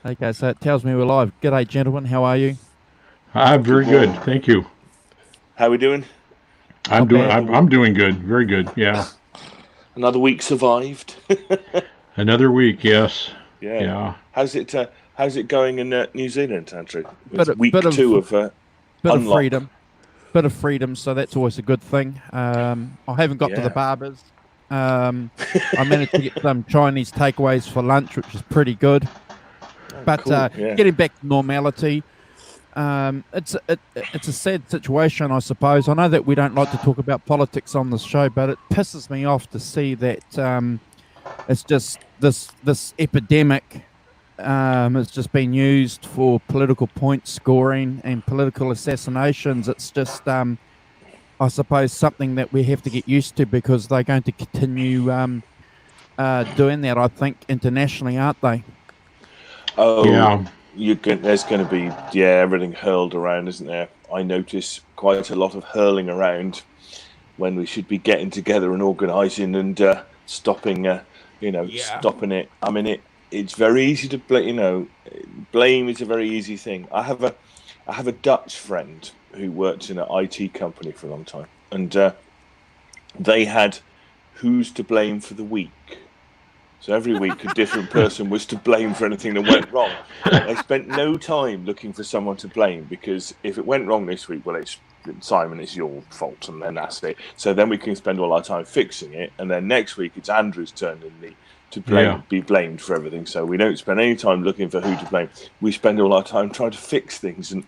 Okay, so it tells me we're live. G'day, gentlemen. How are you? I'm Good very good, morning. thank you. How we doing? I'm Not doing. bad. Another I'm, week. I'm doing good, very good. Yeah, Another week survived. another week. Yes, Yeah. yeah. How's it? How's it going in New Zealand, Andrew? Bit With of bit week of two of bit of Unlock. freedom, bit of freedom. So that's always a good thing. I haven't got to the Yeah. barbers. Um, I managed to get some Chinese takeaways for lunch, which is pretty good. Oh, But cool. Yeah. getting back to normality, it's a sad situation, I suppose. I know that we don't like to talk about politics on this show, but it pisses me off to see that it's just this epidemic. It's just been used for political point scoring and political assassinations. It's just, I suppose, something that we have to get used to because they're going to continue doing that, I think, internationally, aren't they? Oh, Yeah, there's going to be everything hurled around, isn't there? I notice quite a lot of hurling around when we should be getting together and organising and stopping. Yeah. Stopping it. I mean, it's very easy to blame. Blame is a very easy thing. I have a Dutch friend who worked in an IT company for a long time, and they had who's to blame for the week. So every week, a different person was to blame for anything that went wrong. They spent no time looking for someone to blame because if it went wrong this week, well, it's Simon, it's your fault, and then that's it. So then we can spend all our time fixing it, and then next week it's Andrew's turn in the to yeah, be blamed for everything. So we don't spend any time looking for who to blame. We spend all our time trying to fix things and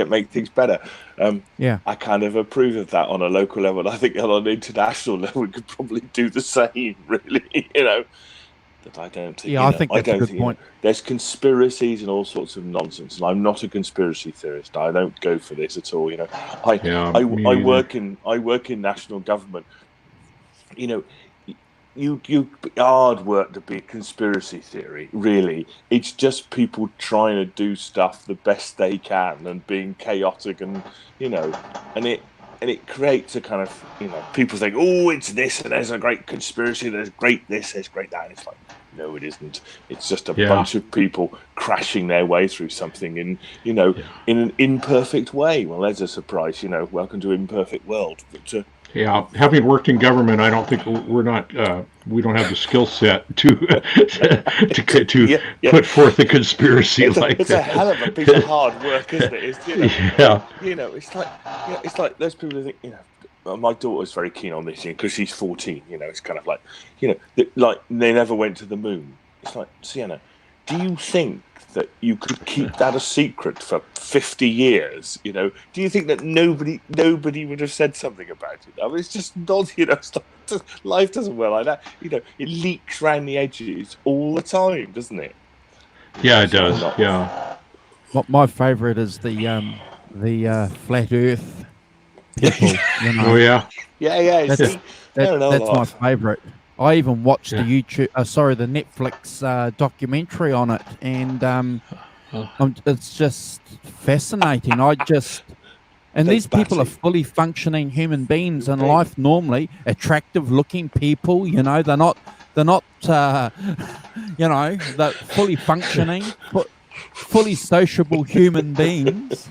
make things better. Um, Yeah. I kind of approve of that on a local level. And I think on an international level, we could probably do the same. Really, that I don't think, Yeah, I think I that's a don't good think, point. there's conspiracies and all sorts of nonsense. And I'm not a conspiracy theorist. I don't go for this at all. I, yeah. I Me either. work in national government. You know, you hard work to be a conspiracy theory. Really, it's just people trying to do stuff the best they can and being chaotic you know, and it creates a kind of people think, oh, it's this and there's a great conspiracy, there's great this, there's great that, and it's like, no, it isn't. It's just a Yeah, bunch of people crashing their way through something yeah, in an imperfect way. Well, there's a surprise. Welcome to imperfect world. But yeah. Having worked in government, I don't think we're not. We don't have the skill set to to yeah, yeah. put forth a conspiracy like It's a hell of a piece of that. hard work, isn't it? Yeah, It's like those people who think, my daughter's very keen on this because she's 14. It's kind of like, like they never went to the moon. It's like, Sienna, do you think that you could keep that a secret for 50 years? Do you think that nobody would have said something about it? I mean, it's just not, life doesn't work like that. It leaks around the edges all the time, doesn't it? yeah. It So I'm does. not. Yeah, What my favorite is the flat Earth people. oh yeah, Yeah, yeah. That's See, that fair enough. that's my Life. favorite. I even watched the yeah. the Netflix documentary on it, and Uh, it's just fascinating. And They're these people are batty. fully functioning human beings in They, life normally, attractive looking people. They're not they're fully functioning, fully sociable human beings.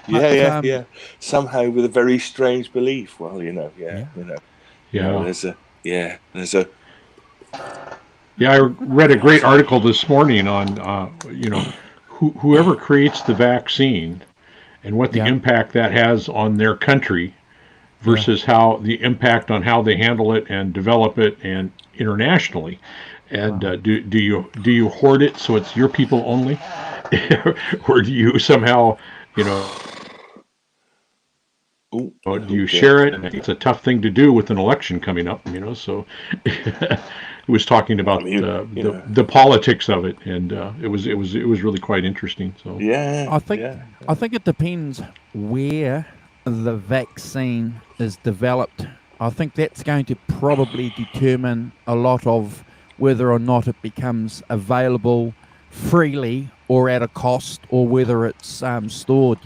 yeah, But yeah, yeah. Somehow with a very strange belief. Well, yeah, yeah. there's there's a. Yeah, I read a great Sorry. article this morning on, whoever creates the vaccine and what the yeah, impact that has on their country yeah. versus how the impact on how they handle it and develop it and internationally. And Wow. do you hoard it so it's your people only, or do you somehow, you know, Oh, do oh you dear. share it? And it's a tough thing to do with an election coming up, so it was talking I about mean, the politics of it, and it was really quite interesting. So yeah, I think yeah, I think it depends where the vaccine is developed. I think that's going to probably determine a lot of whether or not it becomes available freely or at a cost, or whether it's stored.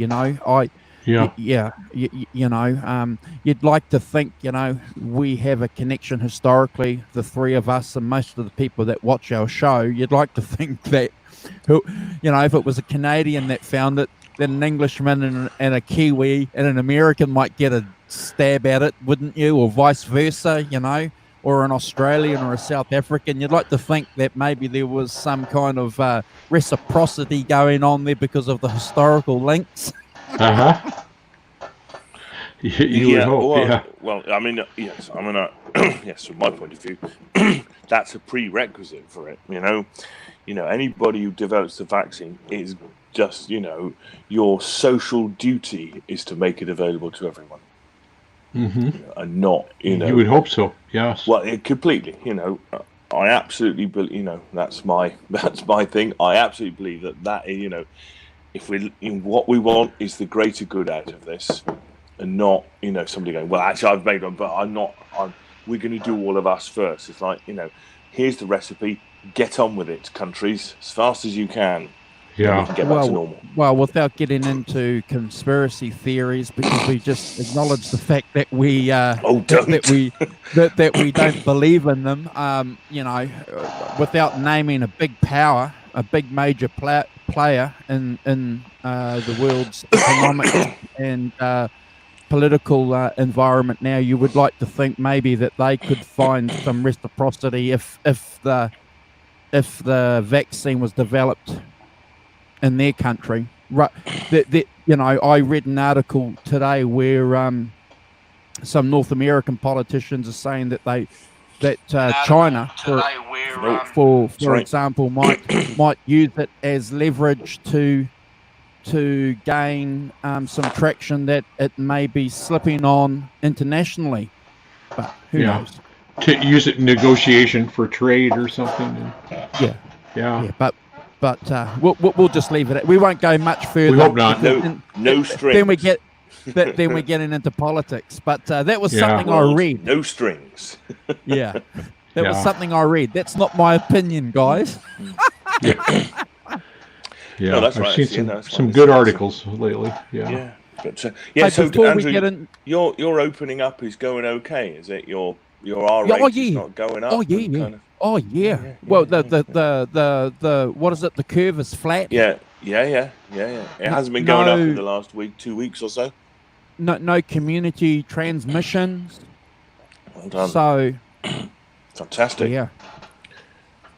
yeah, Yeah, you'd like to think, we have a connection historically, the three of us and most of the people that watch our show. You'd like to think that. who, if it was a Canadian that found it, then an Englishman and a Kiwi and an American might get a stab at it, wouldn't you? Or vice versa, or an Australian or a South African. You'd like to think that maybe there was some kind of reciprocity going on there because of the historical links. Uh-huh. You would hope, Well, I mean, yes. I mean, yes. From my point of view, that's a prerequisite for it. Anybody who develops the vaccine is just, your social duty is to make it available to everyone, and not, You would hope so. Yes. Well, completely. I absolutely believe. That's my thing. I absolutely believe that if what we want is the greater good out of this. And not, somebody going, well, actually, I've made one, but we're going to do all of us first. It's like, here's the recipe. Get on with it, countries, as fast as you can. Yeah. We can get back to normal. Well, without getting into conspiracy theories, because we just acknowledge the fact that we that we don't believe in them. Without naming a big power, a big major player in the world's economic and political environment now, you would like to think maybe that they could find some reciprocity if the vaccine was developed in their country. Right? I read an article today where some North American politicians are saying that China, for example, might use it as leverage to gain some traction that it may be slipping on internationally, but who knows? To use it in negotiation for trade or something. Yeah. But we'll just leave it. We won't go much further. We hope not. No strings. Then we're getting into politics. But that was something I read. No strings. Yeah, that was something I read. That's not my opinion, guys. Yeah, no, that's I've right. seen some good articles lately. Yeah. But so before Andrew, we get in, your opening up is going okay. Is it your R rate is not going up? Oh yeah. Well, the what is it? The curve is flat. Yeah. It hasn't been going up in the last week, 2 weeks or so. No community transmissions. Well done. So fantastic. Yeah.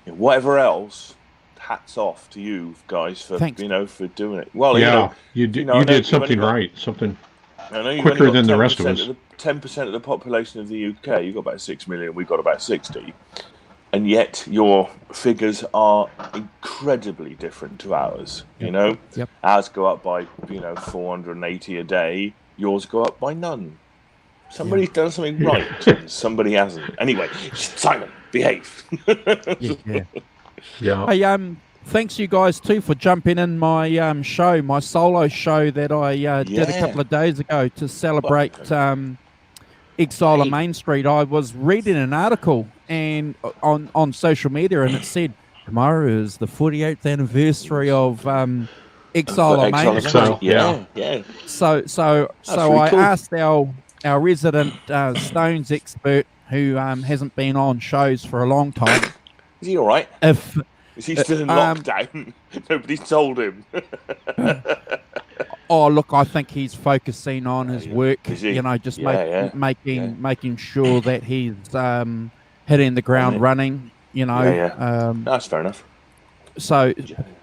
Whatever else, hats off to you guys for for doing it. Well, you did something right, something quicker than the rest of us. 10% of the population of the UK, you've got about 6 million. We've got about 60. And yet your figures are incredibly different to ours. Yep. Ours go up by 480 a day. Yours go up by none. Somebody's done something right, and somebody hasn't. Anyway, Simon, behave. Yeah. Hey, thanks you guys too for jumping in my show, my solo show that I did a couple of days ago to celebrate Exile on Main Street. I was reading an article and on social media, and it said tomorrow is the 48th anniversary of Exile on Main Street. Yeah. So really I cool. asked our resident Stones expert, who hasn't been on shows for a long time. Is he all right? If Is he still in lockdown? Nobody's told him. Oh, look, I think he's focusing on his work. Just making sure that he's hitting the ground running. That's fair enough. So,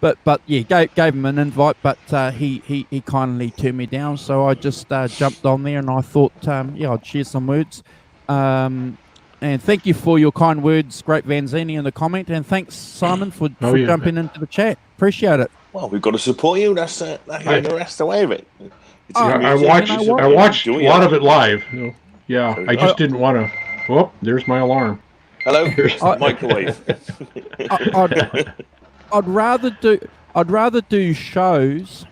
but gave him an invite, but he kindly turned me down. So I just jumped on there, and I thought, I'd share some words. And thank you for your kind words, Greatvanzinni, in the comment. And thanks, Simon, for jumping into the chat. Appreciate it. Well, we've got to support you. That's the way of it. I watched a lot of it live. Yeah, I just didn't want to. Oh, there's my alarm. Hello, microwave. I'd rather do shows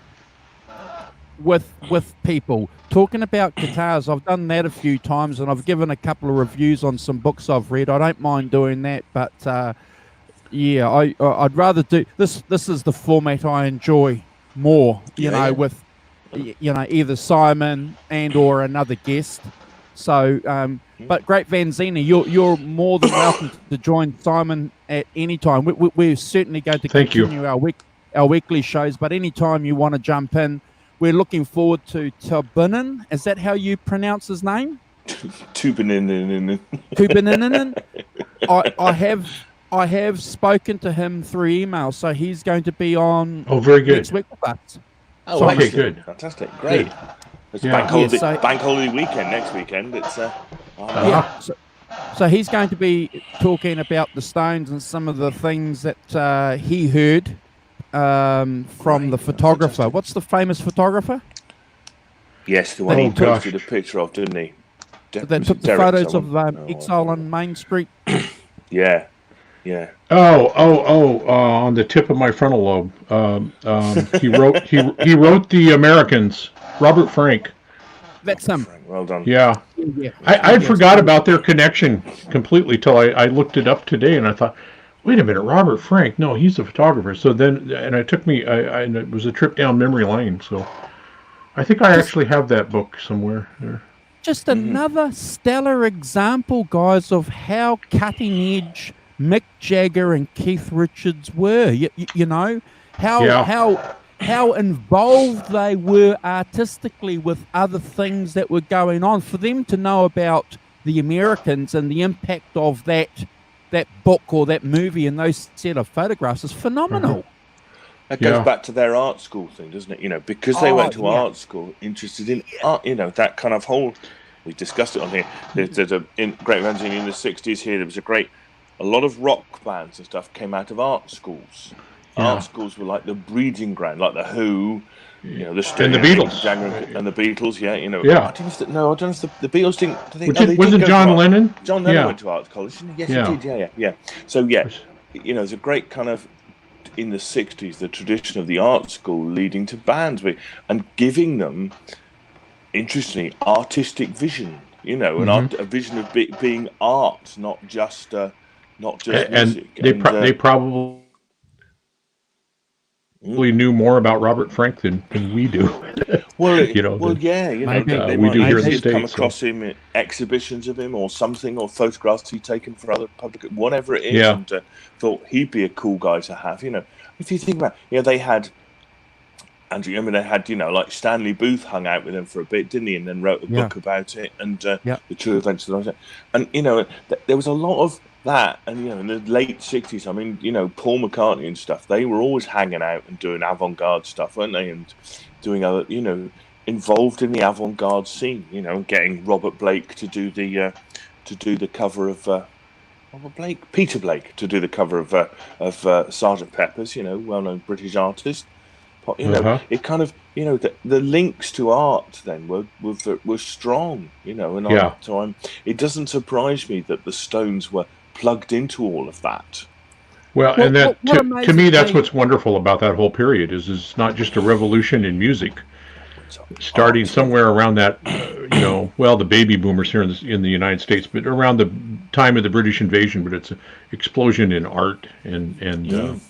with people talking about guitars. I've done that a few times, and I've given a couple of reviews on some books I've read. I don't mind doing that, but I'd rather do this. This is the format I enjoy more. With either Simon and or another guest. So, but Greatvanzinni, you're more than welcome to join Simon at any time. We're certainly going to continue our week. our weekly shows. But anytime you want to jump in, we're looking forward to Tubinin. Is that how you pronounce his name? Tubinin. Tubinin. I have spoken to him through email, so he's going to be on very good. next week with us. Oh, So okay, excellent. good. Fantastic. Great. Good. It's Yeah. bank holiday weekend next weekend. It's yeah. So he's going to be talking about the Stones and some of the things that he heard from the photographer. Fantastic. What's the famous photographer? Yes, the one Oh, he gosh. posted a picture of, didn't he? That took the Derek photos someone? of Exile on Main Street. Yeah, yeah. On the tip of my frontal lobe. He wrote The Americans. Robert Frank. That's him. Frank, well done. Yeah. Yeah. I'd forgot about their connection completely till I looked it up today, and I thought, wait a minute, Robert Frank? No, he's a photographer. So then, and it took me, and it was a trip down memory lane. So I think I actually have that book somewhere there. Just another stellar example, guys, of how cutting edge Mick Jagger and Keith Richards were. You know how involved they were artistically with other things that were going on. For them to know about the Americans and the impact of that book or that movie and those set of photographs is phenomenal. That goes back to their art school thing, doesn't it? You know, because they went to art school, interested in art, you know, that kind of whole. We discussed it on here. There's in Greatvanzinni in the '60s here. There was a lot of rock bands and stuff came out of art schools. Yeah. Art schools were like the breeding ground, like the Who, you know, the And the Beatles. and the Beatles. Yeah, you know. Yeah. I don't know if the Beatles didn't. Wasn't John Lennon? John Lennon went to art college, didn't he? Yes, he did. Yeah. So you know, there's a great kind of in the '60s the tradition of the art school leading to bands and giving them, interestingly, artistic vision. You know, a vision of being art, not just music. And they probably knew more about Robert Frank than we do. You know, they we do here in the have come States, across him at exhibitions of him or something, or photographs he'd taken for other public, whatever it is, and thought he'd be a cool guy to have. You know, if you think about, they had Andrew. I mean, they had like Stanley Booth hung out with him for a bit, didn't he? And then wrote a book about it and the true events of the. And there was a lot of that, and in the late '60s, I mean, Paul McCartney and stuff, they were always hanging out and doing avant-garde stuff, weren't they? And doing other, involved in the avant-garde scene, getting Robert Blake to do the cover of Peter Blake to do the cover of Sgt. Pepper's, well-known British artist. It kind of, the links to art then were strong, and it doesn't surprise me that the Stones were plugged into all of that. Well, and that to me, that's what's wonderful about that whole period is it's not just a revolution in music, starting somewhere around that, the baby boomers here in the United States, but around the time of the British invasion. But it's an explosion in art and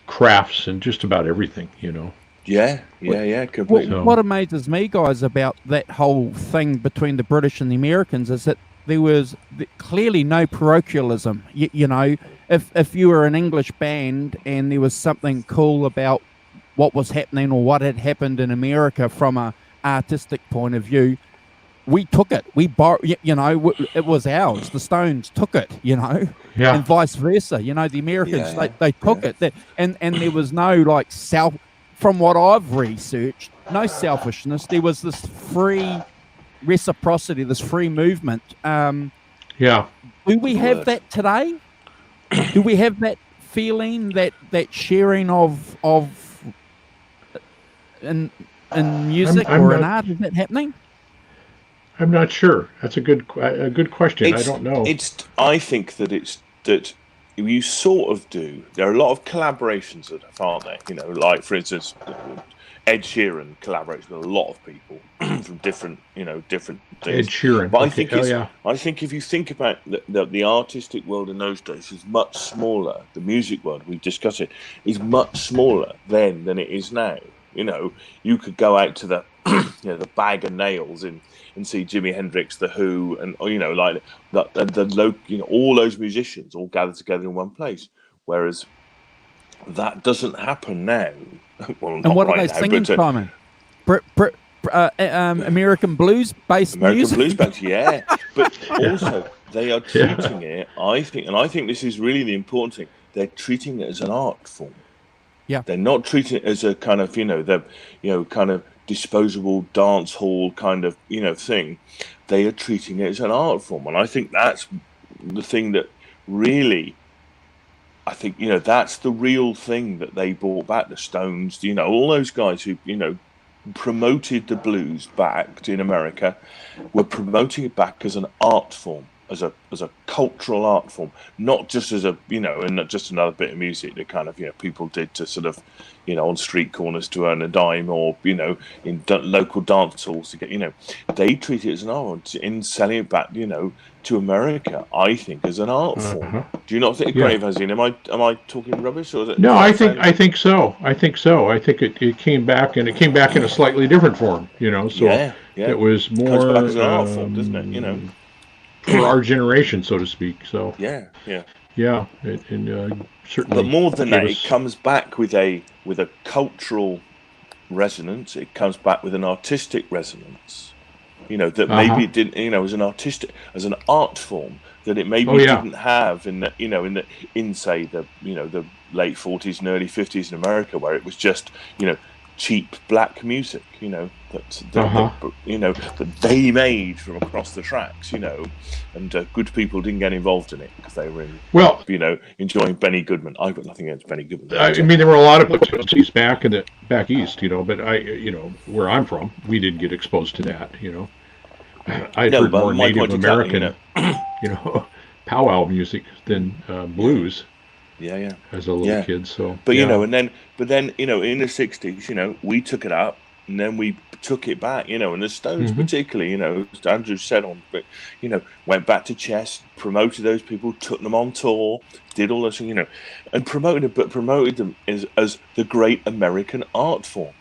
crafts and just about everything, completely. What amazes me, guys, about that whole thing between the British and the Americans is that there was clearly no parochialism. If you were an English band and there was something cool about what was happening or what had happened in America from a artistic point of view, we took it. We borrowed, it was ours. The Stones took it, and vice versa. The Americans, they took it. And there was no from what I've researched, no selfishness. There was this free reciprocity, this free movement. Do we have that today? Do we have that feeling, that sharing of in music or in art? Is that happening? I'm not sure. That's a good question. I don't know. I think that you sort of do. There are a lot of collaborations aren't there? Like for instance, Ed Sheeran collaborates with a lot of people from different things. Ed Sheeran. But I think if you think about the artistic world in those days is much smaller. The music world, we discussed it, is much smaller then than it is now. You could go out to the the Bag of Nails and see Jimi Hendrix, the Who, and all those musicians all gathered together in one place. Whereas That doesn't happen now. Well, and what are they singing, Simon? American blues-based American music? blues bands, yeah. But also, they are treating it, I think, and I think this is really the important thing, they're treating it as an art form. Yeah. They're not treating it as a kind of, kind of disposable dance hall kind of, thing. They are treating it as an art form. And I think that's the thing that really, I think, that's the real thing that they brought back, the Stones, all those guys who, promoted the blues back in America were promoting it back as an art form, as a cultural art form, not just as and not just another bit of music that kind of people did to sort of on street corners to earn a dime, or in local dance halls to get they treat it as an art in selling it back to America, I think, as an art form. Do you not think, Greatvanzinni? Am I talking rubbish, or is it? No, I think so. I think it came back, and it came back in a slightly different form. So it was more. It comes back as an art form, doesn't it? For our generation, so to speak. So yeah, certainly. But more than that, it comes back with a cultural resonance. It comes back with an artistic resonance. That maybe it didn't. As an art form that it maybe didn't have in the say the the late 40s and early 50s in America, where it was just cheap black music, that they made from across the tracks, and good people didn't get involved in it because they were enjoying Benny Goodman. I've got nothing against Benny Goodman. I mean, there were a lot of places back east, but where I'm from, we didn't get exposed to that, I heard more Native American, powwow music than blues. Yeah. As a little kid, so. But and then in the '60s, we took it up, and then we took it back, and the Stones particularly, as Andrew said but went back to chess, promoted those people, took them on tour, did all those things, and promoted them as the great American art form,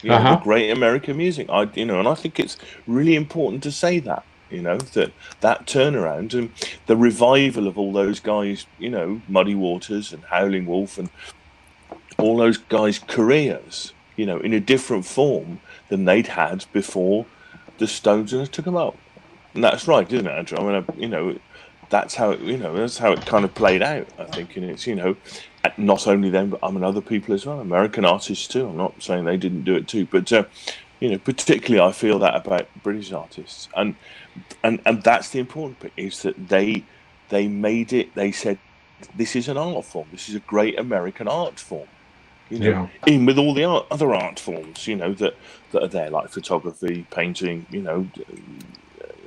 the great American music. And I think it's really important to say that. That turnaround and the revival of all those guys, Muddy Waters and Howling Wolf and all those guys' careers, in a different form than they'd had before the Stones took them up. And that's right, isn't it, Andrew? I mean, that's how it kind of played out, I think. And it's, not only them, but other people as well, American artists too. I'm not saying they didn't do it too, but particularly I feel that about British artists, and that's the important bit, is that they made it. They said, this is an art form. This is a great American art form. In with all the other art forms, that are there, like photography, painting,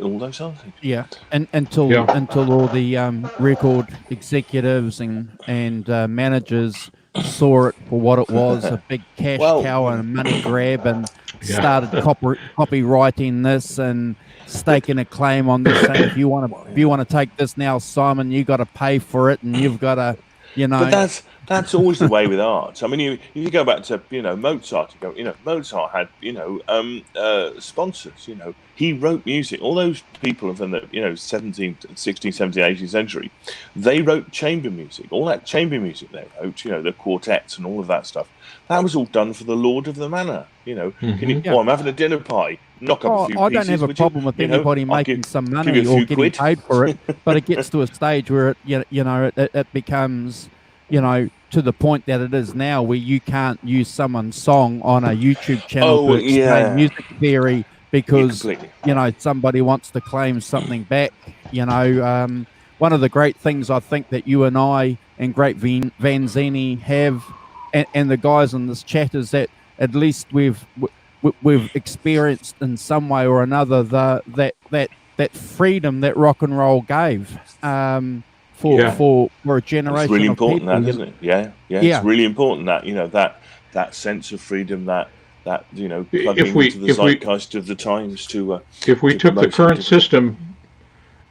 all those other things. Yeah, and until all the record executives and managers saw it for what it was, a big cash cow and a money grab, and started copywriting this and staking a claim on this, saying if you want to take this now, Simon, you got to pay for it, and you've got to, But that's always the way with art. I mean, if you go back to Mozart, Mozart had sponsors. He wrote music. All those people from the 17th, 16th, 17th, 18th century, they wrote chamber music. All that chamber music they wrote, the quartets and all of that stuff. That was all done for the lord of the manor. I'm having a dinner party. Knock up a few I pieces, don't have a problem with anybody making some money or getting paid for it, but it gets to a stage where it becomes, to the point that it is now, where you can't use someone's song on a YouTube channel to explain music theory because somebody wants to claim something back. One of the great things I think that you and I and Greatvanzinni have, and the guys in this chat, is that at least we've experienced in some way or another that freedom that rock and roll gave for a generation. It's really of important, people. that, isn't it? Yeah. It's really important that that sense of freedom, that plugging into the zeitgeist of the times to. If we took the current system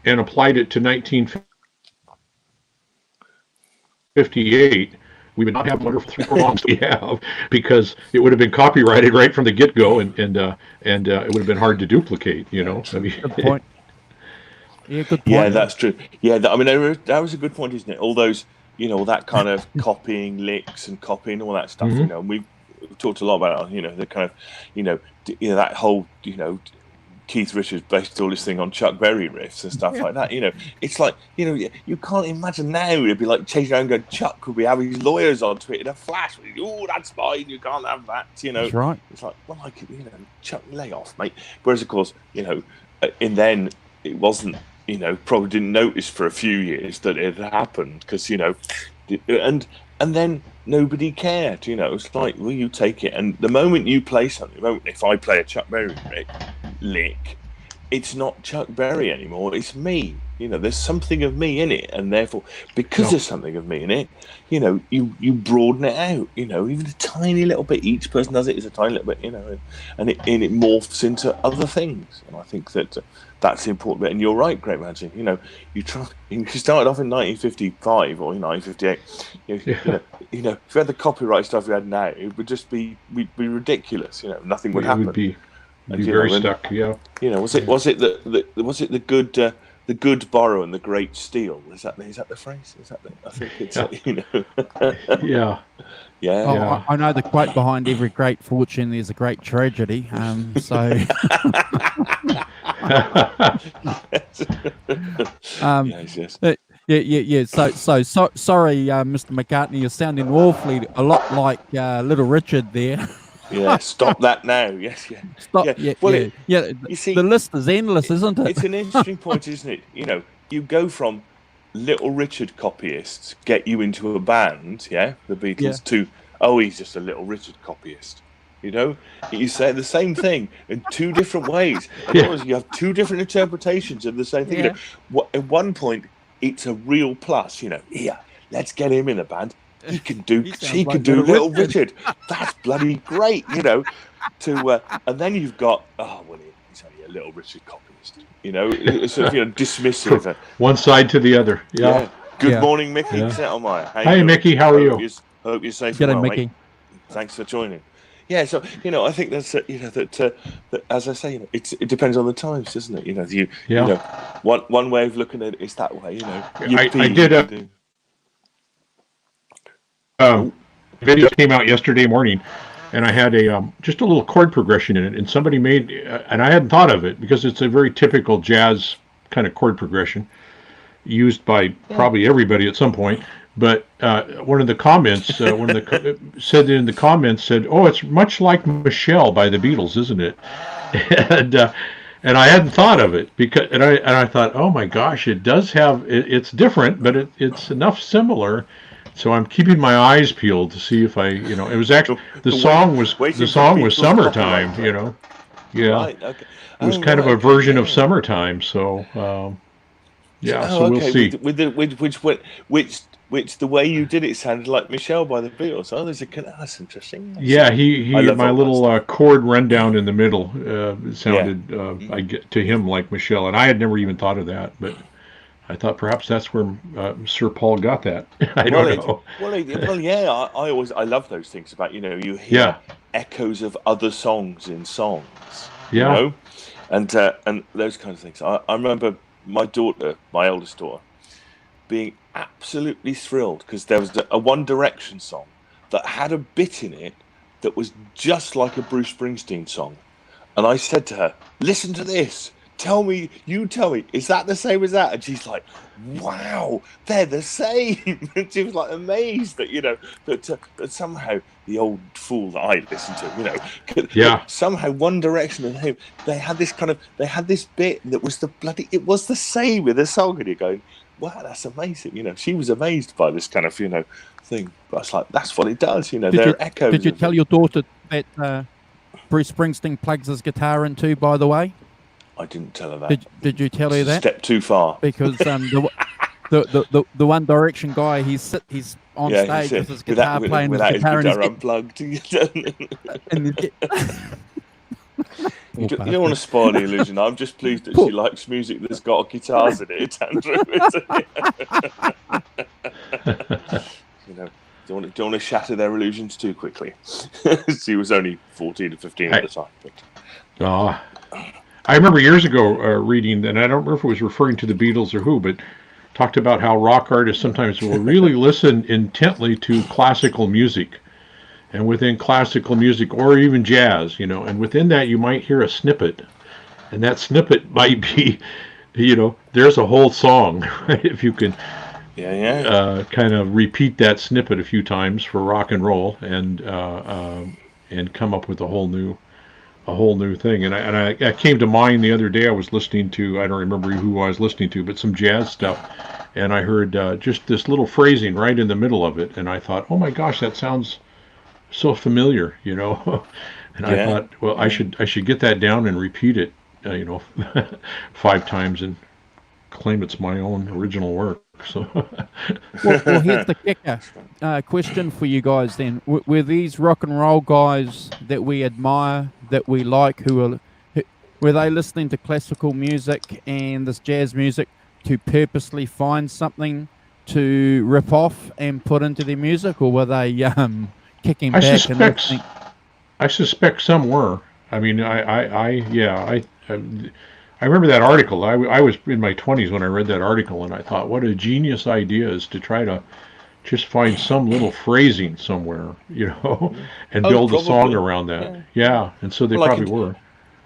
and applied it to 1958, we would not have the wonderful 3/4 songs we have, because it would have been copyrighted right from the get-go, and it would have been hard to duplicate. I mean, good point. Yeah, good point. Yeah, that's true. Yeah, that was a good point, isn't it? All those all that kind of copying licks and copying all that stuff. Mm-hmm. And we've talked a lot about the kind of that whole Keith Richards based all this thing on Chuck Berry riffs and stuff like that. It's like you can't imagine now it'd be like chasing around going, Chuck could be having his lawyers onto it in a flash. Oh, that's fine, you can't have that. That's right. It's like, well, Chuck, lay off, mate. Whereas of course, and then it wasn't. Probably didn't notice for a few years that it had happened because and then nobody cared. It's like, well, you take it, and the moment you play something, if I play a Chuck Berry lick, it's not Chuck Berry anymore. It's me. There's something of me in it, and therefore, because there's something of me in it, you broaden it out. Even a tiny little bit. Each person does it as a tiny little bit. And it morphs into other things. And I think that that's the important bit. And you're right, Greatvanzinni. You started off in 1955 or 1958. If you had the copyright stuff we had now, it would just be ridiculous. Nothing would happen. It would be very stuck. Yeah. Was it the good borrow and the great steal? Is that the phrase? I think it's Yeah. Yeah. Oh, Yeah. I know the quote behind every great fortune, there's a great tragedy. So, yes. yeah. So sorry, Mr. McCartney, you're sounding awfully a lot like Little Richard there. Yeah, stop that now. Yes, yeah. Stop. Yeah. Yeah, well, you see, the list is endless, isn't it? It's an interesting point, isn't it? You go from Little Richard copyists get you into a band, the Beatles, to he's just a Little Richard copyist. You say the same thing in two different ways. And you have two different interpretations of the same thing. At one point, it's a real plus. Here, let's get him in a band. He can do Little Richard. That's bloody great, and then you've got he's only a Little Richard copyist. It's sort of dismissive. One side to the other. Yeah. Good morning, Mickey. Settlemire. Hi, Mickey. How are you? Hope you're safe. G'day, Mickey. Mate. Thanks for joining. Yeah, so I think that's that as I say, it depends on the times, doesn't it? One way of looking at it is that way. I did video came out yesterday morning, and I had just a little chord progression in it, and somebody made, and I hadn't thought of it because it's a very typical jazz kind of chord progression used by probably everybody at some point. But one of the comments, said in the comments, "Oh, it's much like Michelle by the Beatles, isn't it?" and I hadn't thought of it because, and I thought, oh my gosh, it does have, it's different, but it's enough similar. So I'm keeping my eyes peeled to see if it was actually the song was Summertime. Yeah, right, okay. It was kind of a version of Summertime. So we'll see. Which the way you did it sounded like Michelle by the Beatles. Oh, that's interesting. Yeah, he my little chord rundown in the middle sounded I get to him like Michelle, and I had never even thought of that, but I thought perhaps that's where Sir Paul got that. I don't know. I love those things about you hear echoes of other songs in songs. And those kinds of things. I remember my eldest daughter, being absolutely thrilled because there was a One Direction song that had a bit in it that was just like a Bruce Springsteen song, and I said to her, "Listen to this. You tell me, is that the same as that?" And she's like, "Wow, they're the same." And she was like amazed that that somehow the old fool that I listened to, somehow One Direction and him, they had this bit that was it was the same with the song, and you're going, wow, that's amazing. She was amazed by this kind of thing. But it's like, that's what it does. There are echoes. Did you tell your daughter that Bruce Springsteen plugs his guitar in too, by the way? I didn't tell her that. Did you tell her that? Step too far. Because the One Direction guy, he's on stage with his guitar playing his guitar unplugged. You don't want to spoil the illusion. I'm just pleased that she likes music that's got guitars in it, Andrew. Don't want to shatter their illusions too quickly. She was only 14 or 15 at the time. I remember years ago reading, and I don't remember if it was referring to the Beatles or who, but talked about how rock artists sometimes will really listen intently to classical music, and within classical music or even jazz, and within that you might hear a snippet, and that snippet might be, there's a whole song, right? If you can kind of repeat that snippet a few times for rock and roll, and come up with a whole new thing. And I came to mind the other day. I was listening to, I don't remember who I was listening to, but some jazz stuff, and I heard just this little phrasing right in the middle of it, and I thought, oh my gosh, that sounds so familiar, And I thought, well, I should get that down and repeat it, 5 times and claim it's my own original work. So, well, here's the kicker question for you guys. Then, were these rock and roll guys that we admire, that we like, were they listening to classical music and this jazz music to purposely find something to rip off and put into their music, or were they kicking back and listening? I suspect some were. I mean, I remember that article. I was in my 20s when I read that article, and I thought, what a genius idea is to try to just find some little phrasing somewhere, and build a song around that. Yeah, and so they probably were.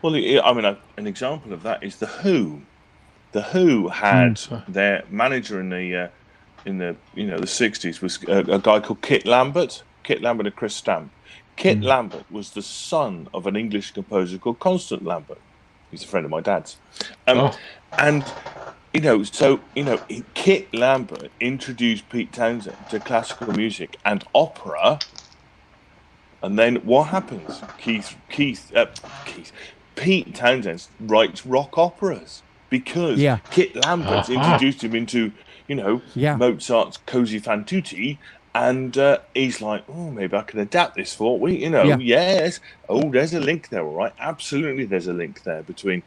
Well, I mean, an example of that is the Who. The Who had their manager in the the 60s was a guy called Kit Lambert. Kit Lambert and Chris Stamp. Kit Lambert was the son of an English composer called Constant Lambert. He's a friend of my dad's. And, Kit Lambert introduced Pete Townsend to classical music and opera. And then what happens? Pete Townsend writes rock operas because Kit Lambert introduced him into, Mozart's Così fan tutte. And he's like, oh, maybe I can adapt this for yes. Oh, there's a link there, all right. Absolutely, there's a link there between,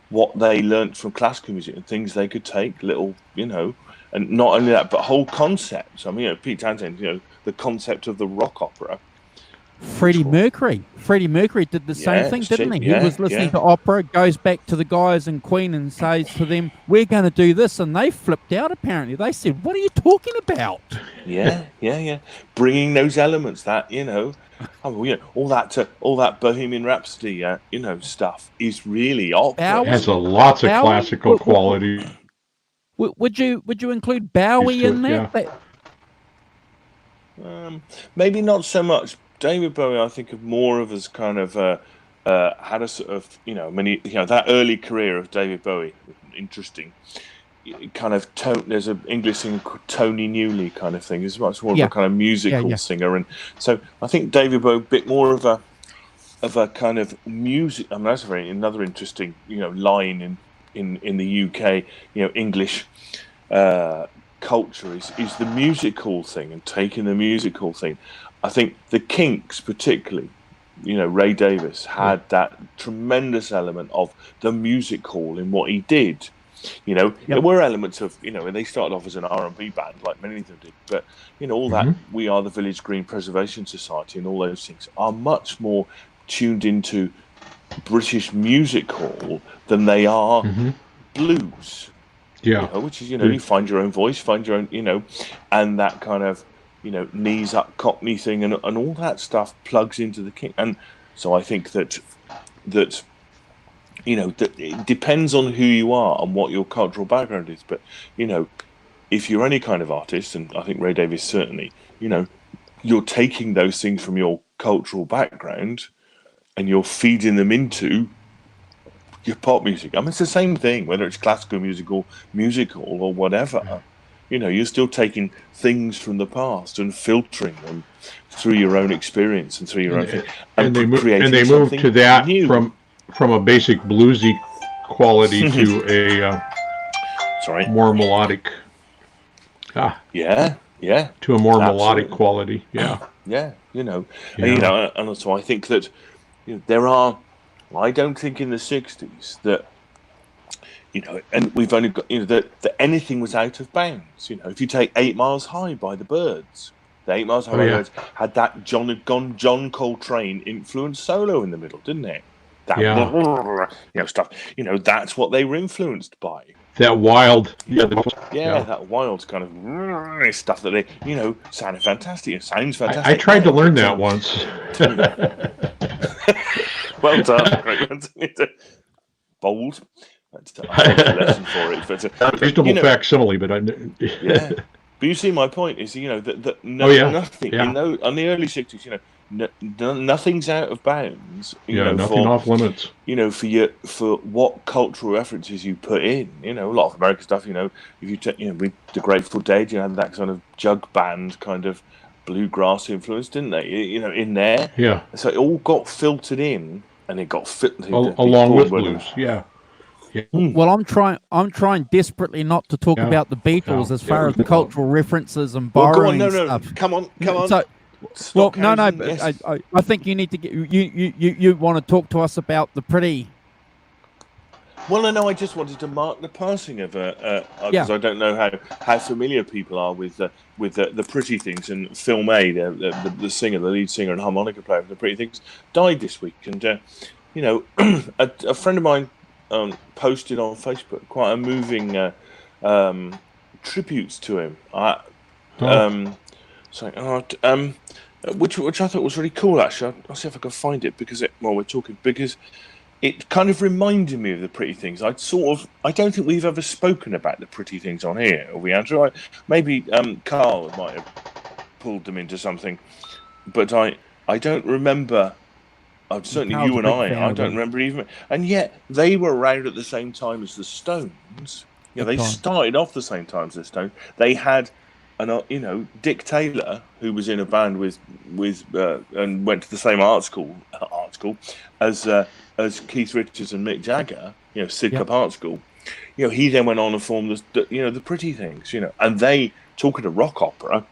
what they learnt from classical music and things they could take, little, and not only that, but whole concepts. I mean, Pete Townsend, the concept of the rock opera. Freddie Mercury did the same thing, didn't he? He was listening to opera, goes back to the guys in Queen and says to them, we're going to do this. And they flipped out, apparently. They said, what are you talking about? Yeah. Bringing those elements that, all that Bohemian Rhapsody, stuff is really opera. It has lots of classical quality. Would you include Bowie in that? Maybe not so much. David Bowie, I think of more of as kind of had a sort of that early career of David Bowie, interesting kind of tone. There's an English singer called Tony Newley kind of thing. He's much more of a kind of musical singer, and so I think David Bowie a bit more of a kind of music. I mean, that's another interesting line in the UK. English culture is the musical thing and taking the musical thing. I think the Kinks, particularly, Ray Davies had that tremendous element of the music hall in what he did. There were elements of, and they started off as an R&B band, like many of them did. But, all that, We Are the Village Green Preservation Society and all those things are much more tuned into British music hall than they are blues. Yeah. Which is, you find your own voice, find your own, and that kind of, knees up Cockney thing and all that stuff plugs into the King. And so I think that that it depends on who you are and what your cultural background is. But, if you're any kind of artist, and I think Ray Davies certainly, you're taking those things from your cultural background and you're feeding them into your pop music. I mean, it's the same thing, whether it's classical musical or whatever. You're still taking things from the past and filtering them through your own experience and through your own thing. And they move to that new. from a basic bluesy quality to a more melodic. To a more melodic quality. And so I think that there are. I don't think in the 60s that. And we've only got, that anything was out of bounds. If you take 8 Miles High by the Byrds, the 8 Miles High by the Byrds had that John Coltrane influenced solo in the middle, didn't it? That, stuff. That's what they were influenced by. that wild, that wild kind of stuff that they, sounded fantastic. It sounds fantastic. I tried to learn that once. Well done, Greatvanzinni. Bold. I followed a lesson for it. But, reasonable facsimile, but yeah. But you see, my point is, nothing. Yeah. On the early 60s, nothing's out of bounds. Nothing off limits. For what cultural references you put in. A lot of American stuff. If you take, with the Grateful Dead, had that kind of jug band kind of bluegrass influence, didn't they? In there. Yeah. So it all got filtered in, and it got along with blues. Yeah. Yeah. Well, I'm trying desperately not to talk about the Beatles as far as the cultural references and borrowing stuff. Come on. So, Yes. I think you need to get you want to talk to us about the pretty. Well, no, I just wanted to mark the passing of because I don't know how familiar people are with the Pretty Things, and Phil May, the singer, the lead singer and harmonica player of the Pretty Things, died this week, and a friend of mine posted on Facebook quite a moving tributes to him. Which I thought was really cool. Actually, I'll see if I can find it while we're talking, because it kind of reminded me of the Pretty Things. I don't think we've ever spoken about the Pretty Things on here, have we, Andrew? Maybe Carl might have pulled them into something, but I don't remember. Certainly you and I don't remember even. And yet they were around at the same time as the Stones. They started off the same time as the Stones. They had, Dick Taylor, who was in a band with and went to the same art school as Keith Richards and Mick Jagger. Sidcup Art School. He then went on and formed the Pretty Things. And they, talking to rock opera,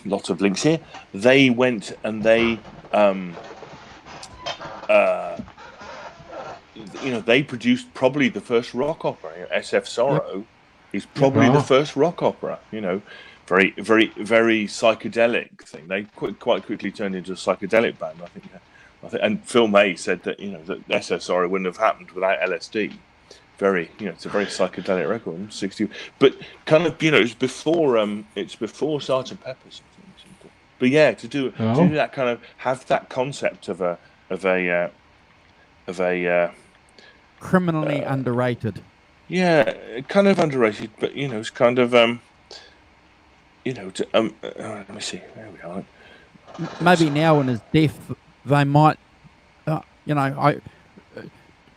lots of links here. They went and they. They produced probably the first rock opera. SF Sorrow is probably the first rock opera. Very, very, very psychedelic thing. They quite quickly turned into a psychedelic band, I think. And Phil May said that that SF Sorrow wouldn't have happened without LSD. It's a very psychedelic record. 60, but kind of it's before Sgt. Pepper's. But to do that kind of have that concept of a criminally underrated. Yeah, kind of underrated, but it's kind of let me see. There we are. Maybe now in his death, they might,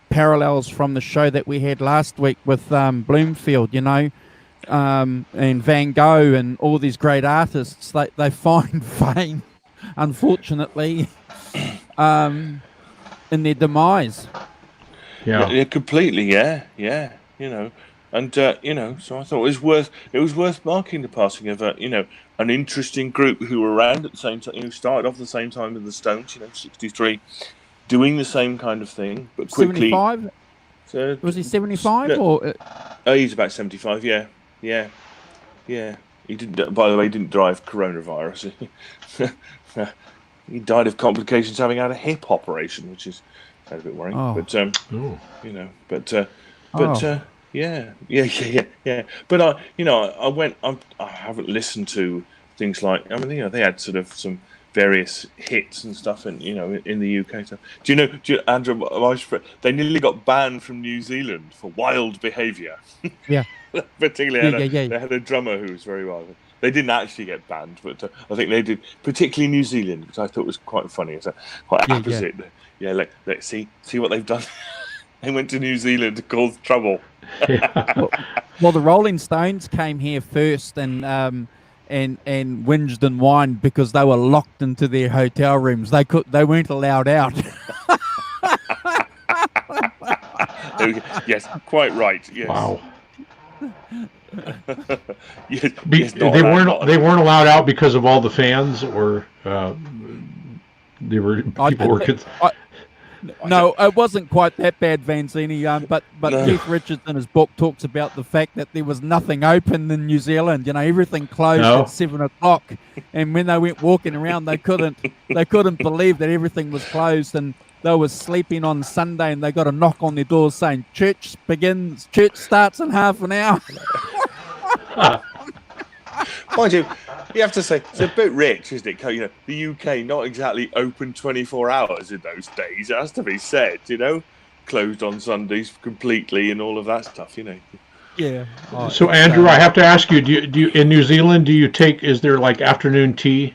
parallels from the show that we had last week with Bloomfield, and Van Gogh and all these great artists. They find fame, unfortunately, in their demise. Yeah, completely. Yeah. And so I thought it was worth marking the passing of an interesting group who were around at the same time, who started off at the same time as the Stones, 63, doing the same kind of thing, but quickly. 75? So, was he 75 or? He's about 75. Yeah. He didn't. By the way, he didn't die of coronavirus. He died of complications having had a hip operation, which is a bit worrying. Oh. But yeah. But I went. I haven't listened to things like. They had sort of some various hits and stuff, in the UK stuff. Do you, Andrew? They nearly got banned from New Zealand for wild behaviour. Yeah. Particularly, they had a drummer who was very wild. They didn't actually get banned, but I think they did, particularly New Zealand, which I thought was quite funny. It's quite opposite. Yeah, let's see what they've done. They went to New Zealand to cause trouble. Well, the Rolling Stones came here first and whinged and whined because they were locked into their hotel rooms. They weren't allowed out. Yes, quite right. Yes. Wow. They weren't allowed out because of all the fans, or No, it wasn't quite that bad, Vanzini. But No. Keith Richards in his book talks about the fact that there was nothing open in New Zealand. You know, everything closed at 7:00, and when they went walking around, they couldn't believe that everything was closed, and they were sleeping on Sunday, and they got a knock on their doors saying church starts in half an hour. Mind you, you have to say it's a bit rich, isn't it? You know, the UK not exactly open 24 hours in those days. It has to be said. You know, closed on Sundays completely and all of that stuff. You know. Yeah. So Andrew, I have to ask you: do you in New Zealand? Is there like afternoon tea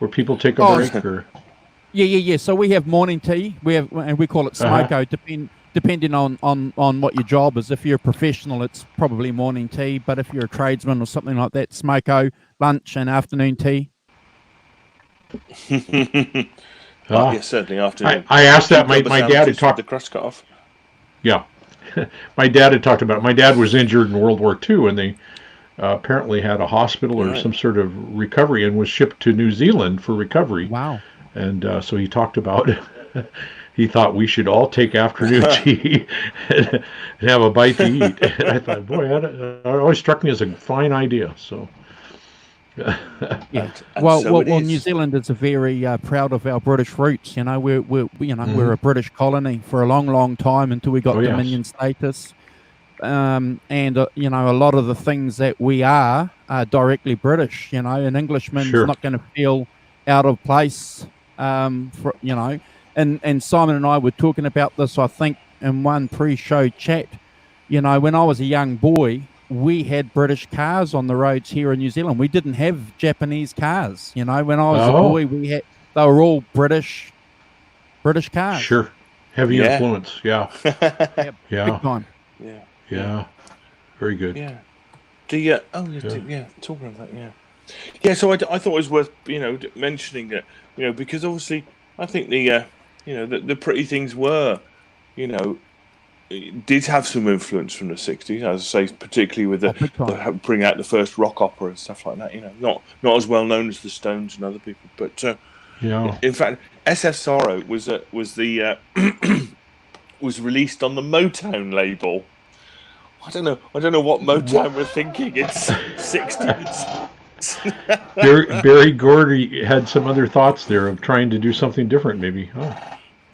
where people take a break? Or? Yeah. So we have morning tea. And we call it smoko. Depending on what your job is. If you're a professional, it's probably morning tea. But if you're a tradesman or something like that, smoko, lunch and afternoon tea. Yes, certainly afternoon. I asked that. My dad had talked the crust cut off. Yeah, my dad had talked about it. My dad was injured in World War II, and they apparently had a hospital or some sort of recovery, and was shipped to New Zealand for recovery. Wow! And so he talked about it. He thought we should all take afternoon tea and have a bite to eat. And I thought, boy, it always struck me as a fine idea. So, yeah. Well, New Zealand is very proud of our British roots. You know, we're a British colony for a long, long time until we got Dominion status. And you know, a lot of the things that we are directly British. You know, an Englishman's not going to feel out of place. And Simon and I were talking about this, I think, in one pre-show chat. You know, when I was a young boy, we had British cars on the roads here in New Zealand. We didn't have Japanese cars. You know, when I was a boy, they were all British cars. Sure, heavy influence. Yeah, big time. Yeah, very good. Yeah. Talking of that. Yeah. So I thought it was worth mentioning that because obviously I think the Pretty Things were, did have some influence from the 60s, as I say, particularly with the bring out the first rock opera and stuff like that. Not as well known as the Stones and other people, but in fact, SF Sorrow was was released on the Motown label. I don't know what Motown were thinking. It's 60s. Barry Gordy had some other thoughts there of trying to do something different, maybe.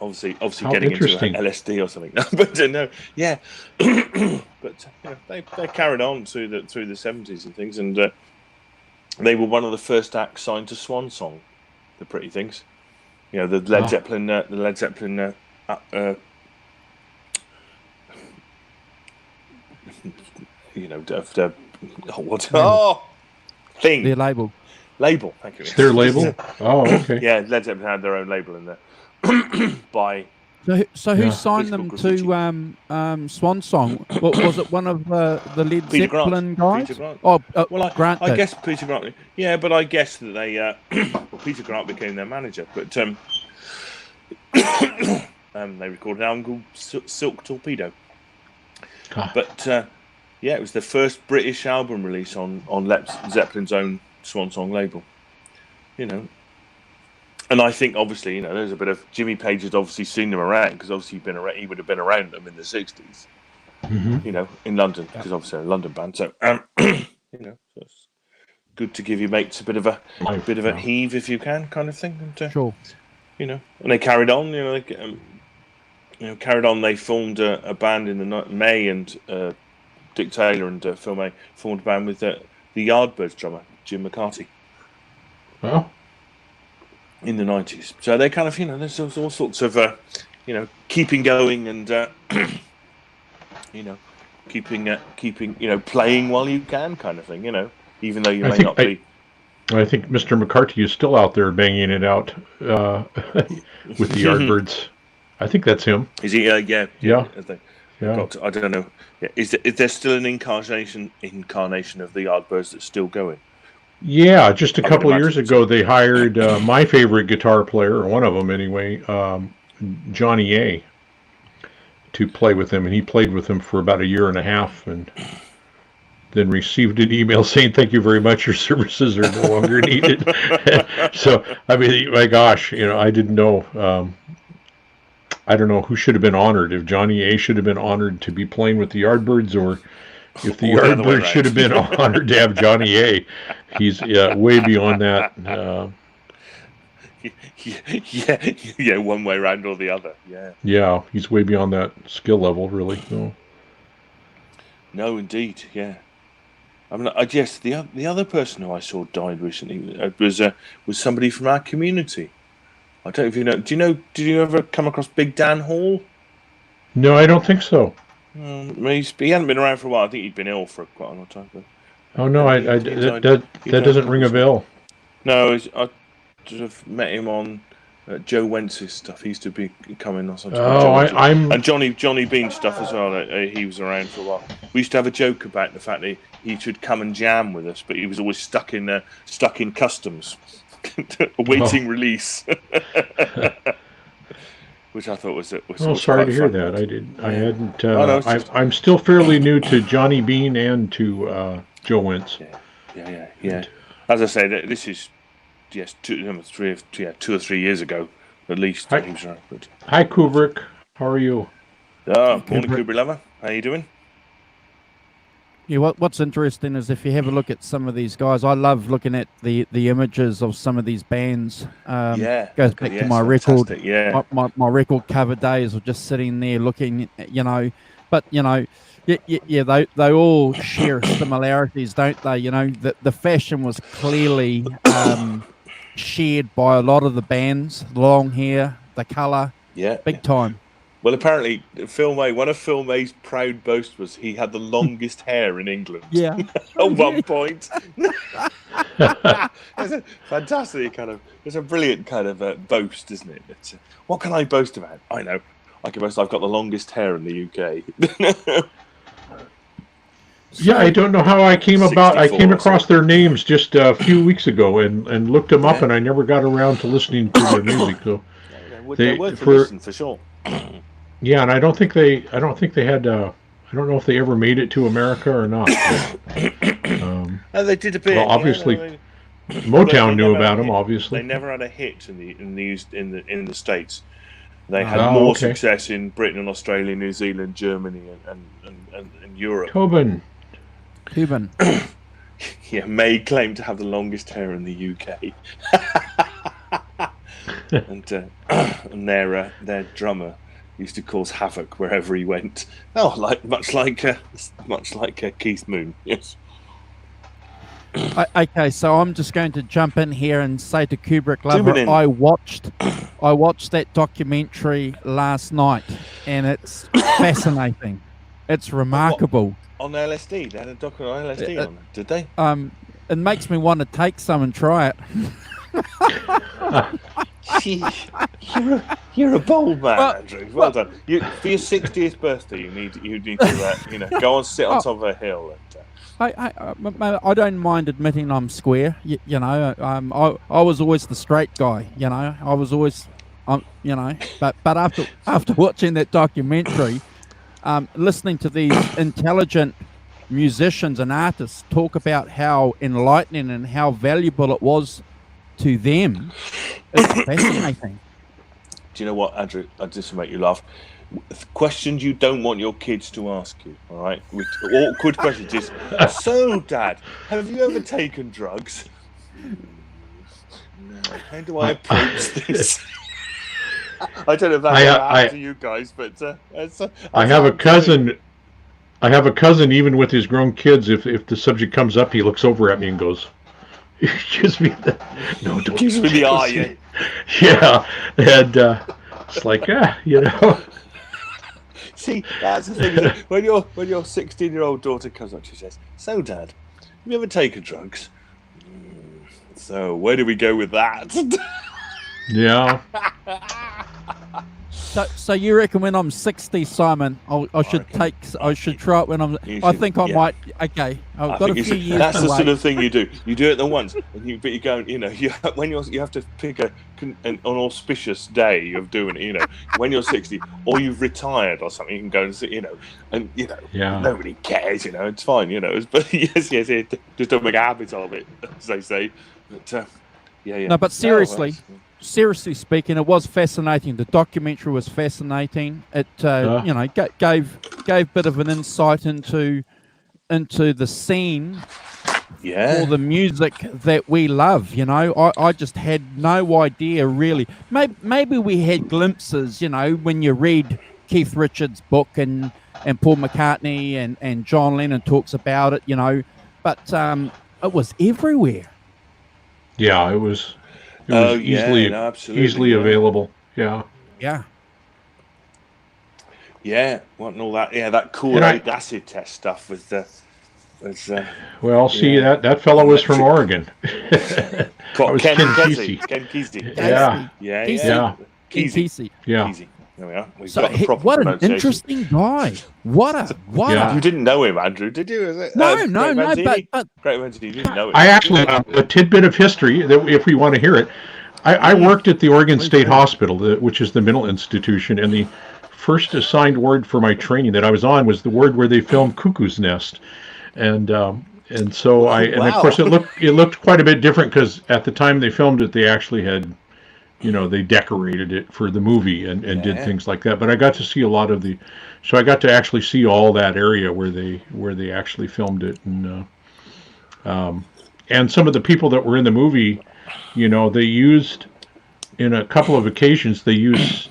Obviously getting into LSD or something. But no, yeah. But they carried on through the 70s and things, and they were one of the first acts signed to Swan Song, the Pretty Things. The Led Zeppelin, thing. Their label. Thank you. It's their label? Oh, okay. Yeah, Led Zeppelin had their own label in there. So who signed them to Swan Song? Was it one of the Led Zeppelin guys? Peter Grant. Well, Grant. I guess Peter Grant. Yeah, but I guess that they Peter Grant became their manager, but they recorded an album called Silk Torpedo. But it was the first British album release on Led Zeppelin's own Swan Song label. And I think obviously there's a bit of Jimmy Page had obviously seen them around, because obviously he would have been around them in the 60s. In London, because obviously they're a London band. So so it's good to give your mates a bit of a heave if you can, kind of thing. And, sure. And they carried on. Carried on. They formed a band in the May, and Dick Taylor and Phil May formed a band with the Yardbirds drummer Jim McCarty. Well. In the 90s, so they kind of there's all sorts of keeping going and keeping playing while you can, kind of thing, even though you may not be. I think Mr. McCarty is still out there banging it out with the Yardbirds. I think that's him. Is he? Yeah. Yeah. I don't know. Yeah. Is there still an incarnation of the Yardbirds that's still going? Yeah, just a couple of years ago, they hired my favorite guitar player, or one of them anyway, Johnny A, to play with them, and he played with them for about a year and a half, and then received an email saying, "Thank you very much, your services are no longer needed." So, I mean, my gosh, I didn't know. I don't know who should have been honored. If Johnny A should have been honored to be playing with the Yardbirds, or if the Yardbirds should have been honored to have Johnny A. He's way beyond that. Yeah, one way around or the other. Yeah. Yeah, he's way beyond that skill level, really. No, indeed. Yeah. I mean, I guess the other person who I saw died recently was somebody from our community. I don't know if you know. Did you ever come across Big Dan Hall? No, I don't think so. He hadn't been around for a while. I think he'd been ill for quite a long time. But, oh no, that doesn't ring a bell. No, I sort of met him on Joe Wentz's stuff. He used to be coming on something. And Johnny Bean stuff as well. He was around for a while. We used to have a joke about the fact that he should come and jam with us, but he was always stuck in customs, awaiting release. Which I thought was sorry to hear that. I hadn't. I'm still fairly new to Johnny Bean and to Joe Wentz. Yeah. As I say, this is 2 or 3 years ago at least. Hi Kubrick, how are you? Morning Kubrick lover. How you doing? Yeah, what's interesting is if you have a look at some of these guys, I love looking at the images of some of these bands. Goes back to my record. Yeah. My record cover days of just sitting there looking, but they all share similarities, don't they? The fashion was clearly shared by a lot of the bands. Long hair, the colour, big time. Well, apparently, one of Phil May's proud boasts was he had the longest hair in England. Yeah. At one point. It's a fantastic it's a brilliant kind of boast, isn't it? What can I boast about? I know. I can boast I've got the longest hair in the UK. Yeah, I don't know how I came about. I came across their names just a few weeks ago and looked them up, and I never got around to listening to their music. So they're worth a listen for sure. Yeah, and I don't think they had. I don't know if they ever made it to America or not. They did a bit. Well, obviously, Motown knew about them. Obviously, they never had a hit in the States. They had more success in Britain and Australia, New Zealand, Germany, and Europe. Cuban. Yeah, May claimed to have the longest hair in the UK. and their drummer used to cause havoc wherever he went. Much like Keith Moon. Yes. Okay, so I'm just going to jump in here and say to Kubrick lover, I watched that documentary last night, and it's fascinating. It's remarkable. On LSD, they had a documentary on LSD on it, did they? It makes me want to take some and try it. You're a bold man, Andrew. Well done. For your 60th birthday, you need to go and sit on top of a hill. I don't mind admitting I'm square. I was always the straight guy. I was always, But after watching that documentary, listening to these intelligent musicians and artists talk about how enlightening and how valuable it was to them, it's fascinating. Do you know what, Andrew? Just to make you laugh, questions you don't want your kids to ask you, all right? Awkward questions is, so, Dad, have you ever taken drugs? No. How do I approach this? I don't know if that's happened to you guys, but I have a cousin. I have a cousin. Even with his grown kids, if the subject comes up, he looks over at me and goes, "Excuse me, no, don't gives me the eye." Yeah, and it's like, See, that's the thing. When your 16-year-old daughter comes up, she says, "So, Dad, have you ever taken drugs?" So, where do we go with that? Yeah. So you reckon when I'm 60, Simon, I should try it when I'm. I think I might. Okay, I've got a few years. That's the sort of thing you do. You do it at once, and but you go. You have to pick an auspicious day of doing it. When you're 60, or you've retired or something, you can go and sit. Nobody cares. It's fine. But yes, just don't make a habit of it, as they say. But No, but seriously. seriously speaking, it was fascinating. The documentary was fascinating. It gave a bit of an insight into the scene for the music that we love. I just had no idea really. Maybe we had glimpses, when you read Keith Richards' book and Paul McCartney and John Lennon talks about it, but it was everywhere. Yeah, it was easily available. Yeah. Yeah. Yeah, wanting all that. Yeah, that Kool-Aid acid test stuff with the. Well, see, that fellow was from Oregon. Ken Kesey. Yeah. Kesey. Yeah. There we are. What an interesting guy. What? You didn't know him, Andrew, did you? No, but Greatvanzinni, you didn't know him. I actually a tidbit of history that if we want to hear it. I worked at the Oregon State Hospital, which is the mental institution, and the first assigned ward for my training that I was on was the ward where they filmed Cuckoo's Nest, and so of course it looked quite a bit different because at the time they filmed it, they actually had, they decorated it for the movie and did things like that. But I got to see a lot of so I got to actually see all that area where they actually filmed it, and some of the people that were in the movie, they used, in a couple of occasions, they used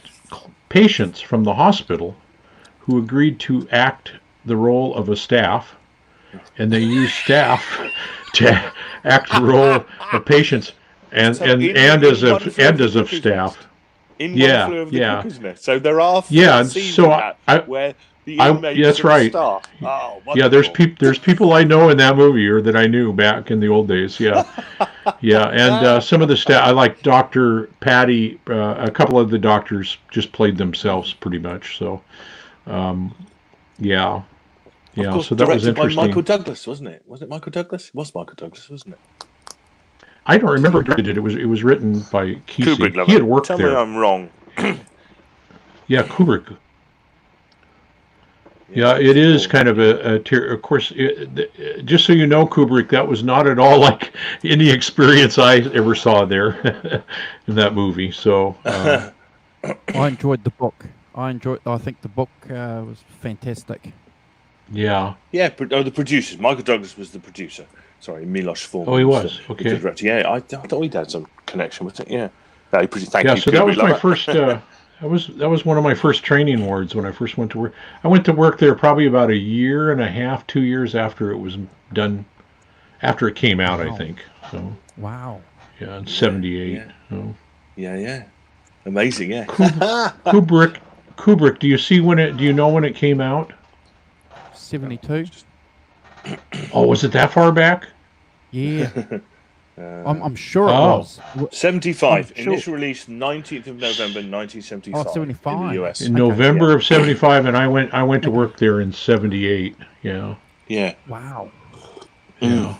patients from the hospital who agreed to act the role of a staff, and they used staff to act the role of patients and as of staff. So there are scenes where the inmates that's right. Star. Oh, there's people I know in that movie or that I knew back in the old days. Yeah, and some of the staff, I like Dr. Patty. A couple of the doctors just played themselves pretty much. So, yeah. Of course, so that was interesting. By Michael Douglas, wasn't it? Was it Michael Douglas? It was Michael Douglas, wasn't it? I don't remember who did it. It was written by Kesey. Kubrick. He had worked there. Tell me I'm wrong. Yeah, Kubrick. Yeah, it is kind of a tier. Of course, just so you know, Kubrick, that was not at all like any experience I ever saw there in that movie. So I enjoyed the book. I think the book was fantastic. Yeah. Yeah. The producers. Michael Douglas was the producer. Sorry, Milos Forman. Oh, he was. Okay. The director. Yeah, I thought he'd had some connection with it. Yeah. Thank you. So Kubrick, that was my first. That was one of my first training wards when I first went to work. I went to work there probably about a year and a half, 2 years after it was done, after it came out, I think. So. Wow. Yeah, in '78. Yeah. So. Yeah. Amazing. Yeah. Kubrick. Do you know when it came out? 72. Oh, was it that far back? Yeah. I'm sure it was. 75. Initial release 19th of November 1975. 75. In the US. In November of '75, and I went to work there in '78. Yeah. Yeah. Wow. Yeah.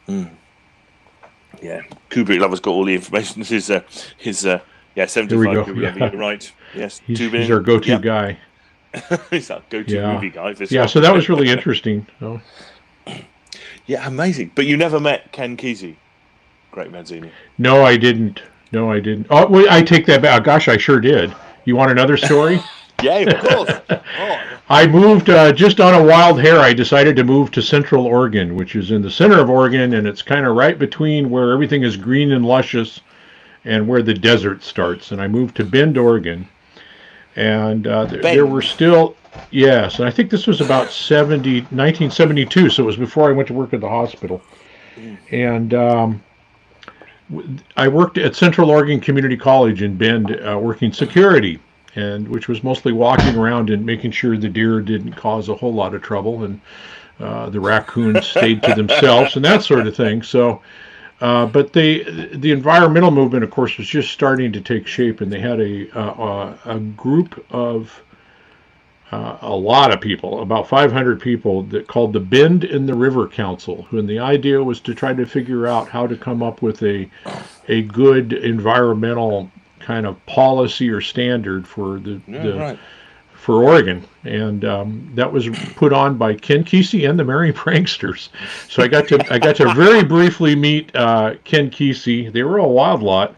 Yeah. Kubrick Lover's got all the information. This is his 75. Here we go. Kubrick, Yeah. You're right. Yes. He's our go-to guy. He's our go-to movie guy. So that was really interesting. So. Yeah, amazing. But you never met Ken Kesey, Greatvanzinni. No, I didn't. Oh, wait, I take that back. Gosh, I sure did. You want another story? Yeah, of course. I moved just on a wild hair. I decided to move to Central Oregon, which is in the center of Oregon, and it's kind of right between where everything is green and luscious and where the desert starts. And I moved to Bend, Oregon, and there were still. Yes, and I think this was about 1972, so it was before I went to work at the hospital. And I worked at Central Oregon Community College in Bend, working security, which was mostly walking around and making sure the deer didn't cause a whole lot of trouble, and the raccoons stayed to themselves and that sort of thing. So, but the environmental movement, of course, was just starting to take shape, and they had a group of a lot of people, about 500 people, that called the Bend in the River Council, and the idea was to try to figure out how to come up with a good environmental kind of policy or standard for for Oregon, and that was put on by Ken Kesey and the Merry Pranksters. So I got to very briefly meet Ken Kesey. They were a wild lot.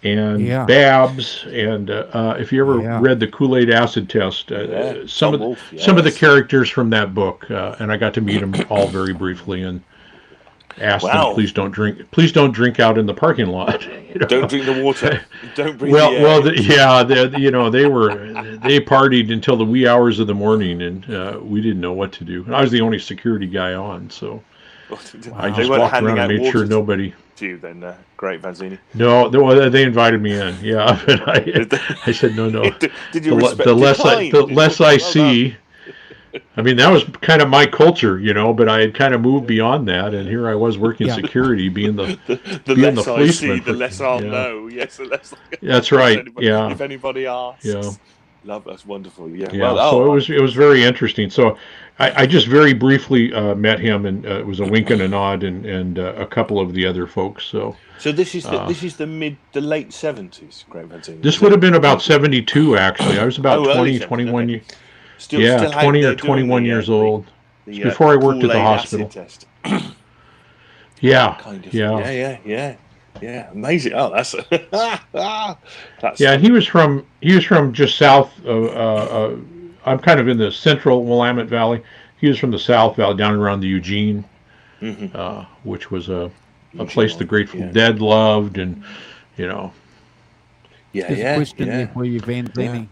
and Babs, and if you ever read the Kool-Aid Acid Test, some of the characters from that book, and I got to meet them all very briefly and asked them, please don't drink out in the parking lot. Don't drink the water. Don't breathe the air. They partied until the wee hours of the morning, and we didn't know what to do. And I was the only security guy on, so I just walked around and made sure nobody. To you then, Greatvanzinni? No, they invited me in. Yeah, but I said no. Did you respect the less I see. I mean, that was kind of my culture, but I had kind of moved beyond that, and here I was working security, being the less policeman. I see, the less I'll know. Yes, the less. That's right. If anybody asks. Yeah. Love, that's wonderful. Yeah. So it was very interesting. So I just very briefly met him, and it was a wink and a nod, and a couple of the other folks. So this is the late 70s, Greatvanzinni. This would have been about 72, actually. I was about 20, 21 years. Still 20 or 21 years old. Before I worked at the hospital. Yeah. Kind of. Yeah. Amazing. Oh, that's yeah. He was from just south of. I'm kind of in the central Willamette Valley. He was from the South Valley, down around the Eugene, which was a place the Grateful Dead loved, and There's a question there for you, Vanzinni.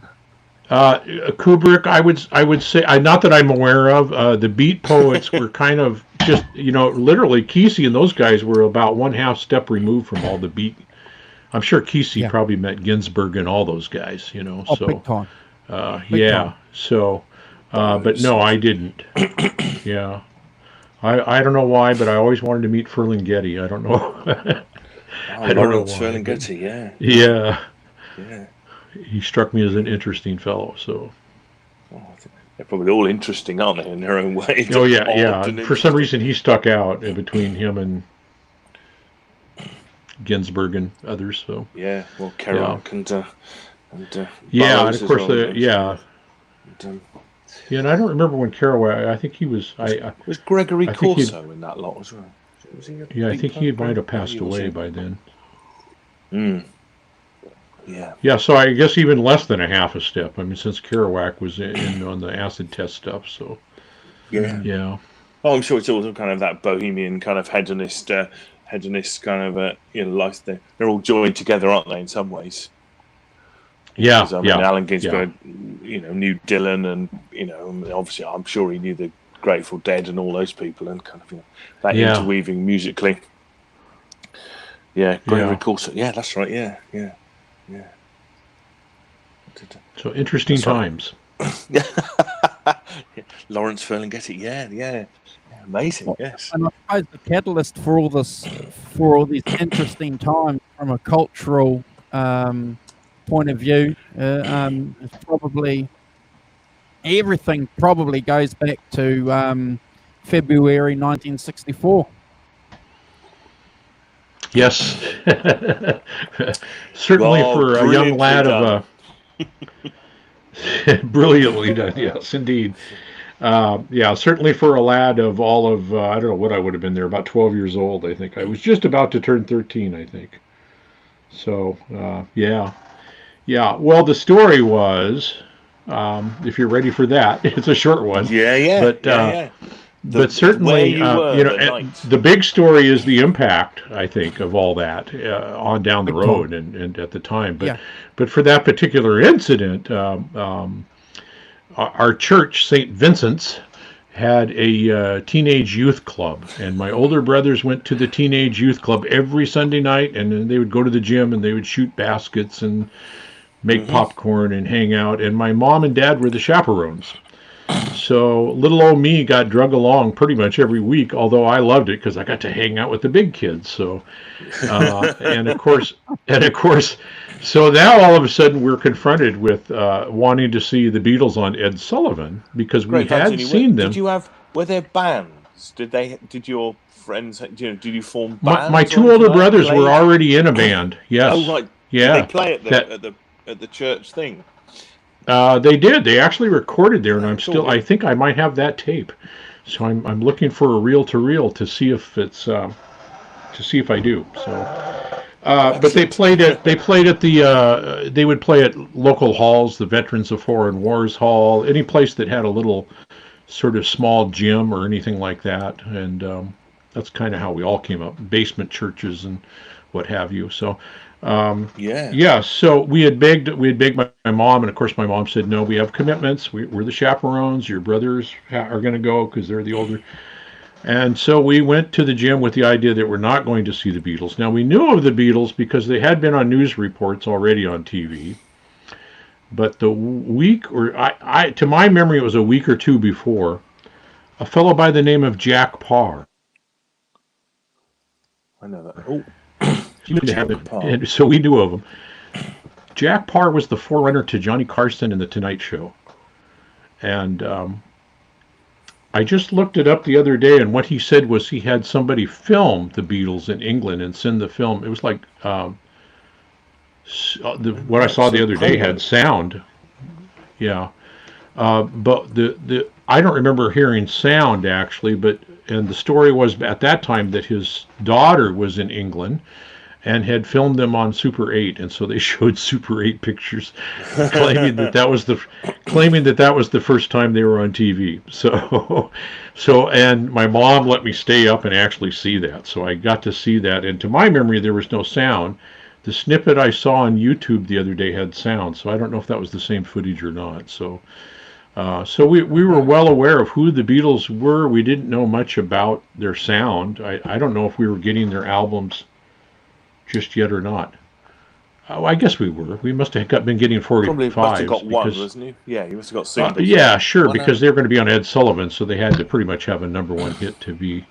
Kubrick, I would say, not that I'm aware of. The Beat poets were kind of just, literally Kesey and those guys were about 1/2 step removed from all the Beat. I'm sure Kesey probably met Ginsberg and all those guys, Oh, so big time. Big time. So, but no, I didn't. Yeah, I don't know why, but I always wanted to meet Ferlinghetti. I don't know. I don't know why. Ferlinghetti, yeah. He struck me as an interesting fellow. So. They're probably all interesting, aren't they, in their own way? Oh yeah. For some reason, he stuck out between him and Ginsberg and others. So. Yeah. Well, Kerouac and and of course and I don't remember when Kerouac. I think he was. Was Gregory Corso in that lot as well? Was he I think he might have passed away by then. Yeah. Yeah, so I guess even less than 1/2 step. I mean, since Kerouac was in on the acid test stuff, so. Yeah. Oh, I'm sure it's also kind of that bohemian kind of hedonist kind of life. They're all joined together, aren't they? In some ways. Yeah. I mean, Allen Ginsberg, knew Dylan, and obviously, I'm sure he knew the Grateful Dead and all those people, and kind of that interweaving musically. Yeah, Gregory Corso. Yeah, that's right. Yeah. So interesting times. Lawrence Ferlinghetti. Yeah. Amazing. Yes. And I suppose the catalyst for all these interesting times from a cultural point of view is probably everything. Probably goes back to February 1964. Yes, certainly for a young lad of brilliantly done. Yes, indeed. Certainly for a lad of all of I don't know what I would have been there, about 12 years old. I think I was just about to turn 13. I think. So yeah. Well, the story was, if you're ready for that, it's a short one. Yeah. But certainly, the big story is the impact, I think, of all that on down the road and at the time. But for that particular incident, our church, St. Vincent's, had a teenage youth club, and my older brothers went to the teenage youth club every Sunday night, and then they would go to the gym and they would shoot baskets and make popcorn and hang out, and my mom and dad were the chaperones. So little old me got drug along pretty much every week, although I loved it because I got to hang out with the big kids. So, and of course, so now all of a sudden we're confronted with wanting to see the Beatles on Ed Sullivan because we had seen them. Were there bands? Did your friends? Did you form bands? My two older brothers were already in a band. Yes. Oh right. Yeah. Did they play at the church thing? They did. They actually recorded there, and I think I might have that tape. So I'm looking for a reel-to-reel to see if it's to see if I do. But they played at the they would play at local halls, the Veterans of Foreign Wars Hall, any place that had a little sort of small gym or anything like that, and that's kind of how we all came up, basement churches and what have you. So yeah, so we had begged my mom, and of course my mom said no, we have commitments, we're the chaperones, your brothers are going to go because they're the older. And so we went to the gym with the idea that we're not going to see the Beatles. Now, we knew of the Beatles because they had been on news reports already on TV. But the week, or to my memory, it was a week or two before, a fellow by the name of Jack Parr. I know that. Oh, and so we knew of him. Jack Parr was the forerunner to Johnny Carson and The Tonight Show. And I just looked it up the other day, and what he said was he had somebody film the Beatles in England and send the film. It was like what I saw the other day had sound. Yeah. But the I don't remember hearing sound actually, and the story was at that time that his daughter was in England and had filmed them on Super 8, and so they showed Super 8 pictures, claiming that was the first time they were on TV. So and my mom let me stay up and actually see that, so I got to see that. And to my memory, there was no sound. The snippet I saw on YouTube the other day had sound, so I don't know if that was the same footage or not. So we were well aware of who the Beatles were. We didn't know much about their sound. I don't know if we were getting their albums just yet or not. I guess we were. We must have been getting 45s. Probably must have got one, wasn't he? Yeah, he must have got six. Yeah, sure, because they were going to be on Ed Sullivan, so they had to pretty much have a number one hit to be.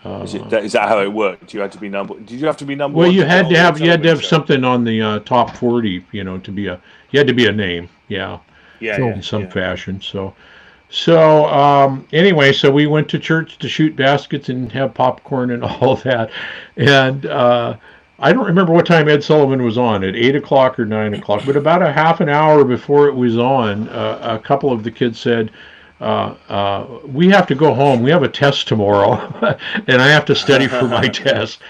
Is that how it worked? You had to be number. Did you have to be number? Well, one you had to have show? something on the top 40, to be you had to be a name, in some fashion. So anyway, so we went to church to shoot baskets and have popcorn and all of that, and I don't remember what time Ed Sullivan was on, at 8 o'clock or 9 o'clock, but about a half an hour before it was on, a couple of the kids said, we have to go home. We have a test tomorrow, and I have to study for my test.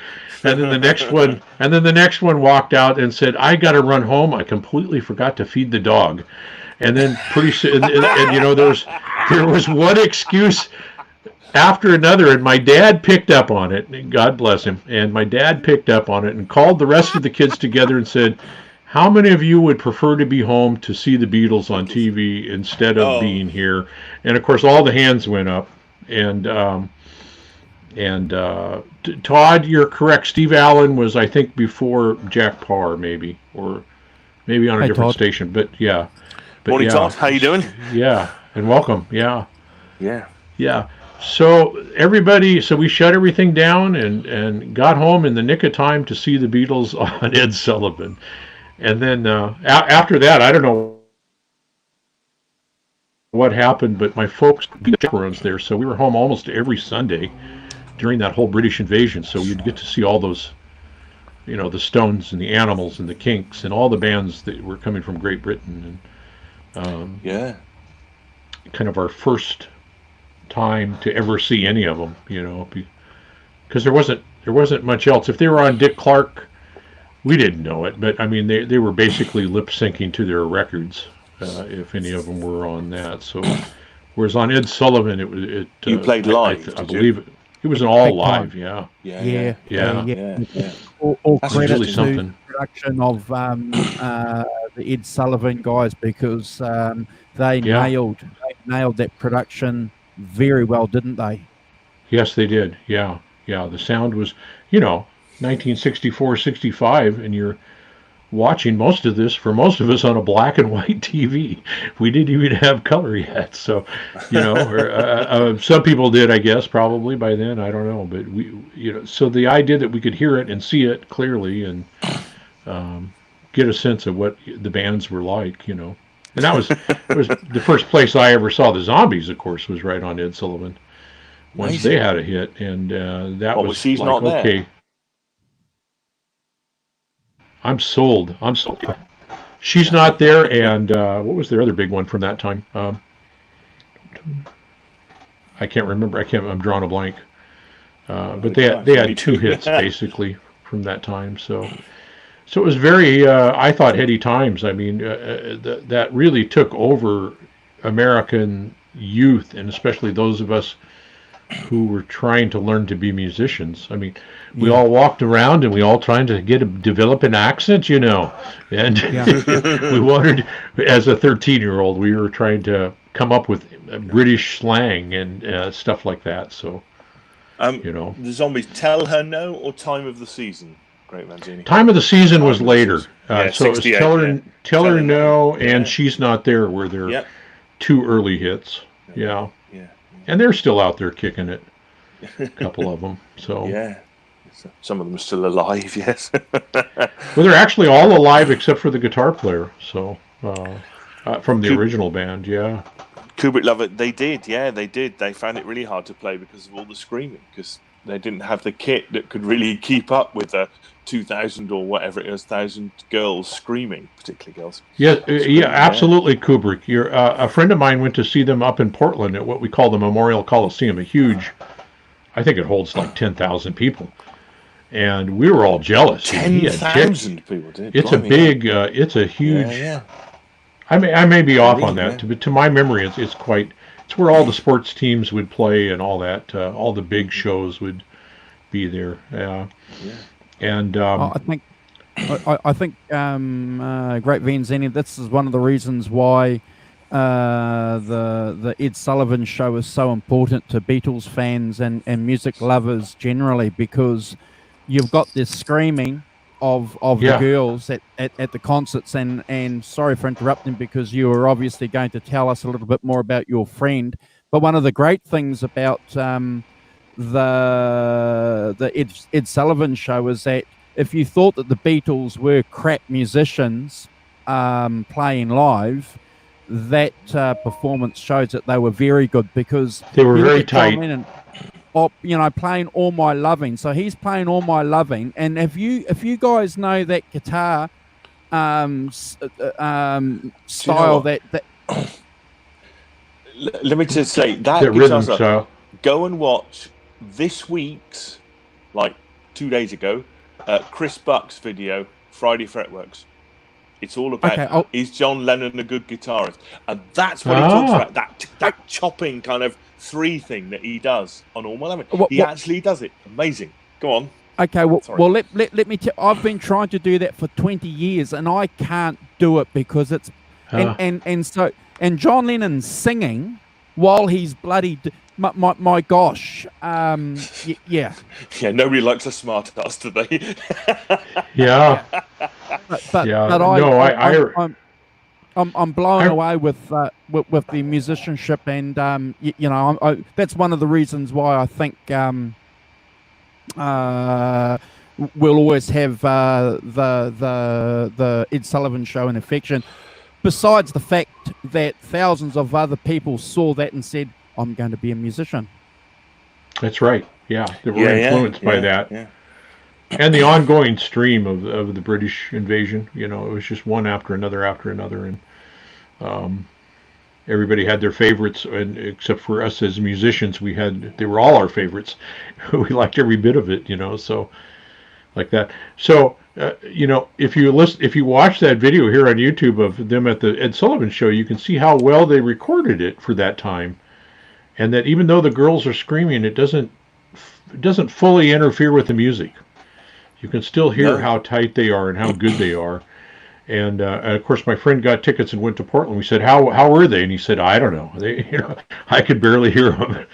And then the next one walked out and said, I got to run home. I completely forgot to feed the dog. And then pretty soon, there was one excuse after another, and my dad picked up on it. God bless him. And my dad picked up on it and called the rest of the kids together and said, how many of you would prefer to be home to see the Beatles on TV instead of being here? And of course, all the hands went up. And Todd, you're correct. Steve Allen was, I think, before Jack Parr, maybe, or maybe on a different station. But yeah. Morning, Todd. How you doing? Yeah, and welcome. Yeah. Yeah. So we shut everything down and got home in the nick of time to see the Beatles on Ed Sullivan. And then after that, I don't know what happened, but my folks were there, so we were home almost every Sunday during that whole British invasion. So you'd get to see all those, the Stones and the Animals and the Kinks and all the bands that were coming from Great Britain. And kind of our first time to ever see any of them, because there wasn't much else. If they were on Dick Clark, we didn't know it, but I mean they were basically lip syncing to their records, if any of them were on that. So, whereas on Ed Sullivan, you played live. I believe it was an all live. Yeah. All credit really to something. the production of the Ed Sullivan guys, because they nailed that production very well, didn't they? Yes, they did. Yeah. The sound was, 1964, 65, and you're watching most of this, for most of us, on a black and white TV. We didn't even have color yet. So, some people did, I guess, probably by then. I don't know. But so the idea that we could hear it and see it clearly and get a sense of what the bands were like, And that was the first place I ever saw the Zombies, of course, was right on Ed Sullivan. Once Amazing. They had a hit, and that was she's like, not there. Okay. I'm sold. She's not there, and what was their other big one from that time? I can't remember. I'm drawing a blank. But they had two hits basically from that time. So it was very, I thought, heady times. I mean, that really took over American youth, and especially those of us who were trying to learn to be musicians. I mean, we all walked around and we all trying to develop an accent, and we wanted, as a 13-year-old, we were trying to come up with British slang and stuff like that. So, the Zombies, Tell Her No or Time of the Season? Greatvanzinni. Time of the Season was later. So it was Tell Her No and She's Not There were their two early hits. Yeah. And they're still out there kicking it. A couple of them. So some of them are still alive. Yes. Well, they're actually all alive except for the guitar player. So from the original band, Kubrick Love It. They did. They found it really hard to play because of all the screaming, because they didn't have the kit that could really keep up with 2,000 or whatever it is, 1,000 girls screaming, particularly girls. Absolutely, Kubrick. A friend of mine went to see them up in Portland at what we call the Memorial Coliseum, a huge, I think it holds like 10,000 people. And we were all jealous. 10,000 people did. It's a big, it's a huge, I may be off on that, but to my memory, it's where all the sports teams would play and all that, all the big shows would be there. And I think Greatvanzinni, this is one of the reasons why the Ed Sullivan Show is so important to Beatles fans and music lovers generally, because you've got this screaming of the girls at the concerts, and sorry for interrupting, because you were obviously going to tell us a little bit more about your friend. But one of the great things about the Ed Sullivan Show is that if you thought that the Beatles were crap musicians playing live, that performance shows that they were very good, because they were very tight. Playing All My Loving. So he's playing All My Loving, and if you guys know that guitar style, that let me just say that rhythm style. Go and watch this week's, like 2 days ago, Chris Buck's video, Friday Fretworks. It's all about is John Lennon a good guitarist, and that's what he talks about. That chopping kind of 3 thing that he does on All My Loving. He actually does it. Amazing. Go on. Okay, well, let me tell. I've been trying to do that for 20 years, and I can't do it because it's and John Lennon's singing while he's bloody. My gosh, yeah. Nobody likes a smart ass today. I'm blown away with the musicianship, and that's one of the reasons why I think we'll always have the Ed Sullivan Show in affection. Besides the fact that thousands of other people saw that and said, I'm going to be a musician. That's right. Yeah, they were influenced by that. Yeah. And the ongoing stream of the British invasion. It was just one after another, and everybody had their favorites, and except for us as musicians, they were all our favorites. We liked every bit of it, so like that. So, if you watch that video here on YouTube of them at the Ed Sullivan Show, you can see how well they recorded it for that time. And that even though the girls are screaming, it doesn't fully interfere with the music. You can still hear how tight they are and how good they are. And of course, my friend got tickets and went to Portland. We said, "How were they?" And he said, "I don't know. I could barely hear them."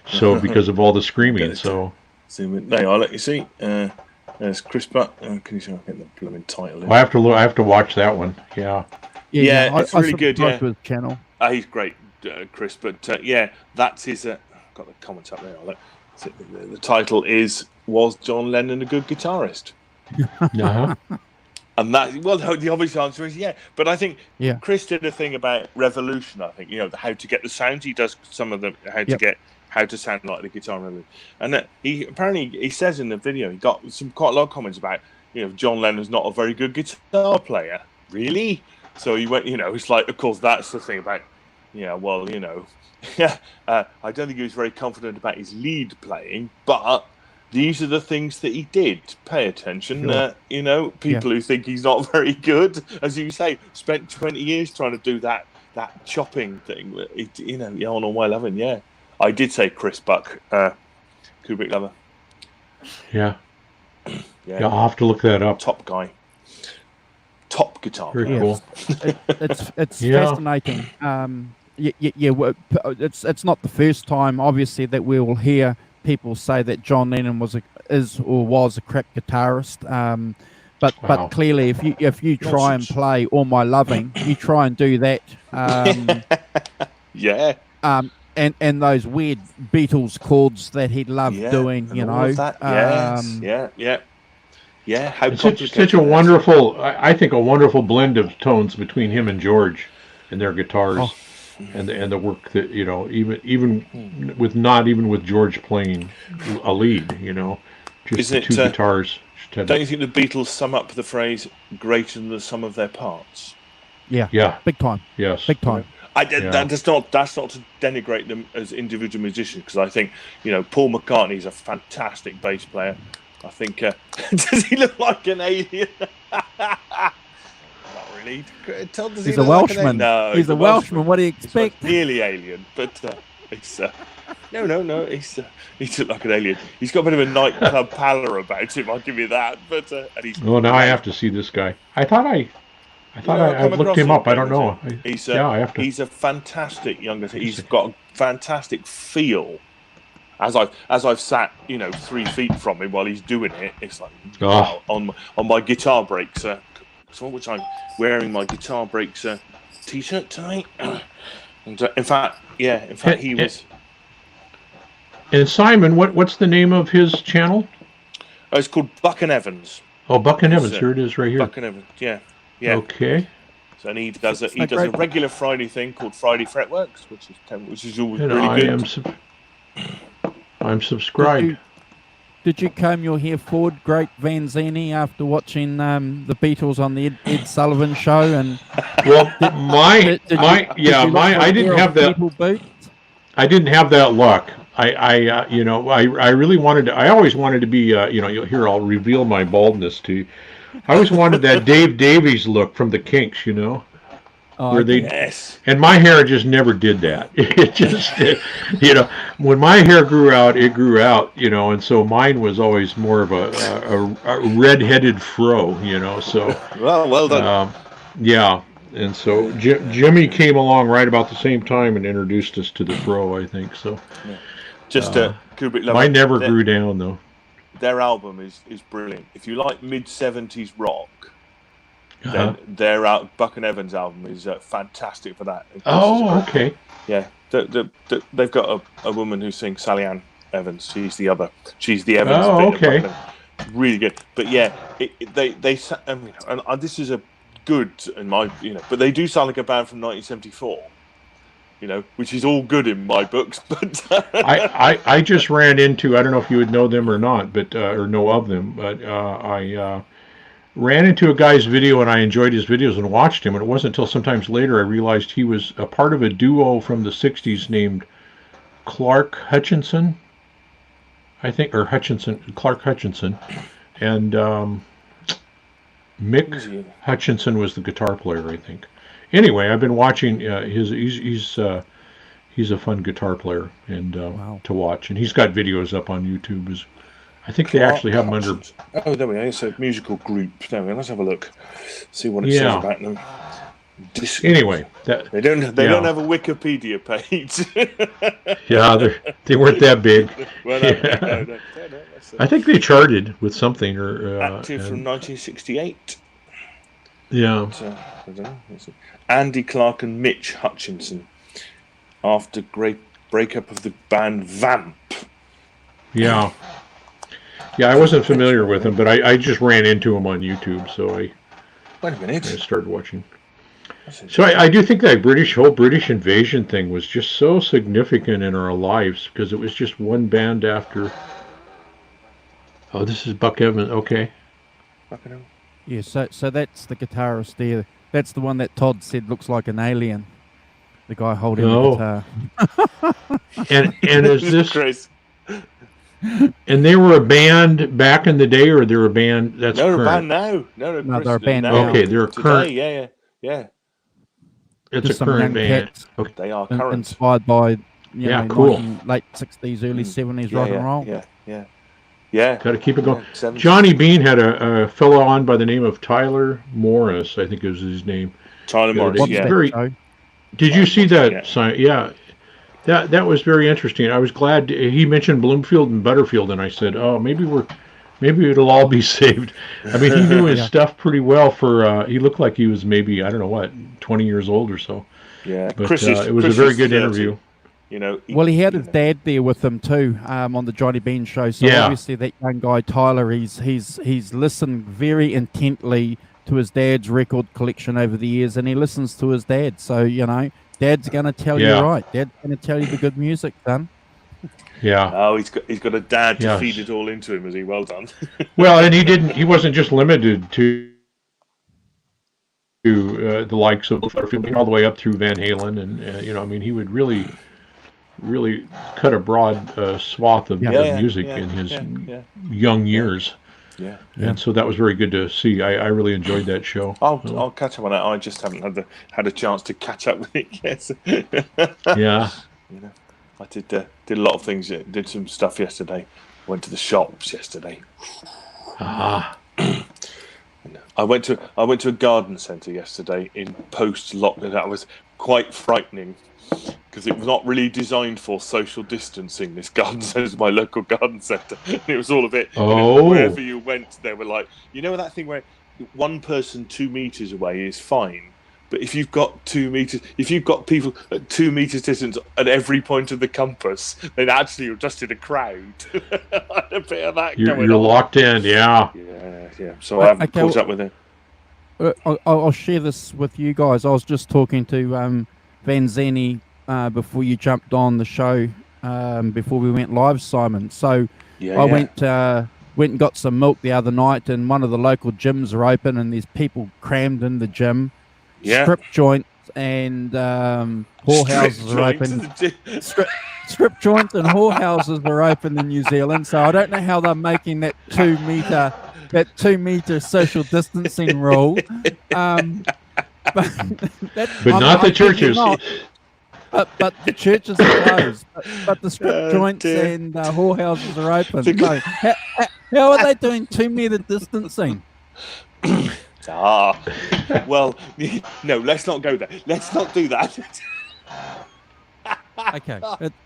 So because of all the screaming. So I'll let you see. There's Chris Buck. Can you see? I get the blooming title. I have to watch that one. Yeah, it's really good. Yeah, with channel. He's great. Chris, but that's his. I've got the comments up there. The title was John Lennon a good guitarist? And that, the obvious answer is but I think Chris did a thing about Revolution. I think how to get the sound. He does some of them how to sound like the guitar Revolution, and he says in the video he got quite a lot of comments about John Lennon's not a very good guitar player. Really? So he went it's like, of course that's the thing about. I don't think he was very confident about his lead playing, but these are the things that he did. Pay attention. Sure. You know, people who think he's not very good, as you say, spent 20 years trying to do that chopping thing. You know, on All My Lovin'. Yeah, I did say Chris Buck, Kubrick lover. Yeah. Yeah, I'll have to look that up. Top guy. Top guitar. Very cool. It's fascinating. It's not the first time, obviously, that we will hear people say that John Lennon was a crap guitarist. But clearly, if you try and play All My Loving, you try and do that. And those weird Beatles chords that he loved doing, you know. Yeah, how it's such a wonderful, I think, a wonderful blend of tones between him and George and their guitars, and the work that, you know, even with George playing a lead, you know, just the two guitars. Don't you think the Beatles sum up the phrase "greater than the sum of their parts"? Yeah, big time. Yes, big time. That's not to denigrate them as individual musicians, because I think, you know, Paul McCartney's a fantastic bass player. I think does he look like an alien? Not really. He's a Welshman. No, he's a Welshman. What do you expect? He's nearly alien, but it's no. He's like an alien. He's got a bit of a nightclub pallor about him. I'll give you that. But now I have to see this guy. I thought I looked him up. I don't know. He's a fantastic younger. He's got a fantastic feel. As I've sat, you know, 3 feet from him while he's doing it, it's like on my guitar breaks. Which I'm wearing my guitar breaks t-shirt tonight. And in fact, he was. And Simon, what's the name of his channel? Oh, it's called Buck and Evans. Oh, Buck and Evans. Here it is, right here. Buck and Evans. Yeah. Okay. So, and he does a regular Friday thing called Friday Fretworks, which is always really good. I'm subscribed. Did you comb your hair forward, Greatvanzinni, after watching the Beatles on the Ed Sullivan Show? And I didn't have that. I didn't have that luck. I really wanted to. I always wanted to be. Here I'll reveal my baldness to you. I always wanted that Dave Davies look from the Kinks, you know. And my hair just never did that. It just, when my hair grew out, it grew out, you know, and so mine was always more of a red-headed fro, you know. So well done. And so Jimmy came along right about the same time and introduced us to the fro, I think. So Kubrick lover. Mine never grew down though. Their album is brilliant. If you like mid-70s rock. Then their Buck and Evans album is fantastic for that. Okay. Yeah, they've got a woman who sings, Sally Ann Evans. She's the Evans. Okay. Really good. But yeah, and this is a good in my, but they do sound like a band from 1974. You know, which is all good in my books. But I just ran into, I don't know if you would know them or not, but or know of them, but I ran into a guy's video and I enjoyed his videos and watched him, and it wasn't until sometimes later I realized he was a part of a duo from the 60s named Clark Hutchinson, I think, or Clark Hutchinson, and Mick Hutchinson was the guitar player, I think. Anyway, I've been watching he's a fun guitar player and to watch, and he's got videos up on YouTube. I think they actually have them under. Oh, there we are. It's a musical group. There we are. Let's have a look. See what it says about them. Anyway, they don't have a Wikipedia page. They weren't that big. Well, no, I think they charted with something or active from 1968. Yeah. I don't know. Andy Clark and Mitch Hutchinson after great breakup of the band Vamp. Yeah. Yeah, I wasn't familiar with him, but I just ran into him on YouTube, so I started watching. So I do think that whole British invasion thing was just so significant in our lives, because it was just one band after. Oh, this is Buck Evans. Okay. Buck Evans. Yeah, so that's the guitarist there. That's the one that Todd said looks like an alien. The guy holding the guitar. And is this? Chris. And they were a band back in the day, or they're a band that's no, current? they're a band now. No, they're a band now. Okay, they're a current. Today, yeah. It's Just a some current young band. cats Okay. They are current. inspired by Cool. late 60s, early 70s rock and roll. Yeah. Got to keep it going. Yeah, Johnny Bean had a fellow on by the name of Tyler Morris, I think is his name. Tyler Morris, Did you see that? Yeah. That was very interesting. I was glad he mentioned Bloomfield and Butterfield, and I said, "Oh, maybe it'll all be saved." I mean, he knew his stuff pretty well. He looked like he was maybe, I don't know what, 20 years old or so. Yeah, but it was a very good interview. He had his dad there with him too on the Johnny Bean show. So obviously that young guy Tyler, he's listened very intently to his dad's record collection over the years, and he listens to his dad. So Dad's going to tell you right. Dad's going to tell you the good music, son. Yeah. Oh, he's got a dad to feed it all into him, is he? Well done. Well, and he wasn't just limited to the likes of Butterfield, all the way up through Van Halen, and I mean, he would really cut a broad swath of music in his young years. Yeah. And so that was very good to see. I really enjoyed that show. I'll catch up on that. I just haven't had a chance to catch up with it yet. Yeah. I did a lot of things. Did some stuff yesterday. Went to the shops yesterday. Ah. I went to a garden centre yesterday in post-lockdown. That was quite frightening because it was not really designed for social distancing. This garden centre is my local garden centre. It was all a bit. Wherever you went, they were like, that thing where one person 2 meters away is fine, but if you've got 2 meters, if you've got people at 2 meters distance at every point of the compass, then actually you're just in a crowd. A bit of that going on. You're locked in, yeah. Yeah. So I haven't caught up with it. I'll share this with you guys. I was just talking to Vanzinni before you jumped on the show, before we went live, Simon. So I went and got some milk the other night, and one of the local gyms are open, and there's people crammed in the gym. Strip joints and whorehouses are open. Strip joints and whorehouses are open in New Zealand. So I don't know how they're making that 2 meter social distancing rule. But not the churches. But the churches are closed. But the strip joints and whorehouses are open. No. How are they doing 2 meter distancing? Well, no, let's not go there. Let's not do that. Okay,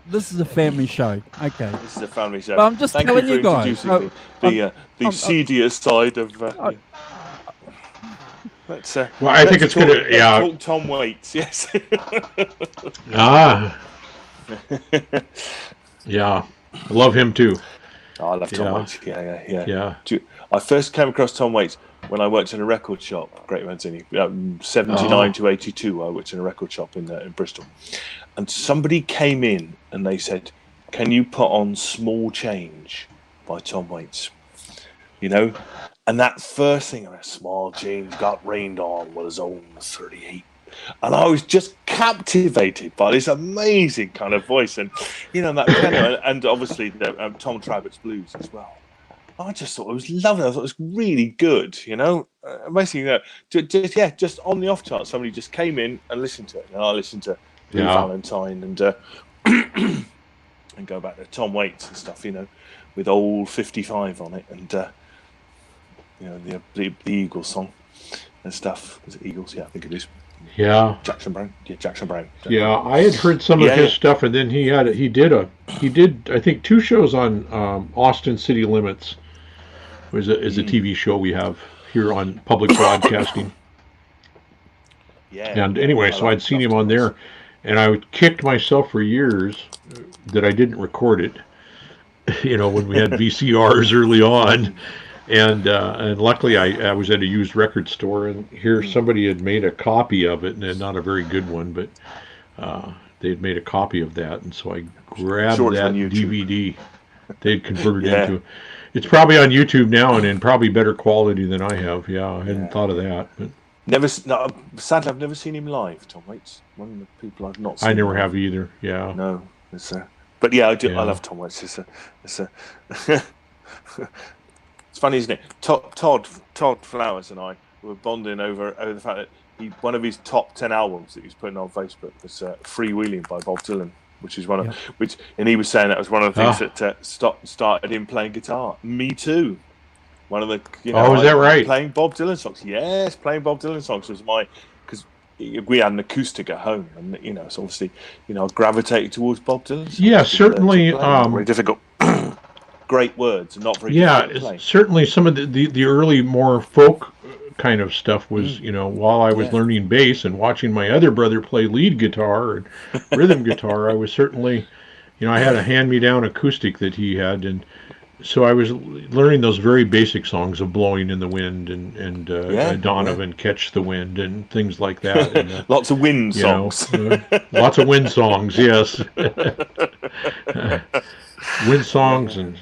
this is a family show. Okay, this is a family show. But I'm just telling you guys the seedier side of. Well, I think it's going to. Yeah. Talk Tom Waits. Yes. Yeah, I love him too. I love Tom Waits. Yeah. I first came across Tom Waits when I worked in a record shop, Greatvanzinni, 79 to 82. I worked in a record shop in Bristol, and somebody came in and they said, "Can you put on Small Change by Tom Waits?" And that first thing, Small Change got rained on was on 38. And I was just captivated by this amazing kind of voice, and that piano, and obviously Tom Trabbett's blues as well. I just thought it was lovely. I thought it was really good. Basically, just on the off chance, somebody just came in and listened to it, and I listened to Blue Valentine and and go back to Tom Waits and stuff, with old 55 on it, and the Eagles song and stuff. Is it Eagles? Yeah, I think it is. Yeah. Jackson Brown. Yeah, I had heard some of his stuff, and then he did I think 2 shows on Austin City Limits. Is a TV show we have here on public broadcasting. And anyway, so I'd seen him on there, and I kicked myself for years that I didn't record it. When we had VCRs early on. And luckily I was at a used record store, and here somebody had made a copy of it, and not a very good one, but they had made a copy of that, and so I grabbed that DVD. They'd converted it into. It's probably on YouTube now, and in probably better quality than I have. Yeah, I hadn't thought of that. But sadly, I've never seen him live. Tom Waits, one of the people I've not seen. I never have either. Yeah. No, it's But yeah, I do. Yeah. I love Tom Waits. It's funny, isn't it? Todd Flowers and I were bonding over the fact that one of his top 10 albums that he was putting on Facebook was "Freewheeling" by Bob Dylan, which is one of and he was saying that was one of the things that started him playing guitar. Me too. One of the is that right? Playing Bob Dylan songs. Yes, playing Bob Dylan songs was because we had an acoustic at home, and so obviously I gravitated towards Bob Dylan songs. Yeah, certainly. Very difficult. Great words, and not very difficult to play. Certainly some of the early more folk kind of stuff was while I was learning bass and watching my other brother play lead guitar and rhythm guitar, I was certainly I had a hand-me-down acoustic that he had, and so I was learning those very basic songs of "Blowing in the Wind" and Donovan, "Catch the Wind" and things like that. And, lots of wind songs. Lots of wind songs, yes. Wind songs and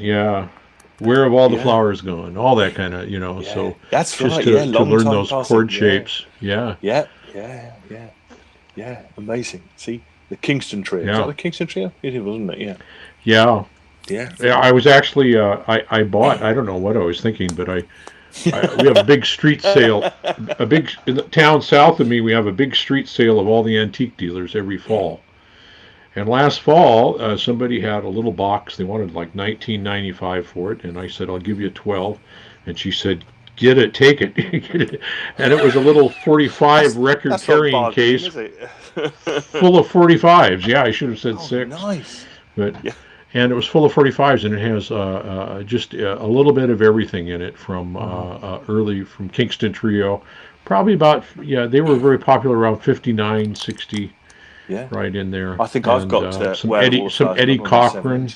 "Where Have All the Flowers Gone?" All that kind of So that's just right. to learn those chord shapes. Yeah, amazing. See the Kingston Trio. Yeah. Is that the Kingston Trio? It was, wasn't it? Yeah. Yeah. I was actually I bought, I don't know what I was thinking, but we have a big street sale, in the town south of me. We have a big street sale of all the antique dealers every fall. And last fall, somebody had a little box. They wanted like $19.95 for it, and I said, "I'll give you 12." And she said, "Get it, take it." And it was a little 45 record carrying case full of 45s. Yeah, I should have said 6. Nice. But and it was full of 45s, and it has just a little bit of everything in it from from Kingston Trio. Probably about they were very popular around 59, 60. Yeah, right in there. I think I've got some Eddie Cochran.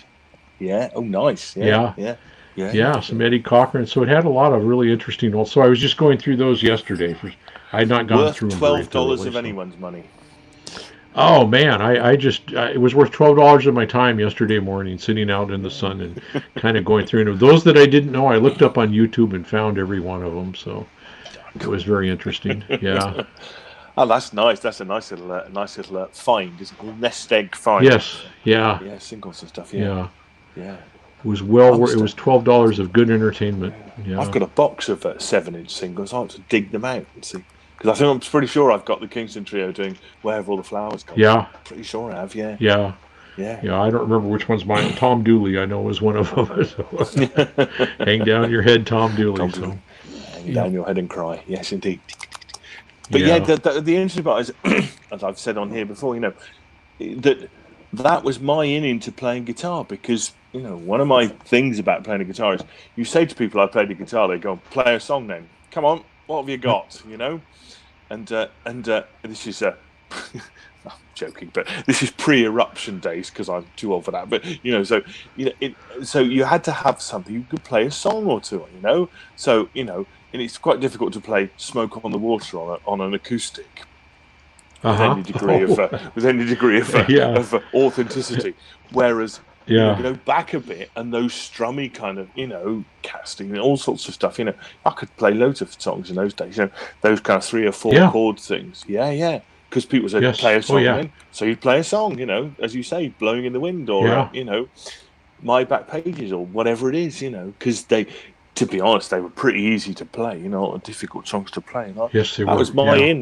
Yeah. Oh, nice. Yeah. Some Eddie Cochran. So it had a lot of really interesting old. So I was just going through those yesterday. I had not gone through them. $12 of anyone's money. Oh man, it was worth $12 of my time yesterday morning, sitting out in the sun and kind of going through. And those that I didn't know, I looked up on YouTube and found every one of them. So it was very interesting. Yeah. Oh, that's nice. That's a nice little find, isn't it? Nest egg find. Yes. Yeah. Yeah, singles and stuff. Yeah. Yeah. It was it was $12 of good entertainment. Yeah. I've got a box of 7-inch singles. I have to dig them out and see, because I'm pretty sure I've got the Kingston Trio doing "Where Have All the Flowers Gone." Yeah. Pretty sure I have. Yeah. Yeah. Yeah. I don't remember which one's mine. Tom Dooley, I know, was one of them. So, hang down your head, Tom Dooley. Hang down your head and cry. Yes, indeed. But the interesting part is, as I've said on here before, that was my into playing guitar, because one of my things about playing a guitar is you say to people I played the guitar, they go, "Play a song then. Come on, what have you got?" And this is I'm joking, but this is pre-eruption days, because I'm too old for that. But so you had to have something you could play a song or two on, So and it's quite difficult to play "Smoke on the Water" on an acoustic with any degree of authenticity. Whereas you go back a bit, and those strummy kind of casting and all sorts of stuff. I could play loads of songs in those days. Those kind of 3 or 4 chord things. Yeah. Because people said play a song, then. So you'd play a song, as you say, "Blowing in the Wind," or "My Back Pages," or whatever it is, because to be honest, they were pretty easy to play, difficult songs to play. Yes, they were. That was my in,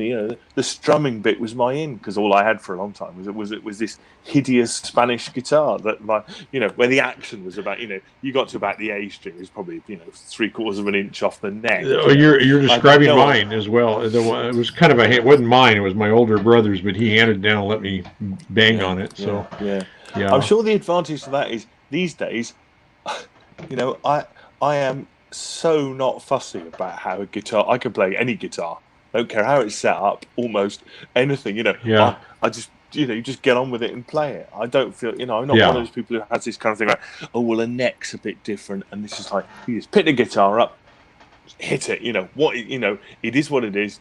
the strumming bit was my in, because all I had for a long time was this hideous Spanish guitar that where the action was about, you got to about the A string, it was probably, 3/4 of an inch off the neck. Oh, you're describing mine as well. It was kind of it wasn't mine, it was my older brother's, but he handed it down and let me bang on it. So yeah. I'm sure the advantage to that is these days, I am so not fussy about how a guitar. I can play any guitar. I don't care how it's set up. Almost anything. I just you just get on with it and play it. I don't feel I'm not one of those people who has this kind of thing like, oh well, a neck's a bit different, and this is like, you just pick the guitar up, hit it. What it is what it is.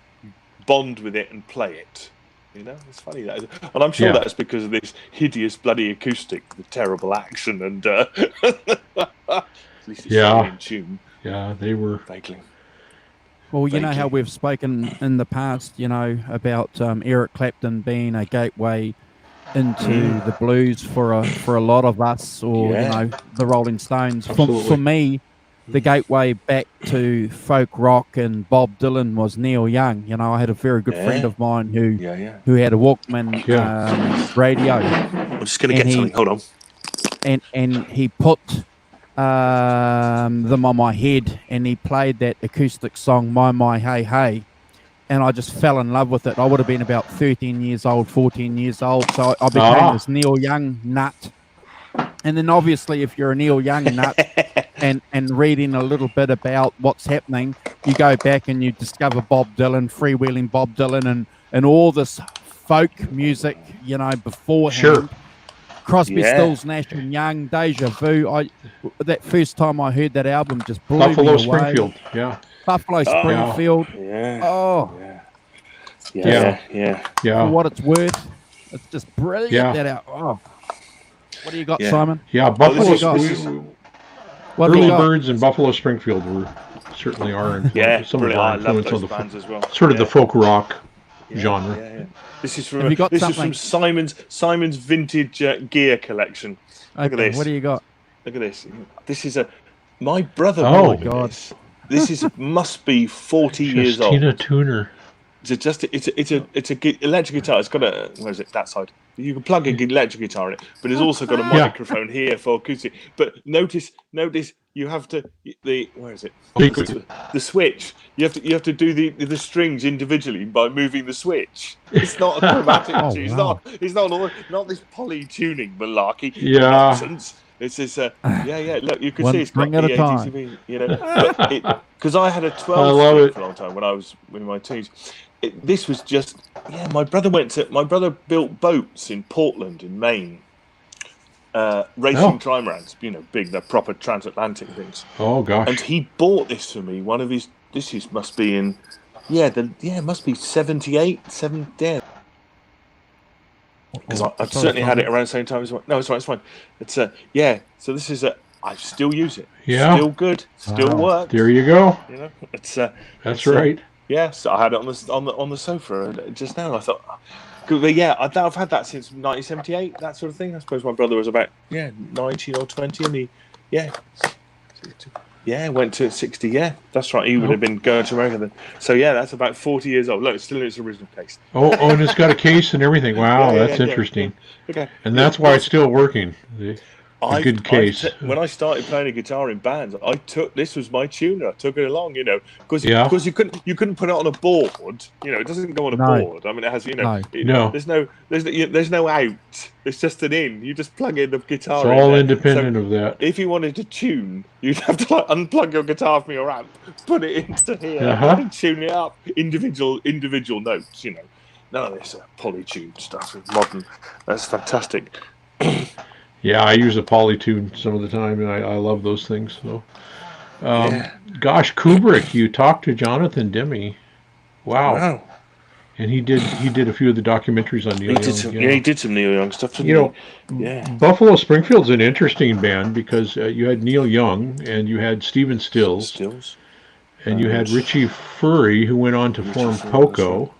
Bond with it and play it. It's funny that, and I'm sure that's because of this hideous bloody acoustic, the terrible action, and at least it's in tune. Yeah, they were vaguely. Well, you know how we've spoken in the past, about Eric Clapton being a gateway into the blues for a lot of us, or the Rolling Stones. For me, the gateway back to folk rock and Bob Dylan was Neil Young. I had a very good friend of mine who had a Walkman radio. I'm just going to get something. Hold on. And he put them on my head, and he played that acoustic song My Hey Hey, and I just fell in love with it. I would have been about 13 years old, 14 years old, so I became this Neil Young nut. And then obviously if you're a Neil Young nut and reading a little bit about what's happening, you go back and you discover Bob Dylan, freewheeling Bob Dylan, and all this folk music, beforehand. Sure. Crosby, Stills, Nash and Young, Deja Vu. That first time I heard that album just blew Buffalo me away. Springfield, Buffalo Springfield. For what it's worth, it's just brilliant. That out. What do you got, Simon? Yeah, Buffalo. Early Birds and Buffalo Springfield were certainly our influence. Some of our influence on the bands as well. Sort of the folk rock genre. This is from Simon's vintage gear collection. Look at this. What do you got? Look at this. This is my brother. Oh God! This must be 40 years old. Tina Tuner. It's a electric guitar. It's got a where is it? That side. You can plug an electric guitar in it, but it's also got a microphone here for acoustic. But notice you have to where is it? The switch. You have to do the strings individually by moving the switch. It's not a chromatic. It's not this poly tuning malarkey nonsense. It's this. Look, you can see it's got the ADCB. Because I had a 12 for a long time when I was in my teens. This was just my brother built boats in Portland in Maine, racing trimarans, big, the proper transatlantic things. Oh gosh! And he bought this for me. One of his must be in it must be 78, 70. Because I've certainly had it around the same time as well. No, it's right, it's fine. It's So this is I still use it. Yeah. Still good. Still works. There you go. It's that's right. So I had it on the sofa just now. I thought, I've had that since 1978, that sort of thing. I suppose my brother was about 19 or 20, and he went to 60. Yeah, that's right. He would have been going to America then. So that's about 40 years old. Look, it's still in its original case. And it's got a case and everything. Wow, that's interesting. Okay, and that's why it's still working. A good case. When I started playing a guitar in bands, this was my tuner. I took it along, because you couldn't put it on a board. It doesn't go on a board. I mean, it has, no. There's no out. It's just an in. You just plug in the guitar. It's all independent of that. If you wanted to tune, you'd have to unplug your guitar from your amp, put it into here, and tune it up. Individual notes. None of this polytune stuff. Modern. That's fantastic. Yeah, I use a polytune some of the time, and I love those things. So, gosh, Kubrick, you talked to Jonathan Demme. Wow. And he did a few of the documentaries on Neil Young. He did some Neil Young stuff. Buffalo Springfield's an interesting band because you had Neil Young and you had Stephen Stills, and you had Richie Furay, who went on to form Poco.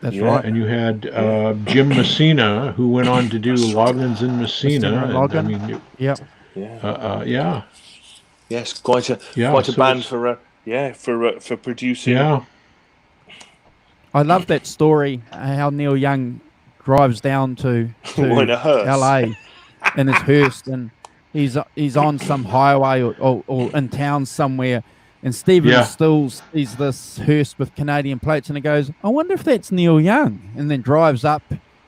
That's right. And you had Jim Messina, who went on to do Loggins in Messina. Yes, quite a band for producing. Yeah. I love that story, how Neil Young drives down to LA in his hearse, and he's on some highway or in town somewhere. And Stephen Stills sees this hearse with Canadian plates, and he goes, I wonder if that's Neil Young. And then drives up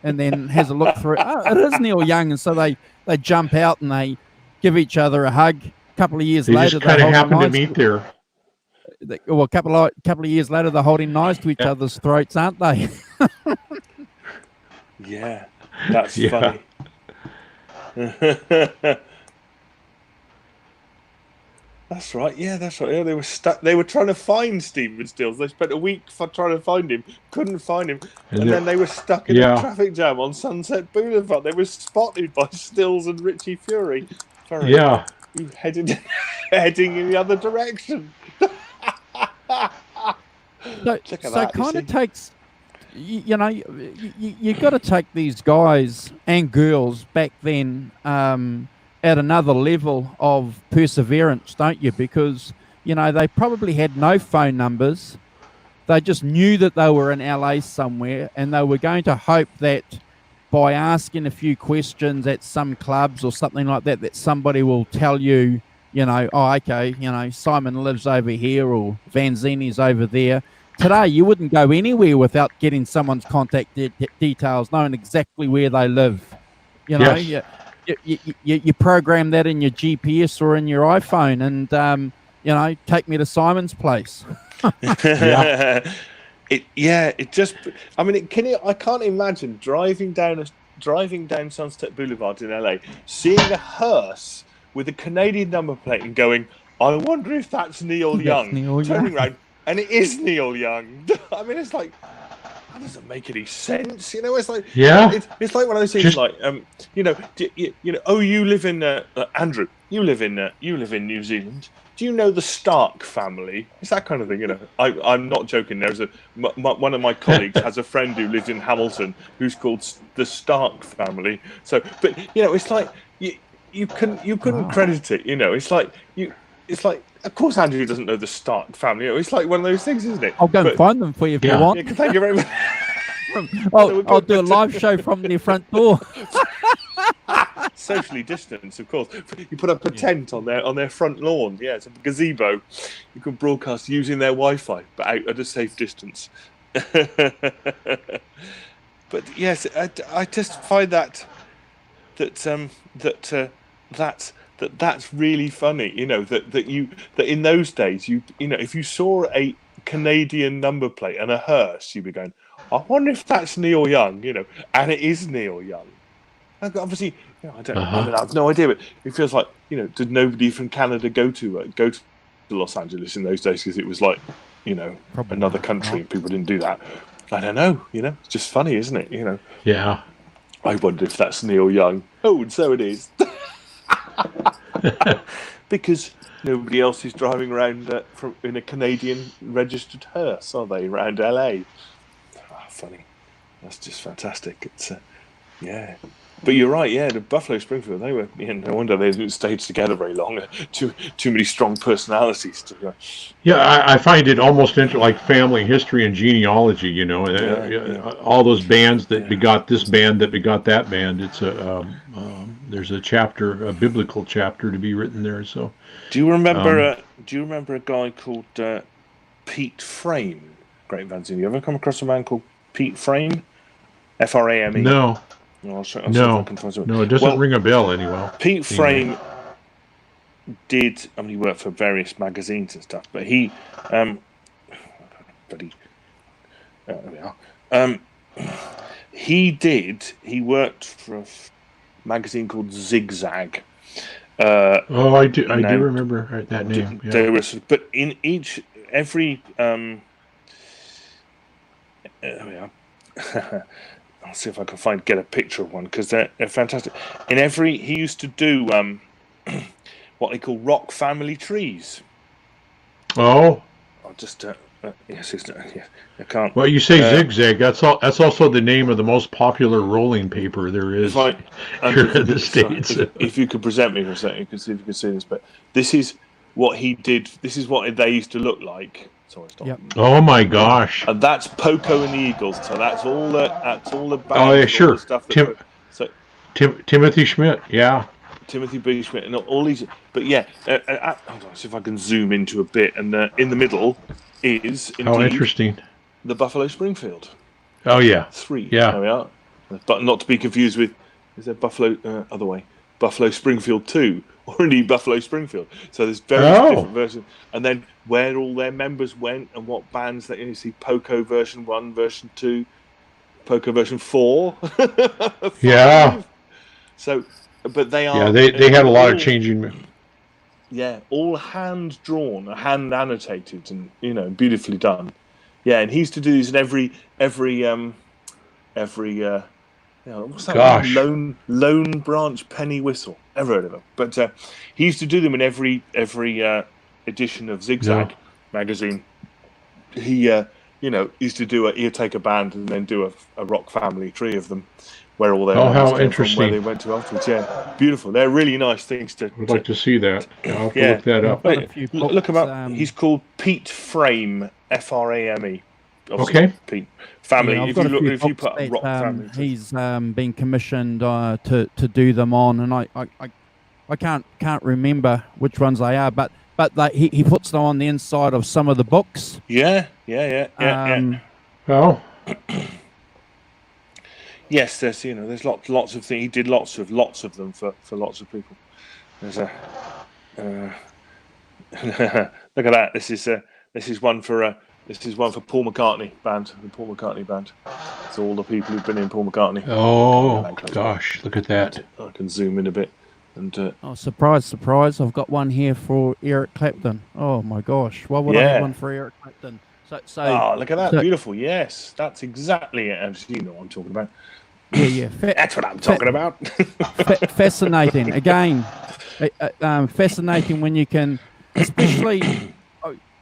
and then has a look through. Oh, it is Neil Young. And so they jump out and they give each other a hug. A couple of years later, they kind of happen to meet there. Well, a couple of years later, they're holding knives to each other's throats, aren't they? Yeah, that's funny. That's right. Yeah, that's right. Yeah, they were stuck. They were trying to find Stephen Stills. They spent a week trying to find him. Couldn't find him, and then they were stuck in a traffic jam on Sunset Boulevard. They were spotted by Stills and Richie Furay. Heading in the other direction. So kind of takes you know, you got to take these guys and girls back then at another level of perseverance, don't you? Because, you know, they probably had no phone numbers. They just knew that they were in LA somewhere, and they were going to hope that by asking a few questions at some clubs or something like that, that somebody will tell you, you know, oh, okay, you know, Simon lives over here or Vanzini's over there. Today, you wouldn't go anywhere without getting someone's contact details, knowing exactly where they live. You know, Yes. you program that in your GPS or in your iPhone, and you know, take me to Simon's place. Yeah. It just. I mean, I can't imagine driving down Sunset Boulevard in LA, seeing a hearse with a Canadian number plate, and going, "I wonder if that's Neil Young." Neil Turning Young. around, and it is Neil Young. I mean, it's like, that doesn't make any sense. You know, it's like, Yeah. it's like one of those things. Like, you know, oh, you live in Andrew. You live in New Zealand. Do you know the Stark family? It's that kind of thing, you know. I'm not joking. There's one of my colleagues has a friend who lives in Hamilton who's called the Stark family. So, but you know, it's like you couldn't credit it. You know, it's like of course Andrew doesn't know the Stark family. You know, it's like one of those things, isn't it? I'll go and find them for you if you want. Yeah, thank you very much. I'll do a live show from their front door. Socially distanced, of course. You put up a tent on their front lawn. Yeah, it's a gazebo. You can broadcast using their Wi-Fi, but out at a safe distance. But yes, I just find that's really funny. You know, that in those days you know, if you saw a Canadian number plate and a hearse, you'd be going, I wonder if that's Neil Young. You know, and it is Neil Young. Obviously, you know, I mean, I have no idea, but it feels like, you know, did nobody from Canada go to Los Angeles in those days because it was like, you know, probably another country and people didn't do that. I don't know, you know, it's just funny, isn't it? You know. Yeah. I wonder if that's Neil Young. Oh, and so it is. Because nobody else is driving around in a Canadian registered hearse, are they, around LA? Oh, funny. That's just fantastic. It's yeah. But you're right, yeah. The Buffalo Springfield, they were. You know, no wonder they didn't stay together very long. Too many strong personalities to go. Yeah, I find it almost like family history and genealogy. You know, all those bands that begot this band that begot that band. It's there's a chapter, a biblical chapter to be written there. So, do you remember? Do you remember a guy called Pete Frame? Greatvanzinni. You ever come across a man called Pete Frame? Frame. No. I'll see if No, I can find something. No, it doesn't ring a bell anyway. Pete Frame did. I mean, he worked for various magazines and stuff, but he, there we are. He worked for a magazine called Zigzag. I do remember that name. Yeah. There was, but in every. There we are. I'll see if I can get a picture of one because they're fantastic. He used to do what they call rock family trees. Oh, I'll just yes, I can't. Well, you say Zigzag. That's also the name of the most popular rolling paper there is here in the States. If you could present me for a second, you can see if you can see this. But this is what he did. This is what they used to look like. Yep. Oh my gosh! And that's Poco and the Eagles. So that's all the bands. Oh yeah, sure. Stuff Timothy Schmidt, yeah. Timothy B. Schmidt and all these. But yeah, hold on, see if I can zoom into a bit. And in the middle is indeed interesting. The Buffalo Springfield. Oh yeah, 3. Yeah, there we are. But not to be confused with Buffalo Springfield 2. Or indeed Buffalo Springfield. So there's various different versions. And then where all their members went and what bands that you see Poco version 1, version 2, Poco version 4. Yeah. So, but they are. Yeah, they had a lot of changing. Yeah, all hand drawn, hand annotated, and beautifully done. Yeah, and he used to do these in every what's that? Gosh. Lone Branch Penny Whistle. Ever heard of him? But he used to do them in every edition of Zigzag magazine. He used to do he'd take a band and then do a rock family tree of them, where all their how came from, where interesting. they went to afterwards. Yeah, beautiful. They're really nice things to. I'd like to see that. I'll have to Yeah. look that up. Got a few books, Look him up. He's called Pete Frame, Frame. Okay. Pete family. Yeah, I've if got you a few if you books put that, rock family, he's been commissioned to do them on, and I can't remember which ones they are, but he puts them on the inside of some of the books. Yeah. Oh. Yes, there's lots of things. He did lots of them for lots of people. There's a look at that. This is one for Paul McCartney band. The Paul McCartney band. It's all the people who've been in Paul McCartney. Oh gosh, look at that. I can zoom in a bit. And surprise! I've got one here for Eric Clapton. Oh my gosh, why would I have one for Eric Clapton? So look at that, beautiful. Yes, that's exactly it. You know what I'm talking about. Yeah. That's what I'm talking about. Fascinating. Again, fascinating when you can, especially,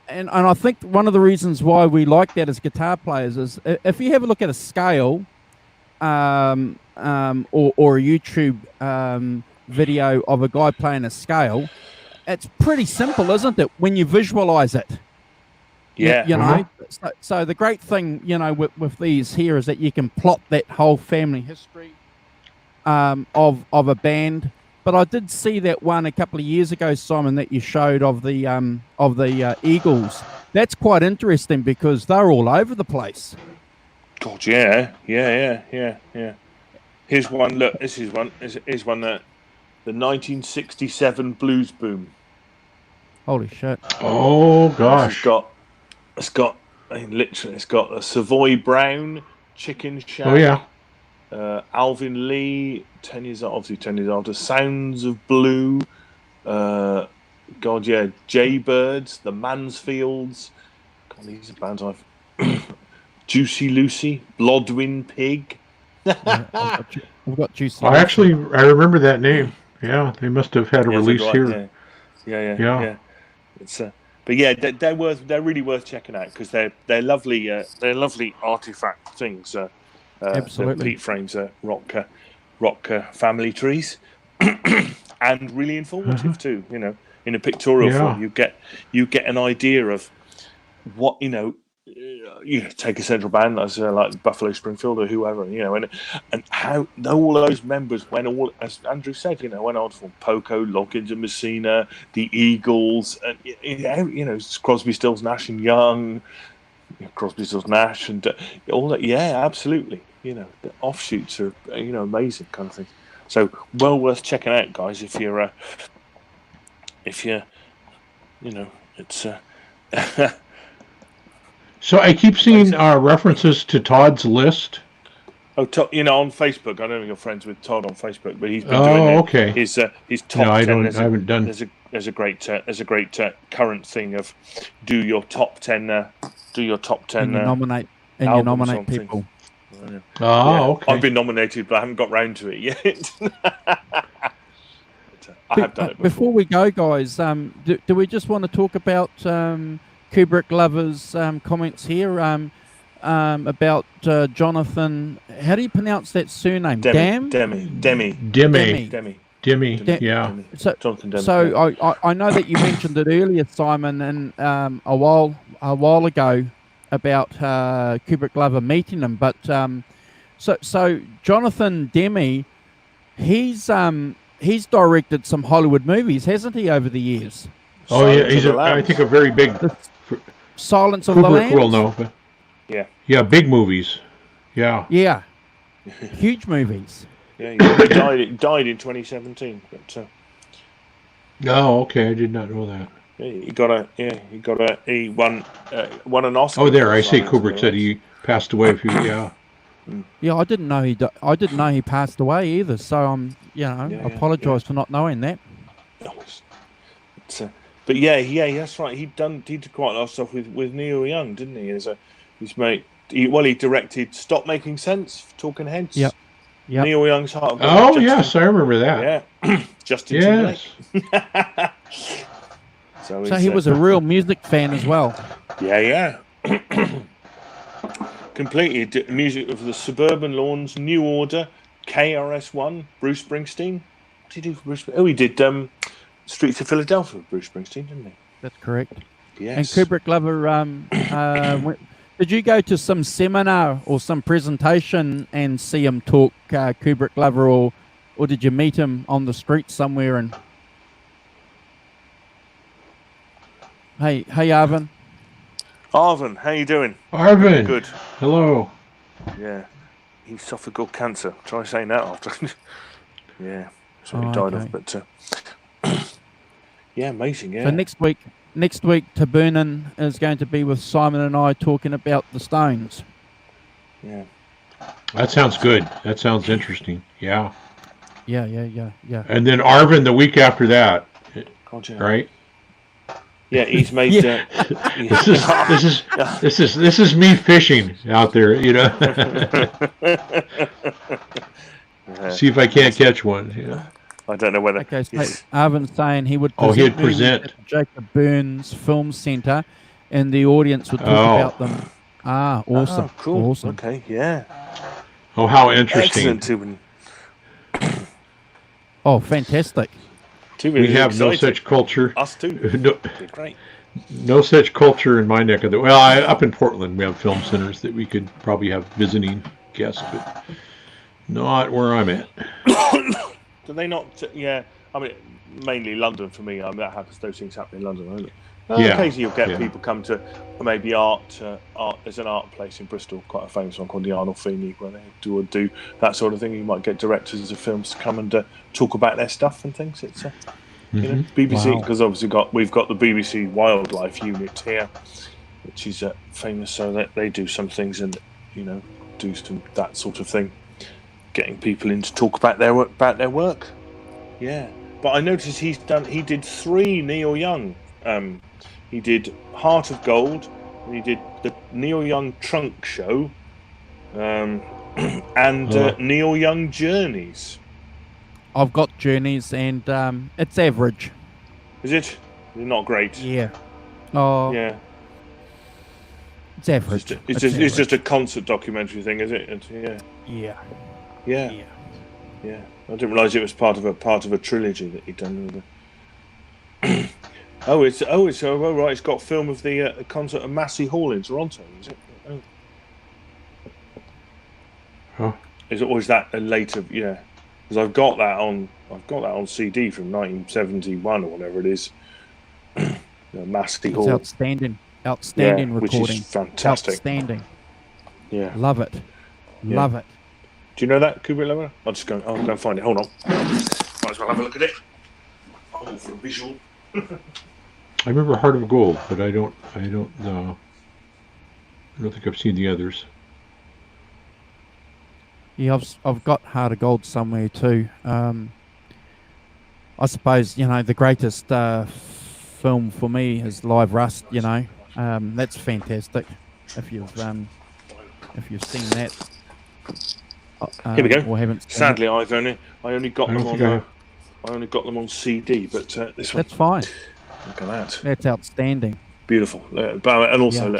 and I think one of the reasons why we like that as guitar players is if you have a look at a scale, or a YouTube video of a guy playing a scale, it's pretty simple, isn't it? When you visualize it. Yeah. You know, so the great thing, with these here is that you can plot that whole family history of a band. But I did see that one a couple of years ago, Simon, that you showed of the Eagles. That's quite interesting because they're all over the place. God, yeah. Here's one. Look, this is one. Here's one that the 1967 blues boom. Holy shit! Oh gosh! It's got a Savoy Brown, Chicken Shack. Oh yeah. Alvin Lee, 10 years after. Sounds of Blue. Jaybirds, the Mansfields. God, these are bands I've. Juicy Lucy, Blodwyn Pig. We've got Juicy. I remember that name. Yeah, they must have had a release here. Yeah. It's but yeah, they're really worth checking out because they're lovely artifact things. Absolutely. Pete Frame's rock family trees, and really informative too. In a pictorial form, you get an idea of what you take a central band like Buffalo Springfield or whoever, and how all those members as Andrew said, went on from Poco, Loggins and Messina, the Eagles, and it's Crosby, Stills, Nash and Young, Crosby, Stills, Nash, and all that. Yeah, absolutely. The offshoots are amazing kind of thing. So well worth checking out, guys. If you're it's. So I keep seeing references to Todd's list. Oh, on Facebook. I don't know if you're friends with Todd on Facebook, but he's been doing his top 10. I haven't done. There's a great current thing of do your top 10. And you nominate people. Okay. I've been nominated, but I haven't got round to it yet. I have done it before we go, guys. Do we just want to talk about Kubrick lovers' comments here about Jonathan? How do you pronounce that surname? Demi. Yeah. Jonathan Demi. So I know that you mentioned it earlier, Simon, and a while ago about Kubrick lover meeting him, but so Jonathan Demme, he's directed some Hollywood movies, hasn't he, over the years? Oh yeah, he's I think a very big. Silence of the Lambs. Kubrick will know. But yeah, big movies. Yeah. Huge movies. Yeah, he died in 2017. But, oh, okay, I did not know that. He won an Oscar. Oh, there I see. Kubrick said he passed away a few. Yeah. Yeah, I didn't know he passed away either. So I apologise for not knowing that. But yeah, that's right. He did quite a lot of stuff with Neil Young, didn't he? He directed Stop Making Sense, Talking Heads. Yep. Neil Young's Heart of God. Oh yes, I remember that. Yeah, Justin Timberlake. So he was a real music fan as well. Yeah. Completely music of the Suburban Lawns, New Order, KRS-One, Bruce Springsteen. What did he do for Bruce? Oh, he did Streets of Philadelphia with Bruce Springsteen, didn't he? That's correct. Yes. And Kubrick Lover, did you go to some seminar or some presentation and see him talk Kubrick Lover, or did you meet him on the street somewhere? And hey, Arvin. Arvin, how you doing? Arvin. Good. Hello. Yeah. He suffered good cancer. Try saying that after. Yeah. That's what he died of. But yeah, amazing. Yeah. So next week, Tabunin is going to be with Simon and I talking about the Stones. Yeah. That sounds good. That sounds interesting. Yeah. Yeah. And then Arvin the week after that. God, yeah. Right? Yeah, he's made. This is me fishing out there, you know. See if I can't catch one. Yeah. I don't know whether. Okay, so Arvin's saying he would. He'd present at the Jacob Burns Film Centre, and the audience would talk about them. Awesome! Cool. Awesome. Okay, yeah. Oh, how interesting! Excellent. Oh, fantastic! We have no such culture. Us too. No, great. No such culture in my neck of the. Well, up in Portland, we have film centers that we could probably have visiting guests, but not where I'm at. Do they not? Yeah, I mean, mainly London for me. I mean, that happens. Those things happen in London, don't it? Occasionally, you'll get people come to maybe art. There's an art place in Bristol, quite a famous one called the Arnold Feeney, where they do that sort of thing. You might get directors of films to come and talk about their stuff and things. It's you know, BBC, because obviously we've got the BBC Wildlife Unit here, which is famous, so that they do some things and do some that sort of thing, getting people in to talk about their work. Yeah, but I noticed he did 3 Neil Young. He did Heart of Gold, and he did the Neil Young Trunk Show, and Neil Young Journeys. I've got Journeys, and it's average. Is it? Not great. Yeah. Oh. Yeah. It's average. It's just a concert documentary thing, is it? Yeah. I didn't realise it was part of a trilogy that he'd done. Right. It's got film of the concert at Massey Hall in Toronto. Is it? Oh. Huh? Is it, or is that a later? Yeah. Because I've got that on CD from 1971 or whatever it is. Massey Hall. Outstanding recording. Which is fantastic. Outstanding. Yeah. Love it. Love it. Do you know that, Kubrick Lover? I'll go and find it. Hold on. Might as well have a look at it. Oh, for a visual. I remember Heart of Gold, but I don't think I've seen the others. Yeah, I've got Heart of Gold somewhere too. I suppose the greatest film for me is Live Rust. That's fantastic. If you've seen that, here we go. Or haven't seen Sadly, it. I only got them on CD, but this one. That's fine. Look at that. That's outstanding. Beautiful, and also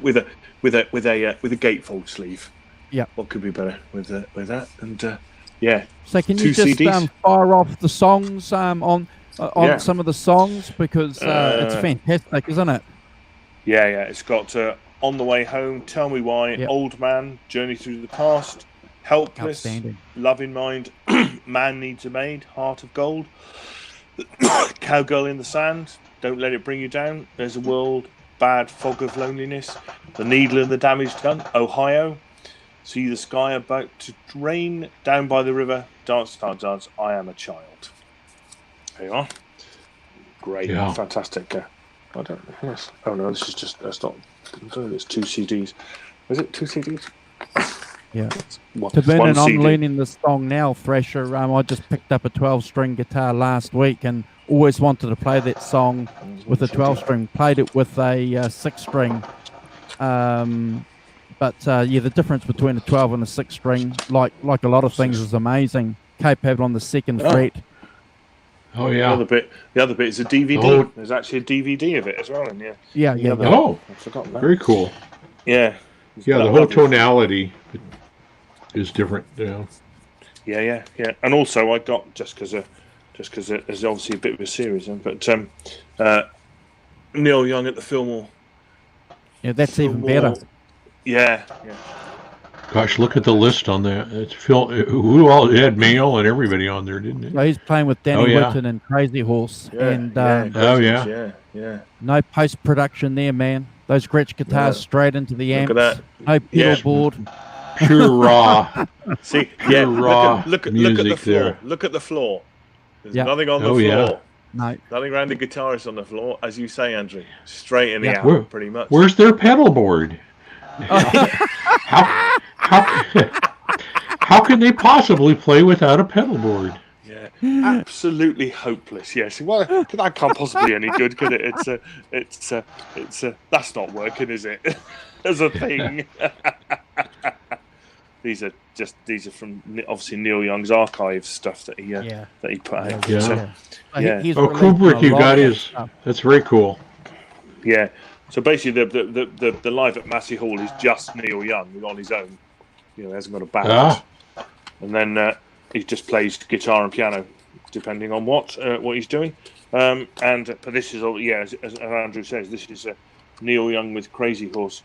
with a gatefold sleeve. Yeah. What could be better with that? And yeah. So can you just fire off the songs on some of the songs, because it's fantastic, isn't it? Yeah. It's got On the Way Home, Tell Me Why, Old Man, Journey Through the Past, Helpless, Love in Mind, Man Needs a Maid, Heart of Gold, Cowgirl in the Sand, Don't Let It Bring You Down, There's a World, Bad, Fog of Loneliness, The Needle and the Damaged Gun, Ohio, See the Sky About to Rain, Down by the River, Dance, Dance, Dance, I Am a Child. There you are. Great, fantastic. I don't know. Yes. Oh no, this is just, that's not, it's 2 CDs. Is it 2 CDs? Yeah. And I'm learning this song now, Thrasher. I just picked up a 12-string guitar last week and always wanted to play that song with a 12-string. Played it with a 6-string. But the difference between a 12 and a 6-string, like a lot of things, is amazing. Cape have it on the 2nd fret. Oh yeah. The other bit is a DVD. Oh. There's actually a DVD of it as well. And Oh, I've forgotten that. Very cool. Yeah. Yeah, the whole tonality is different. Yeah. Yeah. And also, I got just because it's obviously a bit of a series, but Neil Young at the Fillmore. Yeah, that's even better. Yeah. Gosh, look at the list on that. It's Phil. Who all had Mail and everybody on there, didn't it? So he's playing with Danny Whitten and Crazy Horse, and no post production there, man. Those Gretsch guitars straight into the amps. Look at that. No pedal board. Pure raw. See, pure raw look at the floor. There. Look at the floor. There's nothing on the floor. Yeah. No. Nothing around the guitarist on the floor, as you say, Andrew. Straight in the amp, pretty much. Where's their pedal board? How can they possibly play without a pedal board? Yeah, absolutely hopeless. Yes, well, that can't possibly be any good, could it? It's that's not working, is it? As a thing. These are from obviously Neil Young's archive stuff that he put out. Yeah. Kubrick, you got his. That's very cool. Yeah. So basically, the live at Massey Hall is just Neil Young on his own. He hasn't got a band, and then he just plays guitar and piano, depending on what he's doing. But this is as Andrew says, this is Neil Young with Crazy Horse,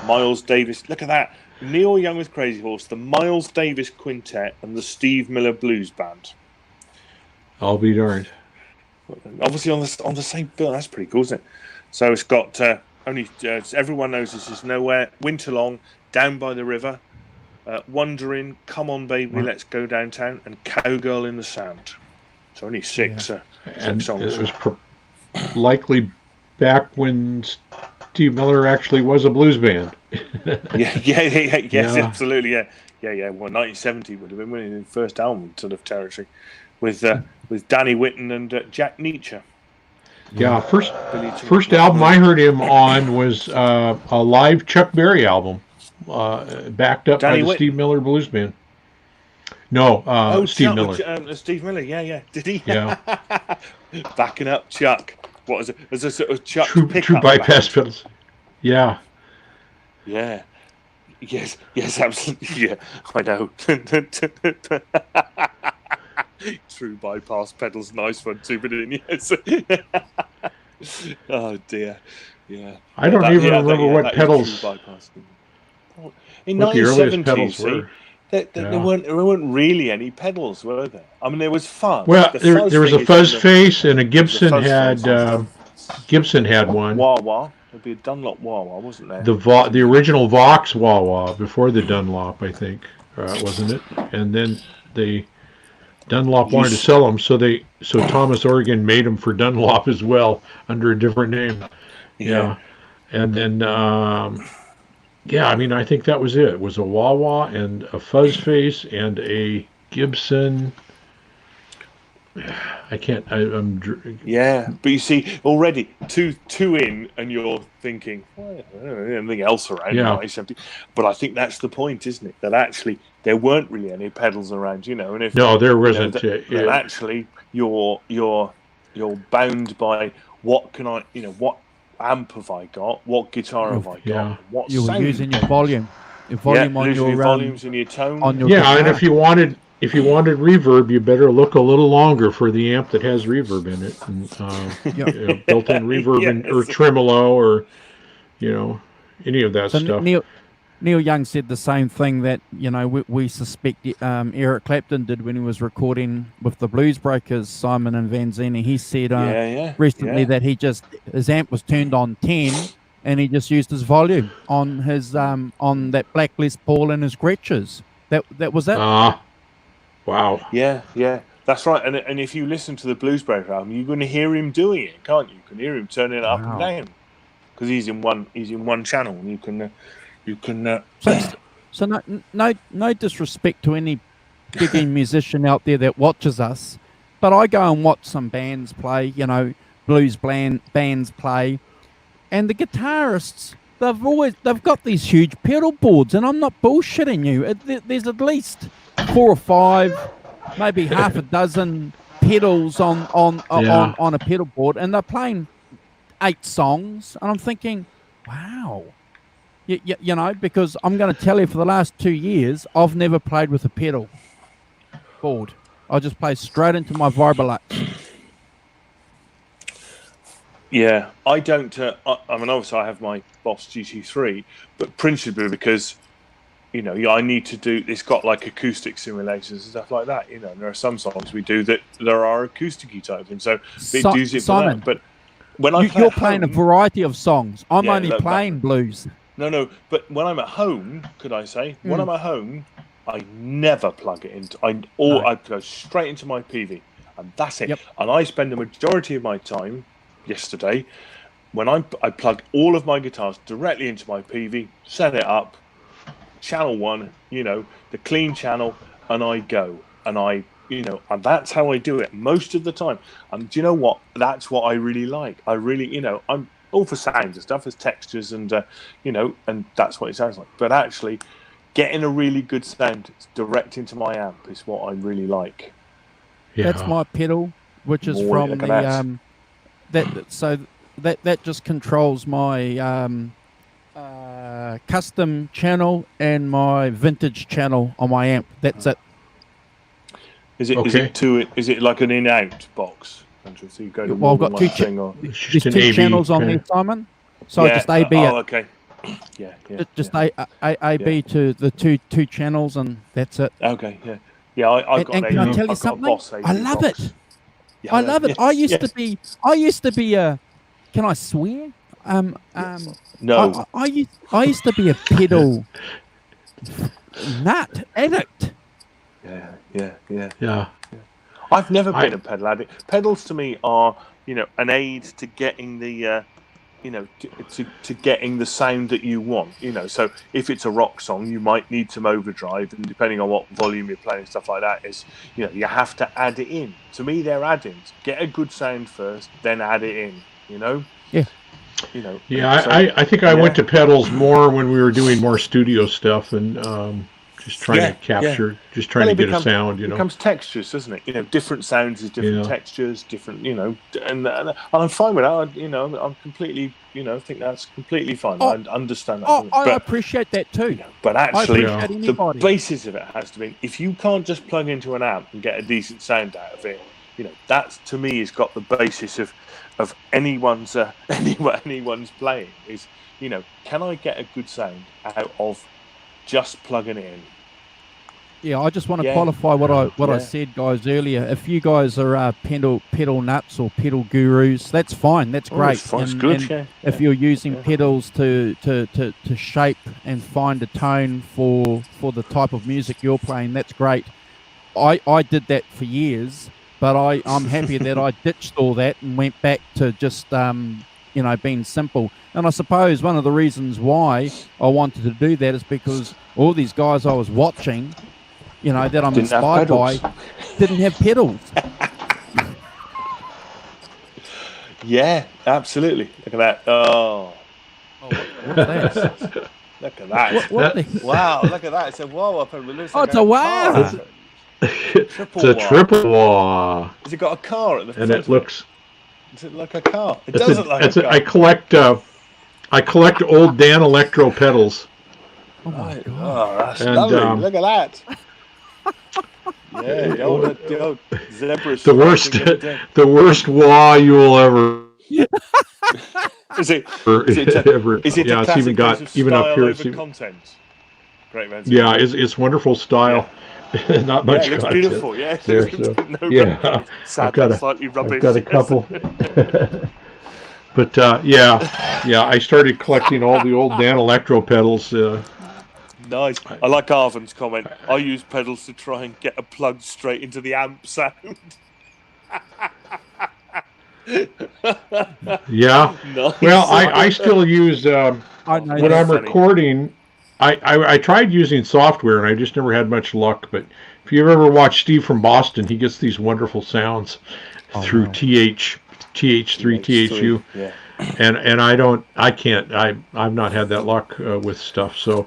Miles Davis. Look at that, Neil Young with Crazy Horse, the Miles Davis Quintet, and the Steve Miller Blues Band. I'll be darned. Obviously on the same bill. That's pretty cool, isn't it? So it's got everyone knows this is Nowhere, Winter Long, Down by the River, Wondering, Come On Baby, Let's Go Downtown, and Cowgirl in the Sand. So only six songs. It was likely back when Steve Miller actually was a blues band. Yes, absolutely, yeah. Well, 1970 would have been winning his first album sort of territory with Danny Whitten and Jack Nietzsche. Yeah, first album I heard him on was a live Chuck Berry album, backed up by the Steve Miller Blues Band. No, Steve Miller. Steve Miller, yeah. Did he? Yeah. Backing up Chuck. What is it? As a sort of Chuck true bypass pedals. Yeah. Yeah. Yes, absolutely. Yeah, I know. True bypass pedals, nice one too, but yes. Oh dear, yeah. I don't even remember what pedals. In 1970s, there weren't really any pedals, were there? I mean, there was fuzz. Well, there was a fuzz face, and a Gibson had one. Wah wah. There'd be a Dunlop wah wah, wasn't there? The original Vox wah wah before the Dunlop, I think, wasn't it? And then Dunlop wanted to sell them, so Thomas Organ made them for Dunlop as well under a different name. Yeah. And then I mean, I think that was it. It was a wah wah and a fuzz face and a Gibson. Yeah, but you see, already two in, and you're thinking, anything else around? Yeah. But I think that's the point, isn't it? That actually there weren't really any pedals around, and if there wasn't. That actually you're bound by what can I, what amp have I got, what guitar have I got, what you were sound. using your volume on your volumes and your tone. On your guitar. And if you wanted reverb, you better look a little longer for the amp that has reverb in it, and, built-in reverb or tremolo or any of that stuff. Neil Young said the same thing that we suspect Eric Clapton did when he was recording with the Blues Breakers, Simon and Vanzini. He said recently that his amp was turned on 10 and he just used his volume on his on that Black Les Paul and his Gretches. That was it. Wow. Yeah, that's right. And if you listen to the Blues Breaker album, you're going to hear him doing it, can't you? You can hear him turning it up and down because he's in one channel, and you can. So no disrespect to any gigging musician out there that watches us, but I go and watch some bands play, blues bands play, and the guitarists they've got these huge pedal boards, and I'm not bullshitting you. There's at least 4 or 5, maybe half a dozen pedals on a pedal board, and they're playing 8 songs, and I'm thinking, wow. You know, because I'm going to tell you, for the last 2 years, I've never played with a pedal board. I just play straight into my Vibrolux. Yeah, I don't. I mean, obviously, I have my Boss GT3, but principally because, you know, I need to do. It's got like acoustic simulations and stuff like that. You know, and there are some songs we do that there are acousticy type things, so it does it for Simon, that. But when you're playing a variety of songs. I'm only playing blues. No, but when I'm at home, could I say, when I'm at home, I never plug it into. I go straight into my PV, and that's it. Yep. And I spend the majority of my time. Yesterday, when I plugged all of my guitars directly into my PV, set it up, channel 1, you know, the clean channel, and I go, and and that's how I do it most of the time. And do you know what? That's what I really like. I really, you know, I'm all for sounds and stuff, as textures, and you know, and that's what it sounds like. But actually, getting a really good sound direct into my amp is what I really like. Yeah. That's my pedal, which is from the that just controls my custom channel and my vintage channel on my amp. That's it. Is it like an in-out box? So you go to I've got there's two channels on there, Simon. So just AB it. Oh, okay. Yeah. Just AB to the two channels, and that's it. Okay. Yeah. I've got. And can I tell you something? I love it. I love it. I used to be a. Can I swear? No. I used to be a pedal nut addict. Yeah. I've never been a pedal addict. Pedals to me are, you know, an aid to getting the, you know, to getting the sound that you want. You know, so if it's a rock song, you might need some overdrive, and depending on what volume you're playing, stuff like that, is, you know, you have to add it in. To me, they're add-ins. Get a good sound first, then add it in. You know. Yeah. You know. Yeah, so, I think I went to pedals more when we were doing more studio stuff, and just trying to capture, just trying to get a sound. You know, it becomes textures, doesn't it? You know, different sounds is different textures, different. You know, and I'm fine with that. You know, I'm completely. You know, think that's completely fine. I understand that. I appreciate that too. You know, but actually, the basis of it has to be, if you can't just plug into an amp and get a decent sound out of it, you know, that's, to me, has got the basis of anyone's playing. Is, you know, can I get a good sound out of just plugging it in? Yeah, I just want to qualify what I said, guys, earlier. If you guys are pedal nuts or pedal gurus, that's fine. That's great. It's good. If you're using pedals to shape and find a tone for the type of music you're playing, that's great. I did that for years, but I'm happy that I ditched all that and went back to just you know, being simple. And I suppose one of the reasons why I wanted to do that is because all these guys I was watching, you know, that I'm inspired by, didn't have pedals. Yeah, absolutely. Look at that. Oh, what's that? Look at that. Wow, look at that. It's a wow up and it's a wow. It's a triple wah. Has it got a car at the front? And it looks... Is it like a car? It does look like a car. I collect old Dan Electro pedals. Oh my God. Oh, that's lovely. Look at that. Yeah, the old zebra. The worst wah you will ever. Is it? It's even got even up here. Content. Greatvanzinni. Yeah, it's wonderful style. Yeah. Not much. Yeah, it looks beautiful. Yeah. There, so, I've got a couple. But I started collecting all the old Dan Electro pedals. Nice. I like Arvin's comment. I use pedals to try and get a plug straight into the amp sound. Yeah. Nice. Well, I still use when I'm recording. I tried using software and I just never had much luck. But if you ever watch Steve from Boston, he gets these wonderful sounds through TH3, THU. Yeah. And I've not had that luck with stuff. So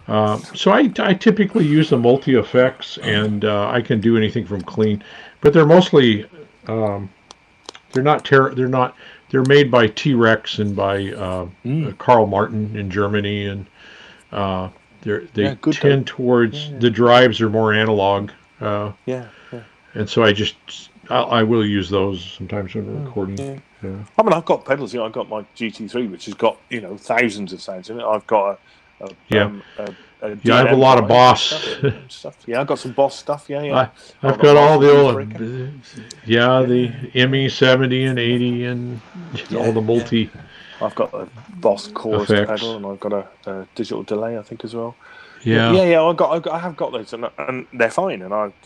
I typically use the multi effects, and I can do anything from clean, but they're mostly they're not they're made by T-Rex and by Carl Martin in Germany, and they tend towards the drives are more analog. And so I will use those sometimes when we're recording. Yeah. I mean, I've got pedals. I've got my GT3, which has got thousands of sounds in it. I've got I have a lot of Boss stuff. Yeah, I've got some Boss stuff. Yeah. I've got all the old, the ME70 and 80 and all the multi. I've got a Boss chorus effects. pedal, and I've got a digital delay, I think, as well. Yeah. I have got those, and they're fine. And I have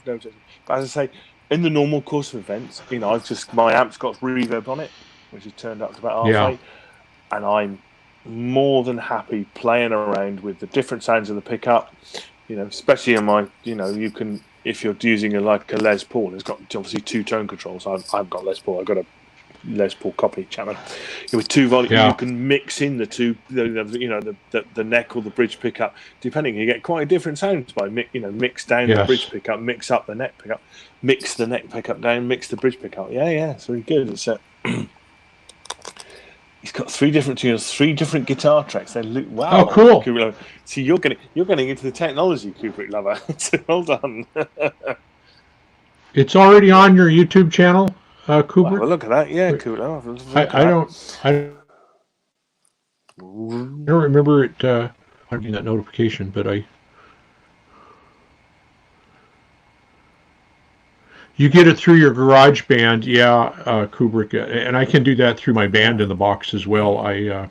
no. But as I say, in the normal course of events, my amp's got reverb on it, which is turned up to about half 8, and I'm more than happy playing around with the different sounds of the pickup. Especially in my, you can, if you're using a Les Paul, it's got obviously 2 tone controls. I've got Les Paul. I've got a Les Paul copy Chapman with 2 volumes. You can mix in the two, the neck or the bridge pickup, depending. You get quite different sounds by mix down the bridge pickup, mix up the neck pickup, mix the neck pickup down, mix the bridge pickup. It's really good. It's he's got 3 different tunes, 3 different guitar tracks. They look wow. Oh, cool. Kubrick. See, you're getting into the technology, Kubrick lover. Well done. It's already on your YouTube channel. Kubrick? Well, look at that, cool. I don't remember it having that notification, but you get it through your GarageBand, Kubrick, and I can do that through my Band in the Box as well. I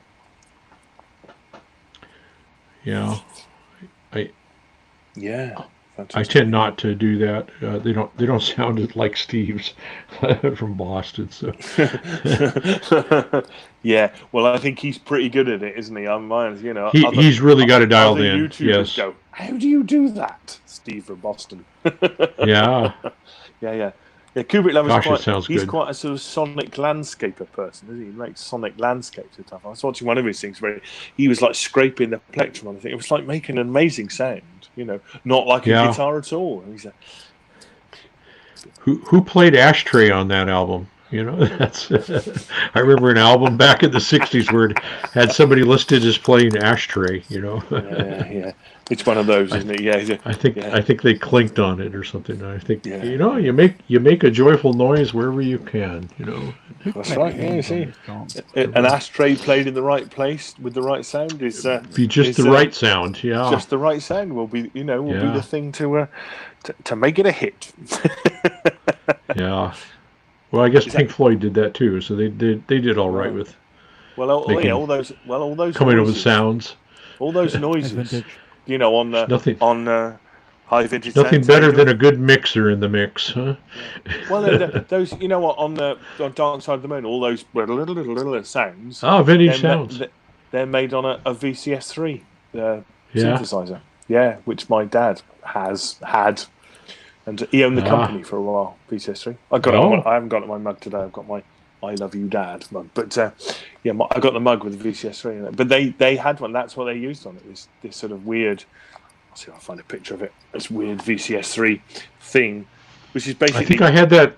tend not to do that. They don't sound like Steve's from Boston. So. Well, I think he's pretty good at it, isn't he? He's really got it dialed in. YouTubers yes. Go, how do you do that, Steve from Boston? Yeah. Kubrick Lover's he's quite a sort of sonic landscaper person, isn't he? He makes sonic landscapes and stuff. I was watching one of his things where he was like scraping the plectrum on the thing. It was like making an amazing sound, not like a guitar at all. And he's like, who played Ashtray on that album? That's I remember an album back in the '60s where it had somebody listed as playing Ashtray. It's one of those, isn't it? Yeah. I think they clinked on it or something. I think you make a joyful noise wherever you can. That's right. Yeah, you see, an ashtray played in the right place with the right sound is be just the right sound. Yeah, just the right sound will be be the thing to make it a hit. Yeah. Well, I guess Pink Floyd did that too, so they did all right with. All those coming up with sounds. All those noises. On high vintage. Nothing better than a good mixer in the mix, huh? Well, those, on Dark Side of the Moon, all those little sounds. Oh, vintage sounds. They're made on a VCS3 synthesizer. Yeah, which my dad had, and he owned the company for a while. VCS3. I haven't got it in my mug today. I've got my I Love You Dad mug, but I got the mug with the VCS3 in it. But they had one. That's what they used on it. This sort of weird. I'll see if I find a picture of it. This weird VCS3 thing, which is basically. I think I had that.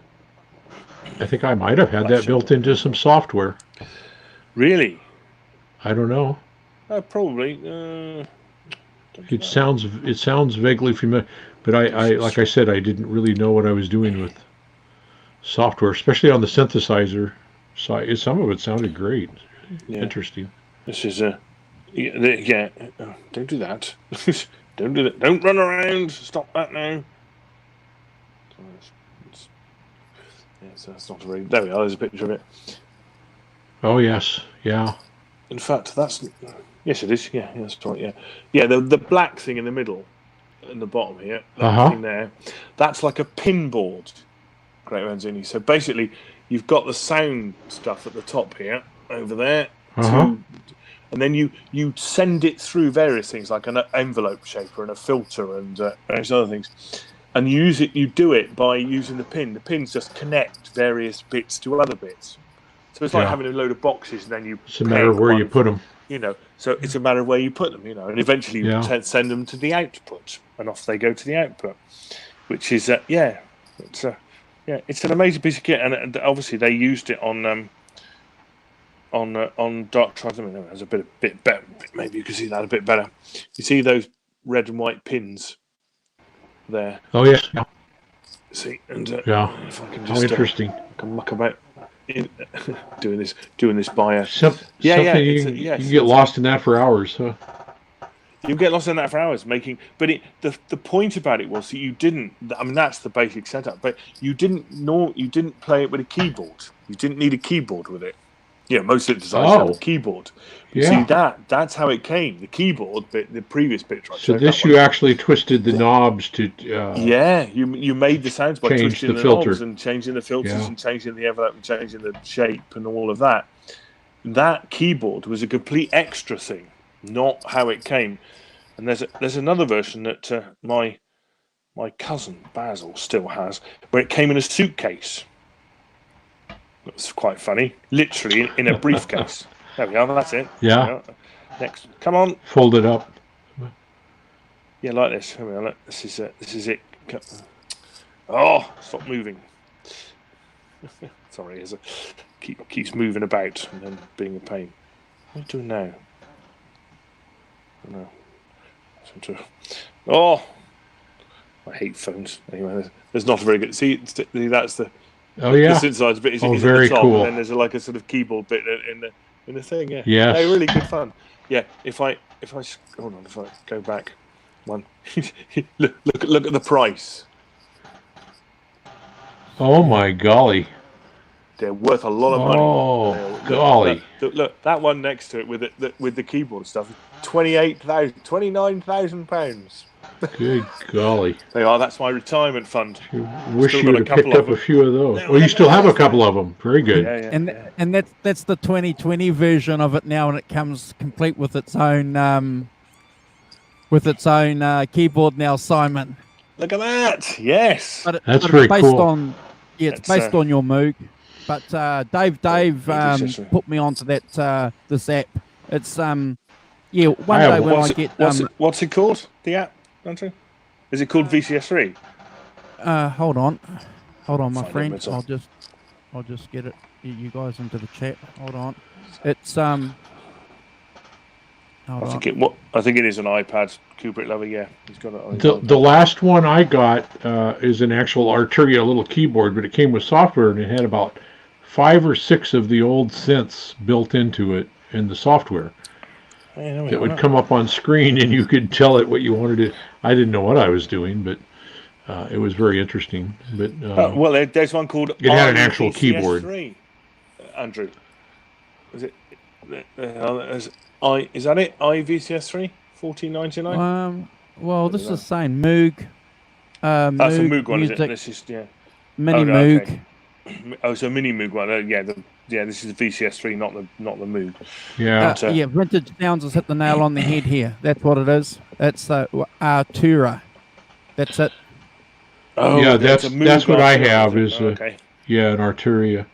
I think I might have had that built into some software. Really? I don't know. Probably. It sounds vaguely familiar, but I like I said, I didn't really know what I was doing with software, especially on the synthesizer side. Some of it sounded great. Interesting. This is don't do that. Don't do that. Don't run around. Stop that now. So that's not very. There we are. There's a picture of it. Oh yes, yeah. In fact, that's yes, it is. Yeah, that's right. Yeah. The black thing in the middle, in the bottom here, that thing there, that's like a pinboard. Greatvanzinni. So basically, you've got the sound stuff at the top here, over there, and then you send it through various things like an envelope shaper and a filter and various other things, and you do it by using the pin. The pins just connect various bits to other bits. So it's like having a load of boxes, and then you. It's a matter of where you put them. So it's a matter of where you put them. And eventually you send them to the output, and off they go to the output, which is it's an amazing piece of kit, and obviously they used it on on Dark Tribes. I mean, it was a bit better. Maybe you can see that a bit better. You see those red and white pins there. Oh yes. Yeah. See, and yeah. If I can How just interesting. I can muck about doing this by Something you can get lost in that for hours, huh? You get lost in that for hours making, but the point about it was that you didn't. I mean, that's the basic setup, but you didn't play it with a keyboard. You didn't need a keyboard with it. Yeah, most synthesizers have a keyboard. But see, that's how it came. The keyboard bit, the previous bit. So this you actually twisted the knobs to. You made the sounds by twisting the filter. knobs and changing the filters and changing the envelope and changing the shape and all of that. That keyboard was a complete extra thing, not how it came. And there's another version that my cousin Basil still has, where it came in a suitcase. That's quite funny. Literally in a briefcase. There we are. That's it. Yeah. Next, come on. Fold it up. Yeah, like this. Here we are. Look. This is it. Oh, stop moving. Sorry, keeps moving about and then being a pain. What are you doing now? No. Oh, I hate phones. Anyway, there's not a very good. See, that's the. Oh yeah. The synthesizer bit is very at the top, cool. and then there's like a sort of keyboard bit in the thing. Yeah. Yes. Hey, really good fun. Yeah. If I hold on, if I go back one, look at the price. Oh my golly. They're worth a lot of money. Oh golly. Look, that one next to it with the keyboard stuff, £29,000. Good golly. They are. That's my retirement fund. Wish you would have picked up a few of those. Well, you still have a couple of them. Very good. Yeah. And that's the 2020 version of it now, and it comes complete with its own keyboard now, Simon. Look at that. Yes. That's very cool. It's based on your Moog. But Dave put me onto that this app. It's one day when I get what's it called? The app, Andrew? Is it called VCS3? Hold on, my friend. I'll just get it. You guys into the chat. Hold on. It's I think it is an iPad. Kubrick lover, yeah, he's got it. The last one I got is an actual Arturia little keyboard, but it came with software and it had about 5 or 6 of the old synths built into it in the software. It would come up on screen and you could tell it what you wanted to. I didn't know what I was doing, but it was very interesting. But well, there's one called. It had an actual keyboard. Andrew, is it? Is that it? iVCS3 $14.99. Well, this is saying Moog. That's a Moog one, music, isn't it? This is Mini Moog. Okay. Oh, so mini Moog one. This is the VCS3, not the Moog. Yeah. Vintage Sounds has hit the nail on the head here. That's what it is. That's the Artura. That's it. Oh, yeah, that's what I have. Is an Arturia.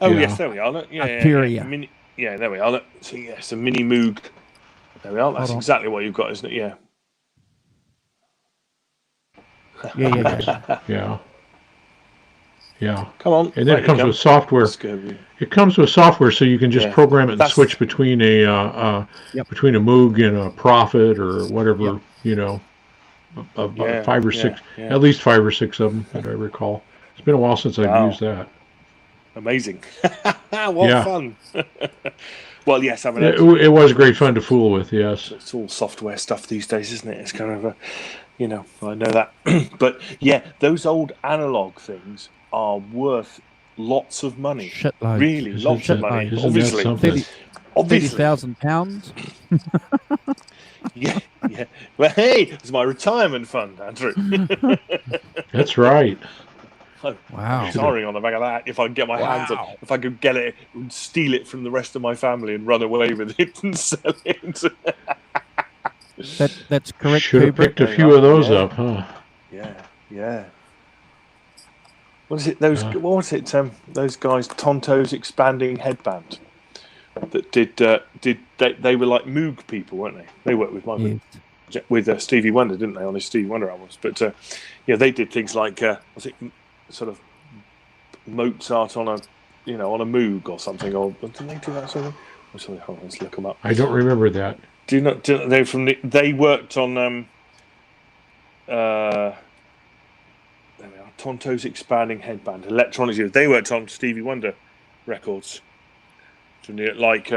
Oh yes, there we are. Look, Arturia. Yeah, there we are. Look. So yes, a mini Moog. There we are. That's exactly what you've got, isn't it? Yeah. Yeah. Yeah. Come on. And then it comes with software. It comes with software, so you can just program it and switch between a Moog and a Prophet or whatever, 5 or 6, at least 5 or 6 of them that I recall. It's been a while since I've used that. Amazing. What fun. Well, yes, I mean, it was great fun to fool with, yes. It's all software stuff these days, isn't it? It's kind of I know that. But yeah, those old analog things are worth lots of money. Shitloads. Really, lots of money. Obviously. £30,000. Yeah. Well, hey, it's my retirement fund, Andrew. That's right. Wow. Sorry on the back of that. If I could get my hands on, if I could get it and steal it from the rest of my family and run away with it and sell it. That's correct. Should have picked a few of those up, huh? Yeah. What is it? Those guys, Tonto's Expanding Headband, that did they were like Moog people, weren't they? They worked with Stevie Wonder, didn't they, on his Stevie Wonder albums? But they did things like I think sort of Mozart on on a Moog or something. Or did they do that sort of thing? Sorry, hold on, let's look them up. I don't remember that. They worked on there we are, Tonto's Expanding Headband, Electronics. They worked on Stevie Wonder records, like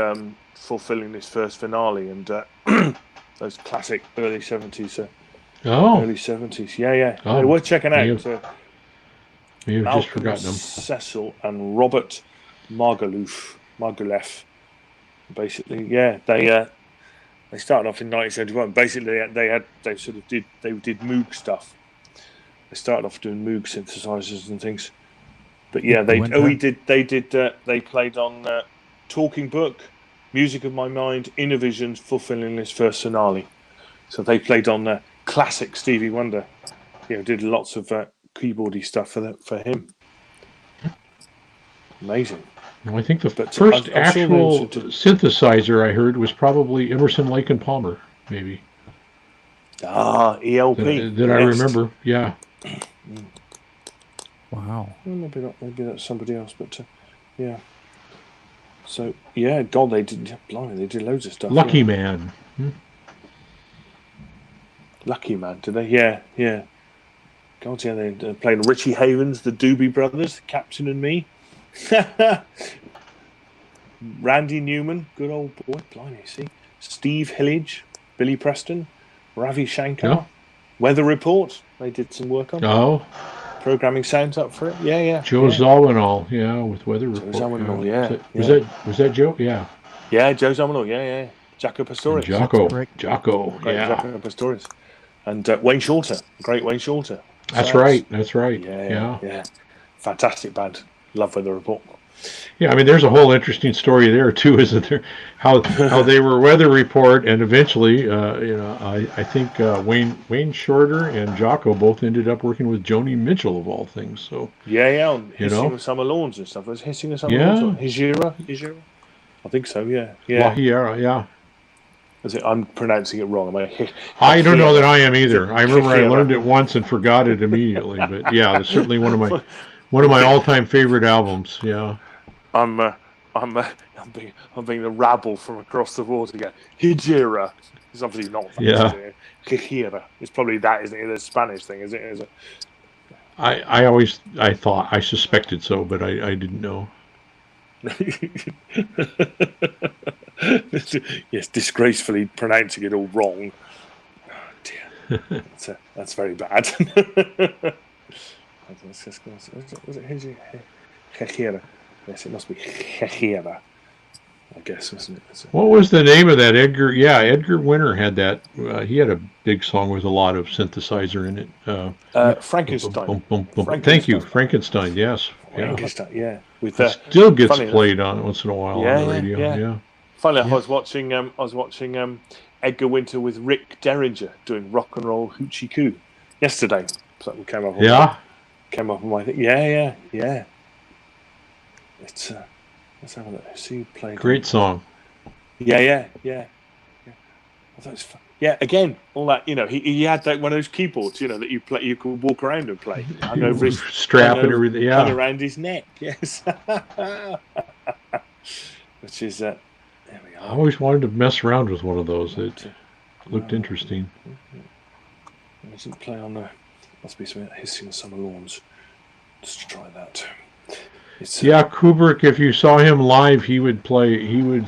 Fulfilling This First Finale and those classic early 70s. Early 70s, yeah. Oh, they're worth checking out. May have just forgotten them. Cecil and Robert Margalef. Basically, yeah, they started off in 1971. Basically, they did Moog stuff. They started off doing Moog synthesizers and things. But yeah, they played on Talking Book, Music of My Mind, Innovision's Fulfilling This First Finale. So they played on classic Stevie Wonder. Did lots of keyboardy stuff for him. Amazing. Well, I think the first actual synthesizer I heard was probably Emerson, Lake and Palmer, maybe. ELP. That I remember, yeah. Wow. Well, maybe that's somebody else, but yeah. So yeah, God, they did loads of stuff. Lucky Man. Lucky Man, did they? Yeah. God, yeah, they played Richie Havens, the Doobie Brothers, Captain and Me. Randy Newman, good old boy, blimey, see. Steve Hillage, Billy Preston, Ravi Shankar, Weather Report, they did some work on. Oh. Programming sounds up for it, yeah. Joe Zawinul, with Weather Report. Joe Zawinul, yeah. Was that Joe? Yeah. Yeah, Joe Zawinul, yeah. Jaco Pastorius. Jocko, Jaco Pastorius. And Wayne Shorter, great Wayne Shorter. That's right. Yeah. Fantastic band. Love Weather Report. Yeah, I mean, there's a whole interesting story there too, isn't there? How they were Weather Report, and eventually, I think Wayne Shorter and Jocko both ended up working with Joni Mitchell of all things. So on Hissing of Summer Lawns and stuff. Was Hissing of Summer Lawns? Or Hijira? I think so. Yeah. La Hijira, yeah. I'm pronouncing it wrong. I don't know that I am either. I remember I learned it once and forgot it immediately. But yeah, it's certainly one of my all-time favorite albums. Yeah. I'm being the rabble from across the water again. Hijira. It's obviously not. Hijira. It's probably that, isn't it? The Spanish thing, is it? I suspected so, but I didn't know. Yes, disgracefully pronouncing it all wrong. Oh dear, that's very bad. Was it Hijira? Yes, it must be Hijira, I guess, wasn't it? What was the name of that? Edgar Winter had that. He had a big song with a lot of synthesizer in it. Frankenstein. Thank you, Frankenstein. Yes. Frankenstein. Yeah. With still gets played on once in a while on the radio. Yeah. Finally, I was watching Edgar Winter with Rick Derringer doing Rock and Roll Hoochie Coo yesterday. Something came up. Came up on my thing. Yeah. It's let's have a look. See who played. Great song. Yeah. I thought it was fun. Yeah, again, all that, he had one of those keyboards, that you could walk around and play. Hung over his strap and everything, hung around his neck, yes. Which is, there we are. I always wanted to mess around with one of those. It looked interesting. It doesn't play on must be something Hissing of Summer Lawns. Let's try that. Kubrick, if you saw him live, he would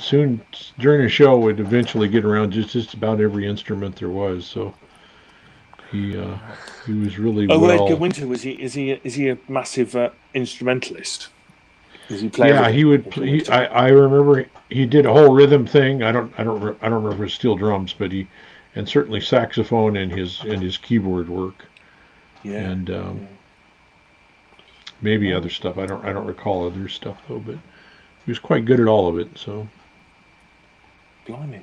soon, during a show, would eventually get around just about every instrument there was. So he was really well. Edgar Winter, is he a massive instrumentalist? Does he play? Yeah, he would. I remember he did a whole rhythm thing. I don't remember if it was steel drums, but and certainly saxophone and his keyboard work. Yeah. And maybe other stuff. I don't recall other stuff though, but he was quite good at all of it. So. Blimey.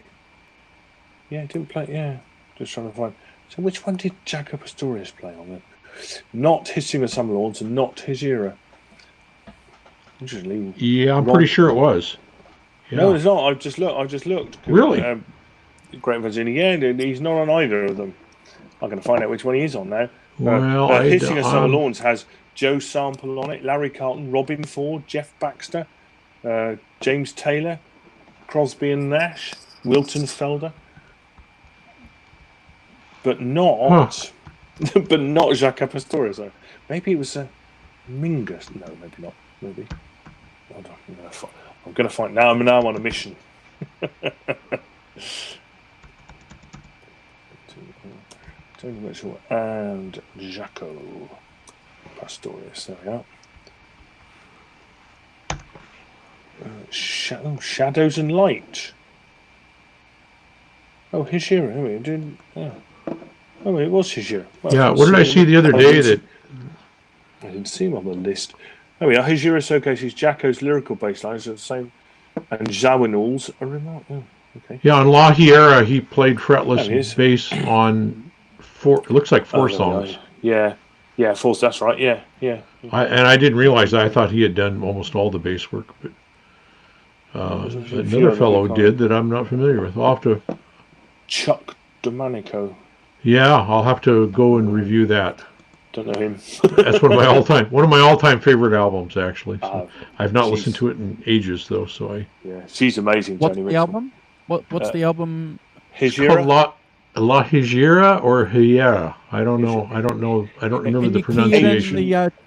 Yeah, he didn't play. Yeah, just trying to find. So which one did Jaco Pastorius play on then? Not Hissing of Summer Lawns and not Hijira. Interestingly. Yeah, I'm pretty sure it was. Yeah. No, it's not. I've just looked. Really? Greatvanzinni. Yeah, he's not on either of them. I'm going to find out which one he is on now. Well, Hissing of Summer Lawns has Joe Sample on it, Larry Carlton, Robin Ford, Jeff Baxter, James Taylor, Crosby and Nash, Wilton Felder, but not Jacques Pastorius. So maybe it was Mingus. No, maybe not. Maybe. Hold on, I'm going to find now. I'm on a mission. Tony Mitchell and Jaco Pastorius. There we are. Shadows and Light. Oh, Hijira. Oh, it was Hijira. Well, yeah, what did I see the other day that... I didn't see him on the list. Oh, yeah, Hijira showcases Jacko's lyrical bass lines are the same, and Zawinul's are remote. Oh, okay. Yeah, on La Hiera, he played fretless bass on it looks like four songs. Yeah, four, that's right, yeah. I didn't realize that. I thought he had done almost all the bass work, but another fellow did that I'm not familiar with. I'll have to... Chuck Domanico. Yeah, I'll have to go and review that. Don't know him. That's one of my all-time favorite albums, actually. So I've not listened to it in ages, though. So she's amazing. What's the album? What's the album? Hijira. La Hijira or Hiera? I don't know. I don't remember the pronunciation.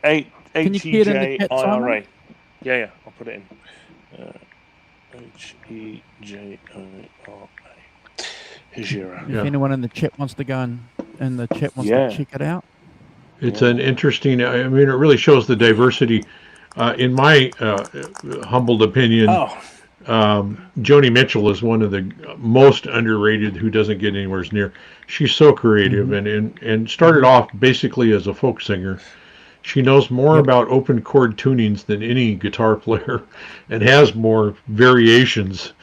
H-E-J-I-R-A. Yeah. I'll put it in. H-E-J-I-R-A. Hijira. If anyone in the chat wants to to check it out. It's an interesting. I mean, it really shows the diversity. In my humbled opinion, Joni Mitchell is one of the most underrated who doesn't get anywhere near. She's so creative and started off basically as a folk singer. She knows more about open chord tunings than any guitar player and has more variations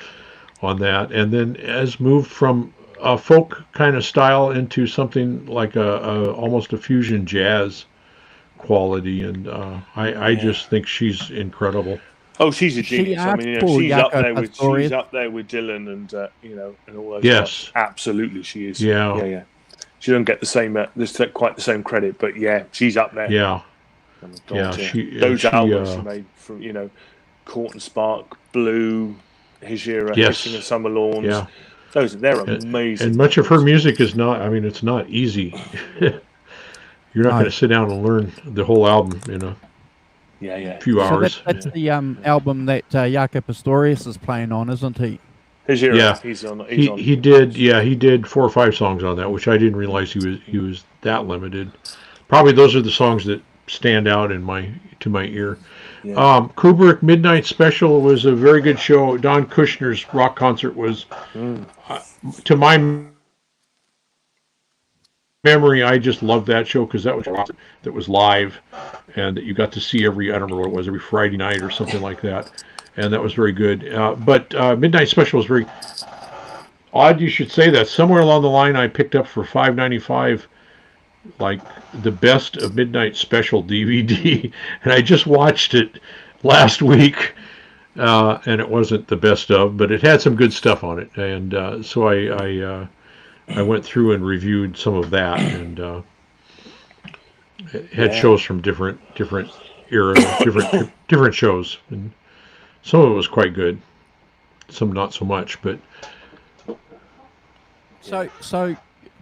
on that. And then has moved from a folk kind of style into something like almost a fusion jazz quality. And I just think she's incredible. Oh, she's a genius. I mean, she's up there with Dylan and and all those. Yes, guys. Absolutely, she is. Yeah. She doesn't get the same, quite the same credit, but yeah, she's up there. Yeah, those albums she made from Court and Spark, Blue, Hijira, Kissing of Summer Lawns. Yeah, they're amazing. And much of her music is not. I mean, it's not easy. You're not going to sit down and learn the whole album in a few hours. So that's the album that Jaco Pastorius is playing on, isn't he? Hijira. Yeah, he did. Yeah, he did 4 or 5 songs on that, which I didn't realize he was that limited. Probably those are the songs that stand out to my ear. Yeah. Kubrick Midnight Special was a very good show. Don Kushner's rock concert was, to my memory, I just loved that show because that was live, and that you got to see every Friday night or something like that, and that was very good. But Midnight Special was very odd. You should say that. Somewhere along the line, I picked up for $5.95, like the Best of Midnight Special DVD, and I just watched it last week, and it wasn't the best of, but it had some good stuff on it, and so I went through and reviewed some of that, and it had shows from different eras, different shows, and some of it was quite good, some not so much. But so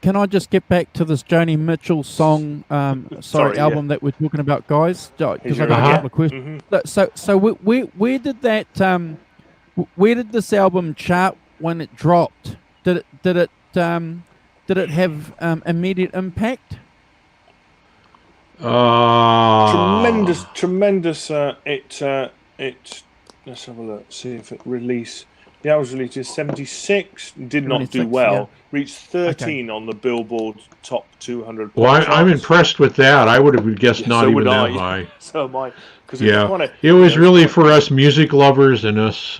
can I just get back to this Joni Mitchell song, album that we're talking about, guys? Because I got a couple of questions. So where did this album chart when it dropped? Did it have immediate impact? Tremendous. Let's have a look. See if it released. Yeah, it was released in '76. Did not do well. Yeah. Reached 13 on the Billboard Top 200. Well, I'm impressed with that. I would have guessed not even that high. So am I. It was really for us music lovers and us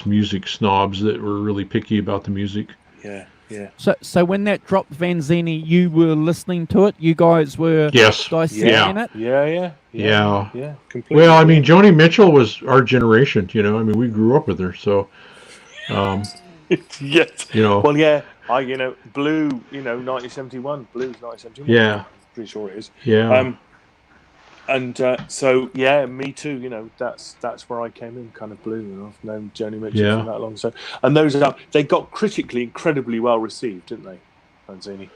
music snobs that were really picky about the music. Yeah. So when that dropped, Vanzini, you were listening to it. You guys were dissecting it. Yeah. Completely. Well, I mean, Joni Mitchell was our generation. I mean, we grew up with her, so. Yes. Well, yeah. Blue. 1971. Blues 1971. Yeah. Pretty sure it is. Yeah. So yeah, me too. You know, that's where I came in, kind of blue. And I've known Joni Mitchell for that long. So, and those they got critically incredibly well received, didn't they, Vanzini?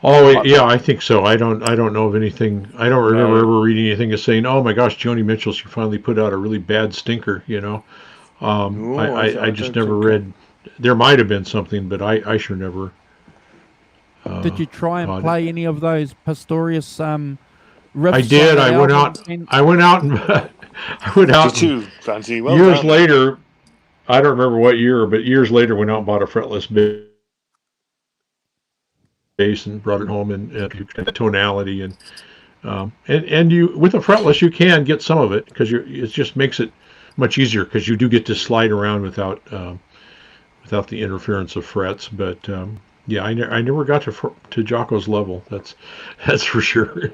Oh yeah, I think so. I don't know of anything. I don't remember ever reading anything as saying, "Oh my gosh, Joni Mitchell, she finally put out a really bad stinker." You know, I just never read. There might have been something, but I sure never. Did you try and play any of those Pastorius riffs? I did. I went out. I went out and I went out. Did you, Fancy? Well years done. later, I don't remember what year, but years later, went out and bought a fretless bass and brought it home and tonality and you with a fretless you can get some of it because it just makes it much easier because you do get to slide around without the interference of frets. But yeah, I never got to Jocko's level. That's for sure.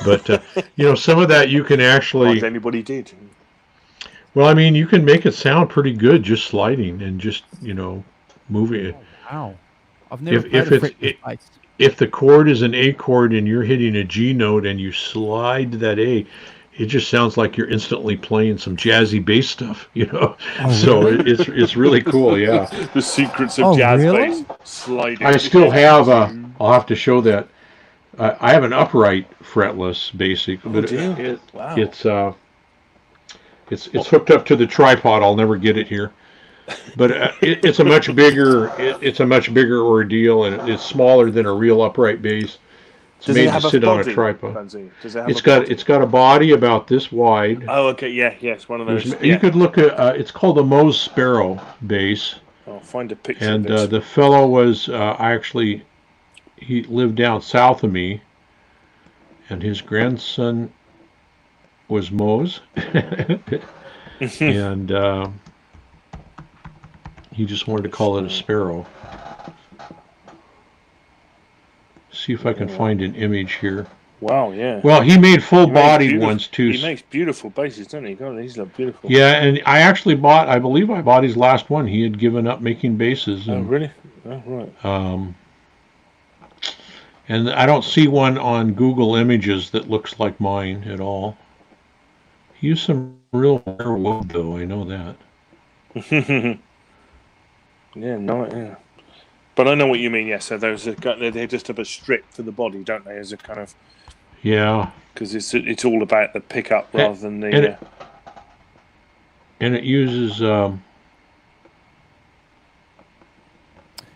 But you know, some of that you can actually. Not anybody did. Well, I mean, you can make it sound pretty good just sliding and just moving it. Oh, wow. I've never if the chord is an A chord and you're hitting a G note and you slide that A, it just sounds like you're instantly playing some jazzy bass stuff, Oh, so really? it's really cool, yeah. The secrets of jazz bass sliding. I still have I'll have to show that. I have an upright fretless basic, but wow. It's hooked up to the tripod. I'll never get it here. But it's a much bigger ordeal, and it's smaller than a real upright bass. It's made to sit on a tripod. It's got a body about this wide. Oh, okay, yes, one of those. You could look at it's called the Mose Sparrow bass. I'll find a picture. And the fellow was he lived down south of me, and his grandson was Mose, and. He just wanted to call it a sparrow. See if I can find an image here. Wow, yeah. Well, he made full-bodied ones too. He makes beautiful basses, doesn't he? God, these look beautiful. Yeah, and I believe I bought his last one. He had given up making basses. Oh, really? Oh, right. And I don't see one on Google Images that looks like mine at all. He used some real rare wood, though. I know that. Yeah. But I know what you mean. Yes, so they just have a strip for the body, don't they? As a kind of because it's all about the pickup rather than the. And it uses.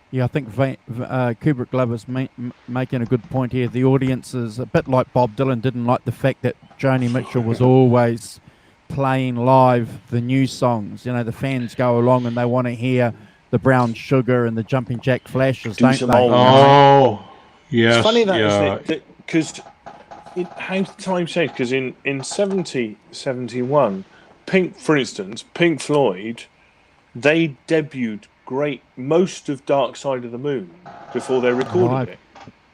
Yeah, I think Kubrick Glover's making a good point here. The audience is a bit like Bob Dylan didn't like the fact that Joni Mitchell was always playing live the new songs. The fans go along and they want to hear the Brown Sugar and the Jumping Jack Flashes, don't they? Oh, yes. It's funny that, isn't it? Because how time changed. Because in 71, Pink Floyd, they debuted most of Dark Side of the Moon before they recorded it.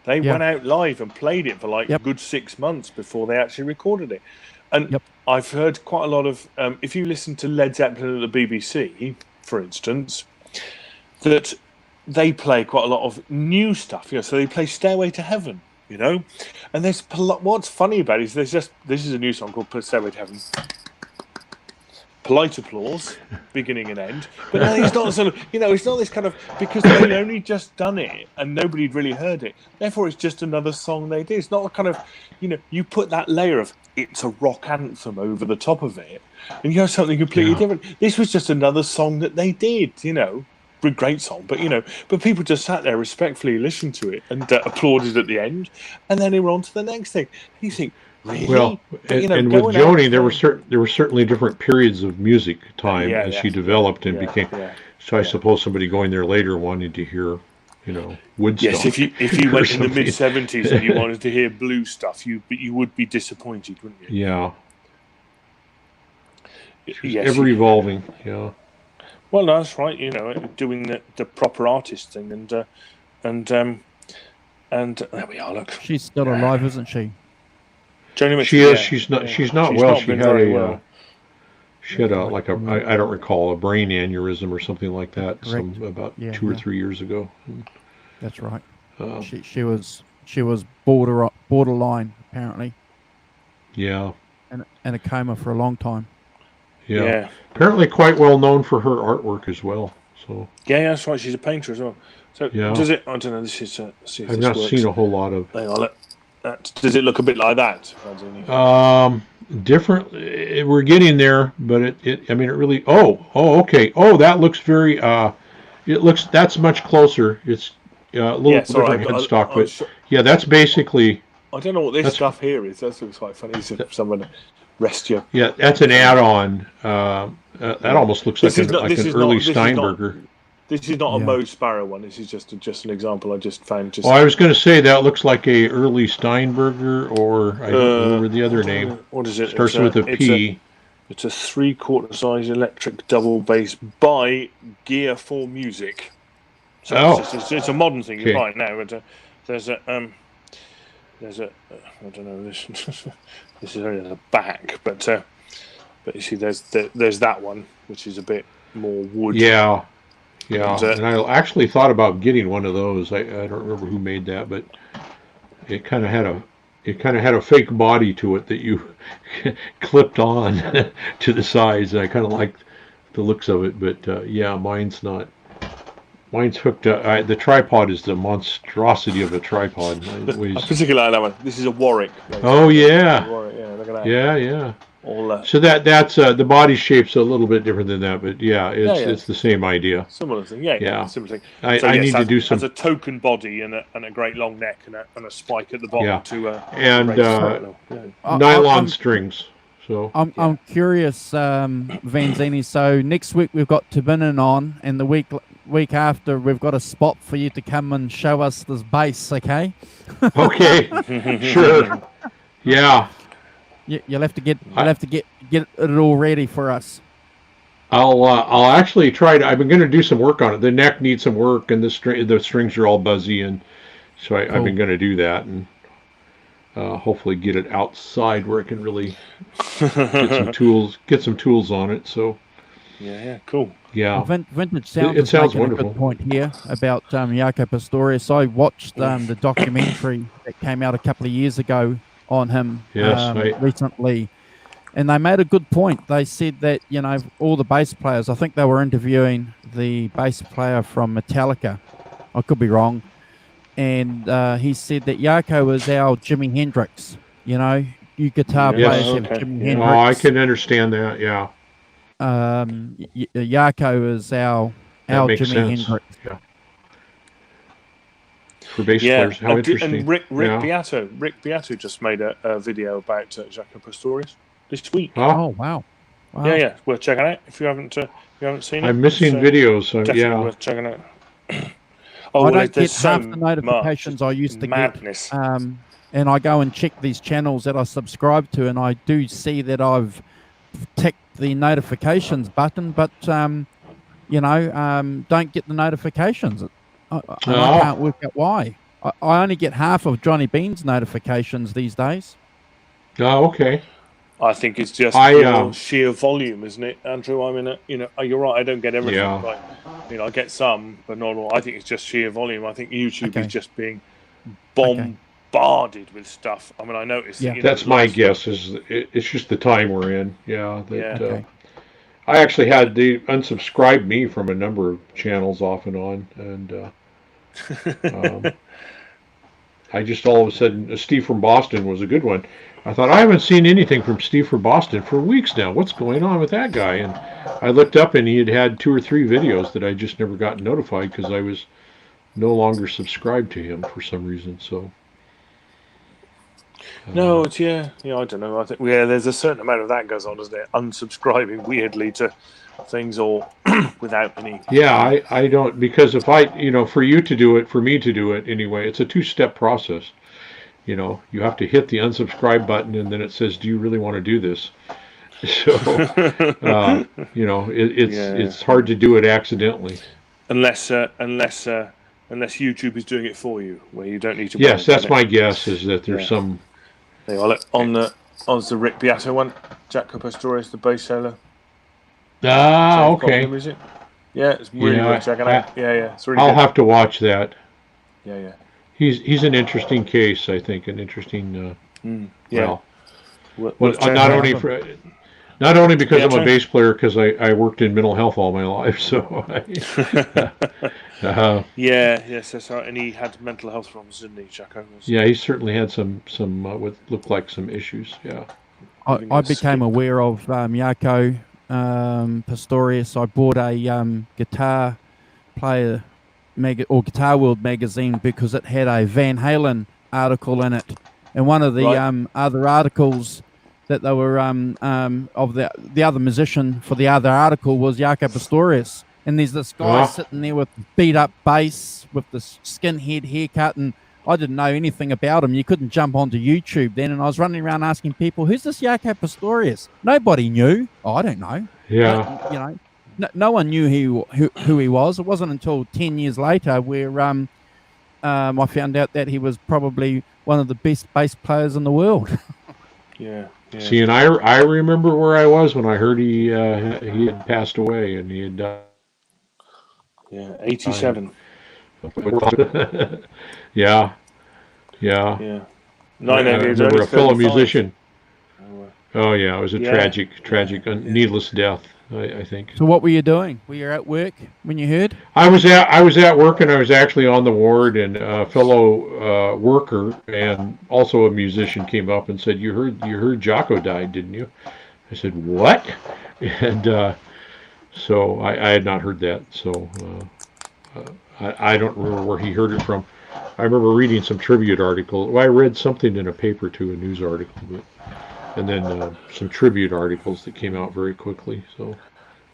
They went out live and played it for a good 6 months before they actually recorded it. And I've heard quite a lot of, if you listen to Led Zeppelin at the BBC, for instance, that they play quite a lot of new stuff. So they play Stairway to Heaven, and there's what's funny about it is this is a new song called Stairway to Heaven. Polite applause, beginning and end. But no, it's not sort of, it's not this kind of, because they'd only just done it and nobody'd really heard it. Therefore, it's just another song they did. It's not a kind of, you put that layer of, it's a rock anthem over the top of it, and you have something completely different. This was just another song that they did, a great song, but but people just sat there respectfully, listened to it, and applauded at the end, and then they were on to the next thing. You think, really? Well, and with Joni, there were certainly different periods of music time as she developed and became. So I suppose somebody going there later wanted to hear, Woodstock. Yes, if you went in the mid-70s and you wanted to hear blue stuff, you would be disappointed, wouldn't you? Yeah. Yes, ever evolving. Yeah. Well, no, that's right. Doing the proper artist thing, and there we are. Look, she's still alive, isn't she? Joni Mitchell, she is. She's not. She's not well. She had She had I don't recall, a brain aneurysm or something like that. About 2 or 3 years ago. That's right. She was borderline apparently. Yeah. in a coma for a long time. Yeah. Apparently quite well known for her artwork as well. So. Yeah, that's right. She's a painter as well. So does it? I don't know. This is see if I've this not works. seen a whole lot of. Hang on, does it look a bit like that? Different. We're getting there, but it. I mean, it really. Oh, okay. Oh, that looks very. That's much closer. It's a little different headstock, but yeah, that's basically. I don't know what this stuff here is. That looks quite funny. Someone rest you. Yeah, that's an add-on. That almost looks like an early Steinberger. This is not a Mo Sparrow one. This is just an example I just found. Well, I was going to say that looks like a early Steinberger, or I don't remember the other name. What is it? Starts with a P. It's a 3/4 size electric double bass by Gear 4 Music. So it's a modern thing you buy now. But there's a I don't know this. This is only the back, but you see there's that one which is a bit more wood. Yeah. And I actually thought about getting one of those. I don't remember who made that, but it kind of had a fake body to it that you clipped on to the sides. And I kind of liked the looks of it, but yeah, mine's not. Mine's hooked up. The tripod is the monstrosity of a tripod. I particularly like that one. This is a Warwick. Oh yeah. Warwick, yeah, look at that. Yeah. So that's the body shape's a little bit different than that, but yeah, it's the same idea. Similar thing, yeah. Similar thing. I need to do some. Has a token body and a great long neck and a spike at the bottom nylon strings. So I'm curious, Vanzini. So next week we've got Tabinin on, and the week after we've got a spot for you to come and show us this bass. Okay. Okay. Sure. Yeah. You'll have to get it all ready for us. I'll actually try to. I've been going to do some work on it. The neck needs some work, and the strings are all buzzy, and so I've been going to do that, and hopefully get it outside where it can really get some tools on it. So yeah, cool. Yeah, well, Vintage Sound is making wonderful. A good point here about Jaco Pastorius. I watched the documentary that came out a couple of years ago on him recently, and they made a good point. They said that all the bass players, I think they were interviewing the bass player from Metallica, I could be wrong, and he said that Jaco is our Jimi Hendrix. You guitar players have Jimi Hendrix. Oh, I can understand that. Yeah. Jaco is our Jimi Hendrix. Yeah. For bass players, how interesting. And Rick Beato just made a video about Jaco Pastorius this week. Oh wow. Yeah, worth checking out if you haven't seen it. I'm missing videos, so definitely worth checking out. I don't get half the notifications I used to get. And I go and check these channels that I subscribe to, and I do see that I've ticked the notifications button, but don't get the notifications. I can't work out why. I only get half of Johnny Bean's notifications these days. Oh, okay. I think it's just sheer volume, isn't it, Andrew? I mean, you're right. I don't get everything. Yeah. I get some, but not all. I think it's just sheer volume. I think YouTube is just being bombarded with stuff. I mean, I noticed. Yeah. That's my guess. It's just the time we're in. Yeah. I actually had they unsubscribed me from a number of channels off and on, and I just all of a sudden Steve from Boston was a good one. I thought I haven't seen anything from Steve from Boston for weeks now. What's going on with that guy? And I looked up and he had 2 or 3 videos that I just never got notified because I was no longer subscribed to him for some reason. So. No, it's I don't know. I think there's a certain amount of that goes on, isn't it? Unsubscribing weirdly to things or without any. Yeah, I don't, because if for you to do it, for me to do it anyway, it's a 2-step process. You have to hit the unsubscribe button, and then it says, "Do you really want to do this?" So, it's hard to do it accidentally. Unless YouTube is doing it for you, where you don't need to. Yes, that's my guess. Is that there's some. There you are, look, on the Rick Beato one, Jaco Pastorius, the bass solo. Okay. Music. Yeah, it's really worth checking out. Yeah, it's really I'll good. have to watch that. Yeah. He's an interesting case, I think, an interesting. Not only because I'm a bass player, because I worked in mental health all my life, so yes, that's right. And he had mental health problems, didn't he, Jacko? Yeah, he certainly had some what looked like some issues. Yeah, I became aware of Jaco Pastorius. I bought a guitar player Guitar World magazine because it had a Van Halen article in it, and one of the other articles that they were of the other musician for the other article was Jaco Pastorius, and there's this guy sitting there with beat up bass with this skinhead haircut, and I didn't know anything about him. You couldn't jump onto YouTube then, and I was running around asking people, "Who's this Jaco Pastorius?" Nobody knew. Oh, I don't know. Yeah, no one knew who he was. It wasn't until 10 years later where I found out that he was probably one of the best bass players in the world. Yeah. See, and I remember where I was when I heard he had passed away, and he had died. 87. Yeah. 9 I remember a fellow musician. Oh yeah, it was a tragic, needless death. I think. So what were you doing? Were you at work when you heard? I was at work, and I was actually on the ward, and a fellow worker and also a musician came up and said, "You heard Jaco died, didn't you?" I said, "What?" And so I had not heard that. So I don't remember where he heard it from. I remember reading some tribute article. Well, I read something in a paper too, a news article, and then some tribute articles that came out very quickly. So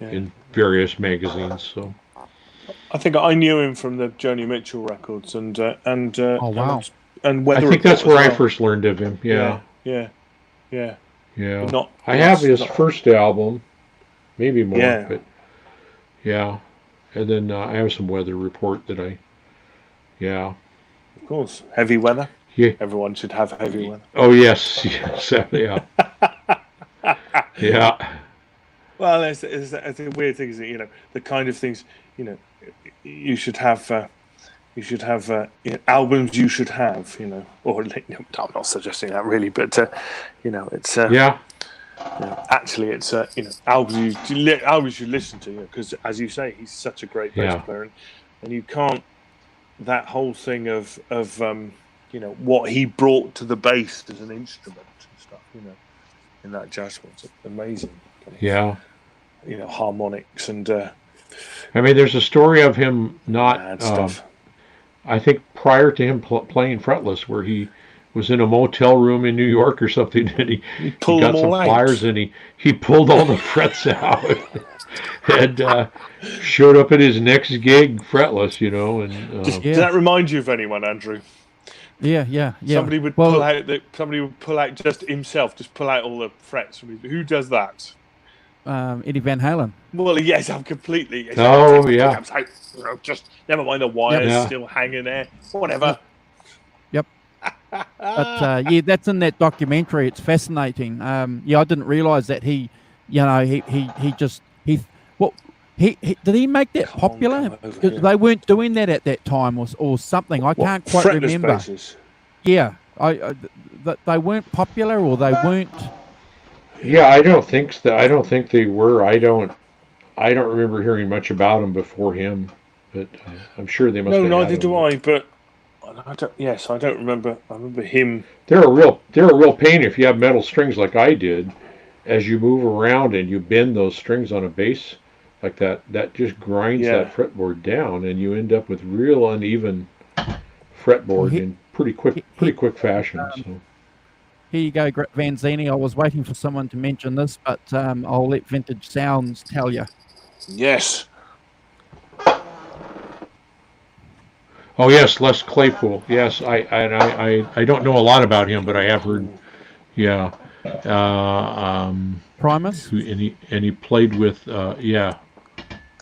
in various magazines. So I think I knew him from the Joni Mitchell records, and oh wow, and I think that's where I first learned of him. Yeah. I have his first album, maybe more, but yeah. And then I have some Weather Report that of course, Heavy Weather. Yeah, everyone should have Heavy Weather. Oh yes, yeah, yeah. Well, it's a weird thing, isn't it? The kind of things, you should have albums you should have, or I'm not suggesting that really, but it's actually it's albums you listen to, because as you say, he's such a great bass player, and you can't, that whole thing of what he brought to the bass as an instrument and stuff, in that jazz was amazing. Yeah. Harmonics and I mean, there's a story of him not stuff. I think prior to him playing fretless, where he was in a motel room in New York or something, and he got some pliers and he pulled all the frets out and showed up at his next gig fretless, and does that remind you of anyone, Andrew? Yeah. Somebody would pull out just himself, just pull out all the frets from who does that? Eddie Van Halen. Well, yes, I'm completely. Oh, yeah. Just never mind the wires still hanging there. Whatever. Yep. But that's in that documentary. It's fascinating. I didn't realize that he did he make that popular? They weren't doing that at that time, or something. I can't quite remember. Bases. Yeah, they weren't popular, or they weren't. Yeah, I don't think they were. I don't remember hearing much about them before him, but I'm sure they must. No, neither do I. But I don't remember. I remember him. They're a real pain if you have metal strings like I did. As you move around and you bend those strings on a bass like that, that just grinds that fretboard down, and you end up with real uneven fretboard in pretty quick fashion. So. Here you go, Greatvanzinni. I was waiting for someone to mention this, but I'll let Vintage Sounds tell you. Yes. Oh yes, Les Claypool. Yes, I don't know a lot about him, but I have heard. Yeah. Primus. And he played with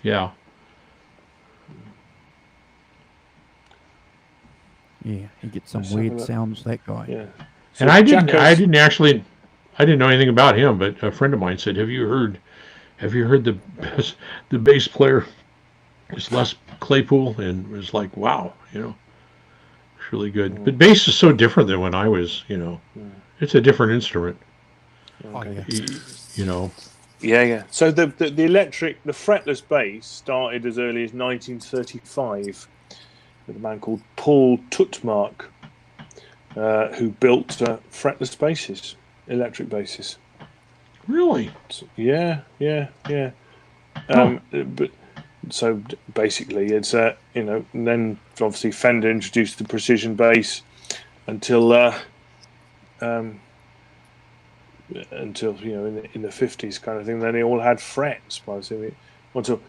Yeah, he gets some weird sounds, that guy. Yeah. So and I didn't know anything about him, but a friend of mine said, "Have you heard the bass player is Les Claypool?" And it was like, wow, it's really good. But bass is so different than when I was, it's a different instrument. Okay. You know. Yeah. So the fretless bass started as early as 1935 with a man called Paul Tutmark, who built fretless basses, electric basses. Really? Yeah. But so basically, it's and then obviously Fender introduced the precision bass until in the 50s kind of thing. Then they all had frets. Until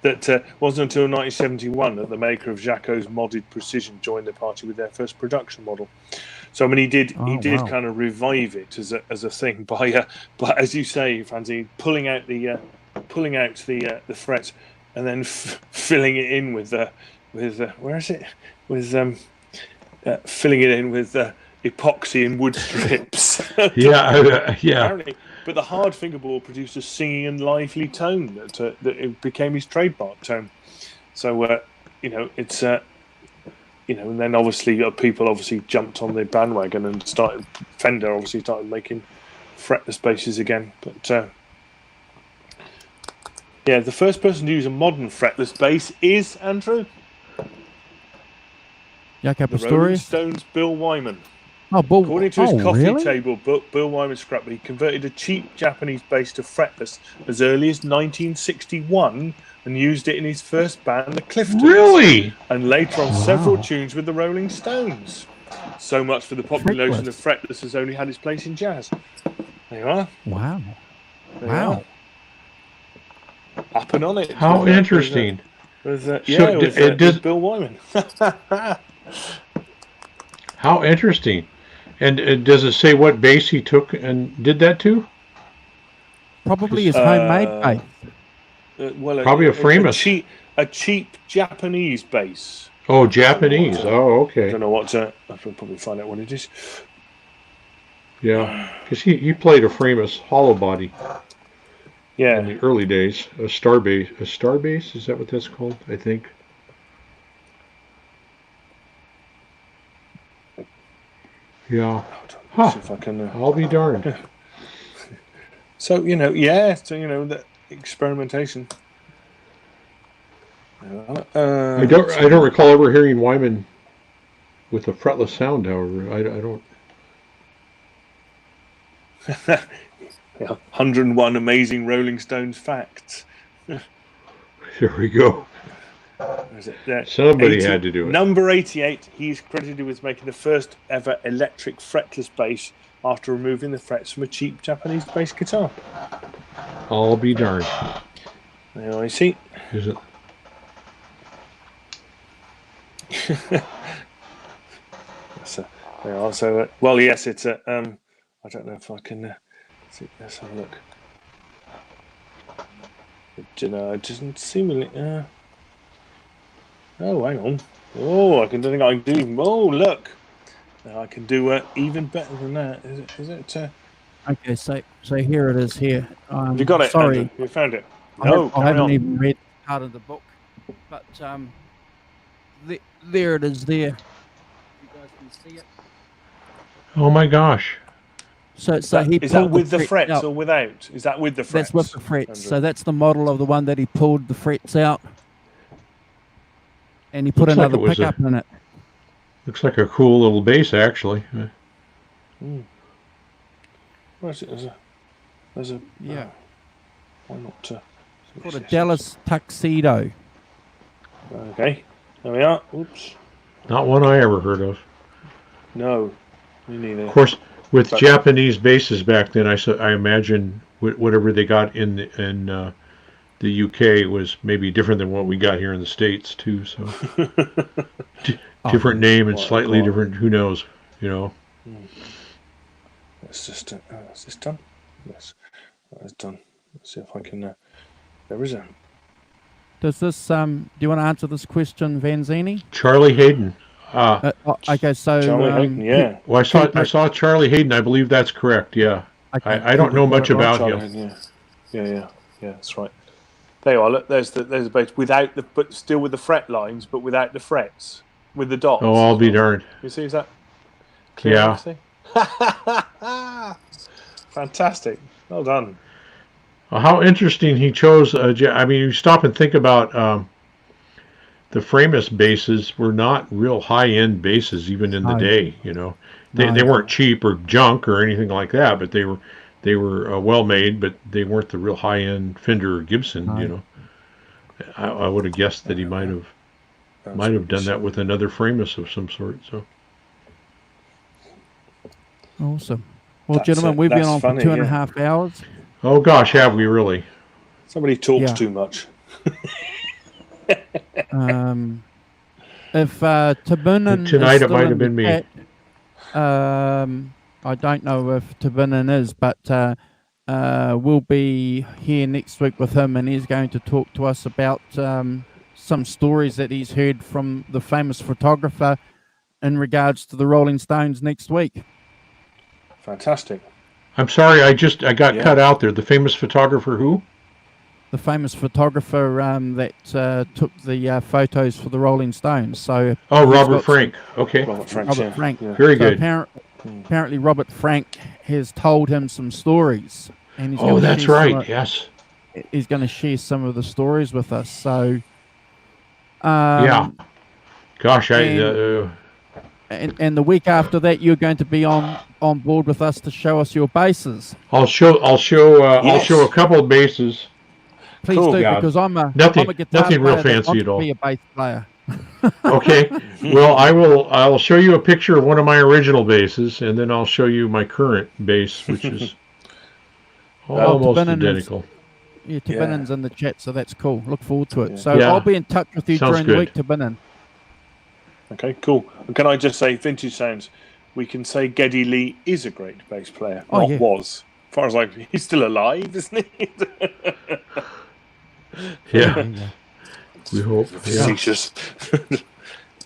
that wasn't until 1971 that the maker of Jaco's modded Precision joined the party with their first production model. So I mean, he did kind of revive it as a thing by as you say, Franzi, pulling out the frets and then filling it in with where is it filling it in with epoxy and wood strips. Yeah. Apparently, but the hard fingerboard produced a singing and lively tone that it became his trademark tone. So it's and then obviously people jumped on the bandwagon and Fender obviously started making fretless basses again. But the first person to use a modern fretless bass is Andrew. Jaco The Rolling Stones' Bill Wyman. According to his coffee table book, Bill Wyman scrapper, he converted a cheap Japanese bass to fretless as early as 1961 and used it in his first band, the Cliftons. Really? And later on several tunes with the Rolling Stones. So much for the popular notion of fretless has only had its place in jazz. There you are. Wow. There you are. Up and on it. How interesting. With Bill Wyman. How interesting. And does it say what bass he took and did that to? Probably his homemade bass. Probably a Framus. A cheap Japanese bass. Oh, Japanese. Okay. I don't know what I can probably find out what it is. Yeah, because he played a Framus hollow body. Yeah. In the early days, a star bass. A star bass, is that what that's called? I think. Yeah. Huh. See if I can. I'll be darned. So the experimentation. I don't recall ever hearing Wyman with a fretless sound. However, I don't. 101 amazing Rolling Stones facts. Here we go. Somebody had to do it. Number 88, he's credited with making the first ever electric fretless bass after removing the frets from a cheap Japanese bass guitar. I'll be darned. There I see. Is it? Well, yes, it's a. I don't know if I can. Let's have a look. It doesn't seem. Oh, hang on. Oh, I don't think I can do. Oh, look. I can do even better than that. Is it? Okay, so here it is. Here. You got it. Sorry, Andrew. You found it. No, I haven't even read part of the book, but there it is. There. You guys can see it. Oh my gosh. So he is that with the frets frets or without? Is that with the frets? That's with the frets. Andrew. So that's the model of the one that he pulled the frets out, and he put another pickup in it. Looks like a cool little bass, actually. Where's it? There's a yeah. Why not? It's called a Dallas Tuxedo. Okay, there we are. Oops. Not one I ever heard of. No, me neither. Of course, with Japanese basses back then, I imagine whatever they got in the UK was maybe different than what we got here in the States too. So different name and slightly different. Who knows? Let's just. Is this done? Yes, that's done. Let's see if I can. There is a. Does this? Do you want to answer this question, Vanzini? Charlie Hayden. Okay, so Charlie Hayden, yeah. Well, I saw Charlie Hayden. I believe that's correct. Yeah. Okay. I don't know much about him. Hayden, yeah, that's right. There you are. Look, there's the bass but still with the fret lines, but without the frets, with the dots. Oh, I'll be darned. You see, is that clear? Yeah. Fantastic. Well done. How interesting he chose. I mean, you stop and think about the Framus basses were not real high-end basses even in the day. You know, they weren't cheap or junk or anything like that, but they were well made, but they weren't the real high-end Fender or Gibson. You know, I would have guessed that he might have done that with another Framus of some sort. So awesome. Well, gentlemen, we've been on for 2.5 hours. Oh gosh, have we really? Somebody talks too much. If Tabunin tonight, is it might have been me. Chat, I don't know if Tabunin is, but we'll be here next week with him, and he's going to talk to us about some stories that he's heard from the famous photographer in regards to the Rolling Stones next week. Fantastic. I'm sorry, I got cut out there. The famous photographer who? The famous photographer that took the photos for the Rolling Stones. So Robert Frank. Okay. Robert Frank. Yeah. Very good. Apparently, Robert Frank has told him some stories, and he's that's right. Yes. He's going to share some of the stories with us. So. Gosh, And the week after that, you're going to be on board with us to show us your basses. I'll show a couple of basses. Please do, because I'm a guitar nothing real player fancy at all. Be a bass player. Okay. Well, I'll show you a picture of one of my original basses, and then I'll show you my current bass, which is almost identical. Tabunin's in the chat, so that's cool. Look forward to it. Yeah. So I'll be in touch with you during the week, Tabunin. Okay, cool. Can I just say, Vintage Sounds, we can say Geddy Lee is a great bass player. Was. As far as he's still alive, isn't he? Yeah. We hope. Facetious.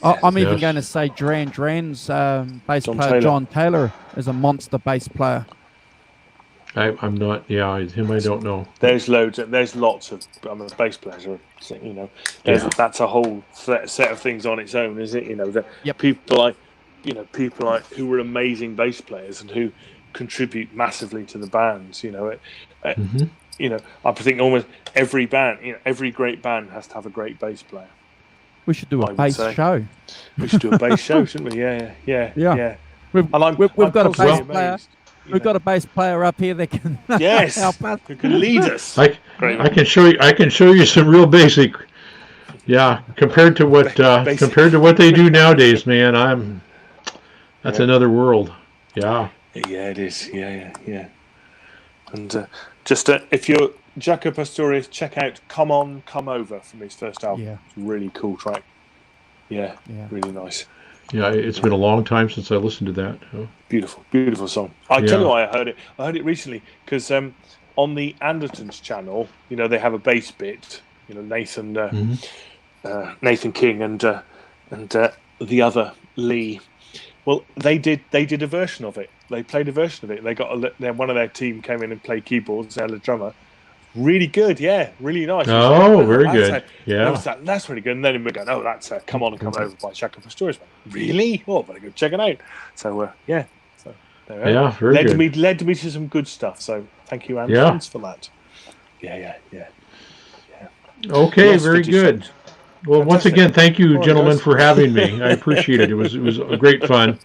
I'm even going to say Duran Duran's bass player, John Taylor, is a monster bass player. I'm not. Yeah, him I don't know. There's loads. There's lots of. Bass players are. That's a whole set of things on its own, isn't it? People like who were amazing bass players and who contribute massively to the bands. I think almost every band, every great band has to have a great bass player. We should do a bass show. We should do a bass show, shouldn't we? Yeah. We've got a bass player. We've got a bass player up here that can help us. Who can lead us. I can show you some real basic. Yeah, compared to what they do nowadays, man, that's another world. Yeah. Yeah, it is. Yeah. And if you're Jaco Pastorius, check out "Come On, Come Over" from his first album. Yeah. It's a really cool track. Yeah. Really nice. Yeah, it's been a long time since I listened to that. Oh. Beautiful song. I tell you why I heard it. I heard it recently because on the Andertons channel, they have a bass bit. Nathan King and the other Lee. Well, they did a version of it. They played a version of it. They got one of their team came in and played keyboards. They had a drummer. Really good, really nice. Oh, very good. That's really good. And then we go, that's "Come On and Come Over" by Jaco Pastorius. Really? Oh, very good. Check it out. So So there very good. Led me to some good stuff. So thank you, Andersons, for that. Yeah. Okay, very good. Well, once again, thank you, gentlemen, for having me. I appreciate it. It was great fun.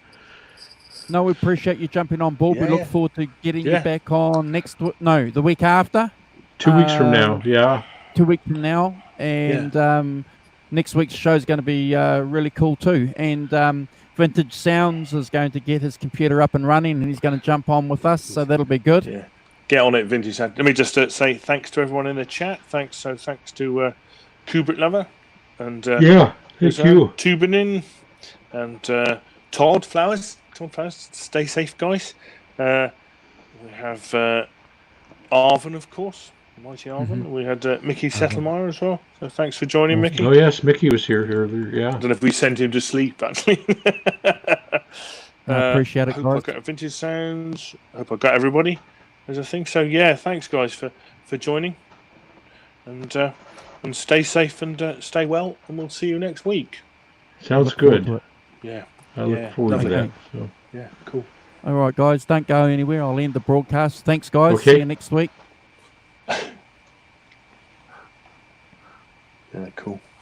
No, we appreciate you jumping on board. We look forward to getting you back on the week after. 2 weeks from now, 2 weeks from now. And next week's show is going to be really cool too. And Vintage Sounds is going to get his computer up and running, and he's going to jump on with us, so that'll be good. Yeah. Get on it, Vintage Sounds. Let me just say thanks to everyone in the chat. Thanks to Kubrick Lover. And thank you. Tubunin and Todd Flowers. Stay safe, guys. We have Arvin, of course. Mighty Arvin. We had Mickey Settlemeyer as well. So thanks for joining, Mickey. Oh yes, Mickey was here earlier. Yeah. I don't know if we sent him to sleep actually. I appreciate it, guys. guys. I got Vintage Sounds. I hope I got everybody. As I think so. Thanks guys for joining, and stay safe and stay well, and we'll see you next week. Sounds good. Yeah. I look forward to that. So. Yeah, cool. All right, guys, don't go anywhere. I'll end the broadcast. Thanks, guys. Okay. See you next week. Yeah, cool.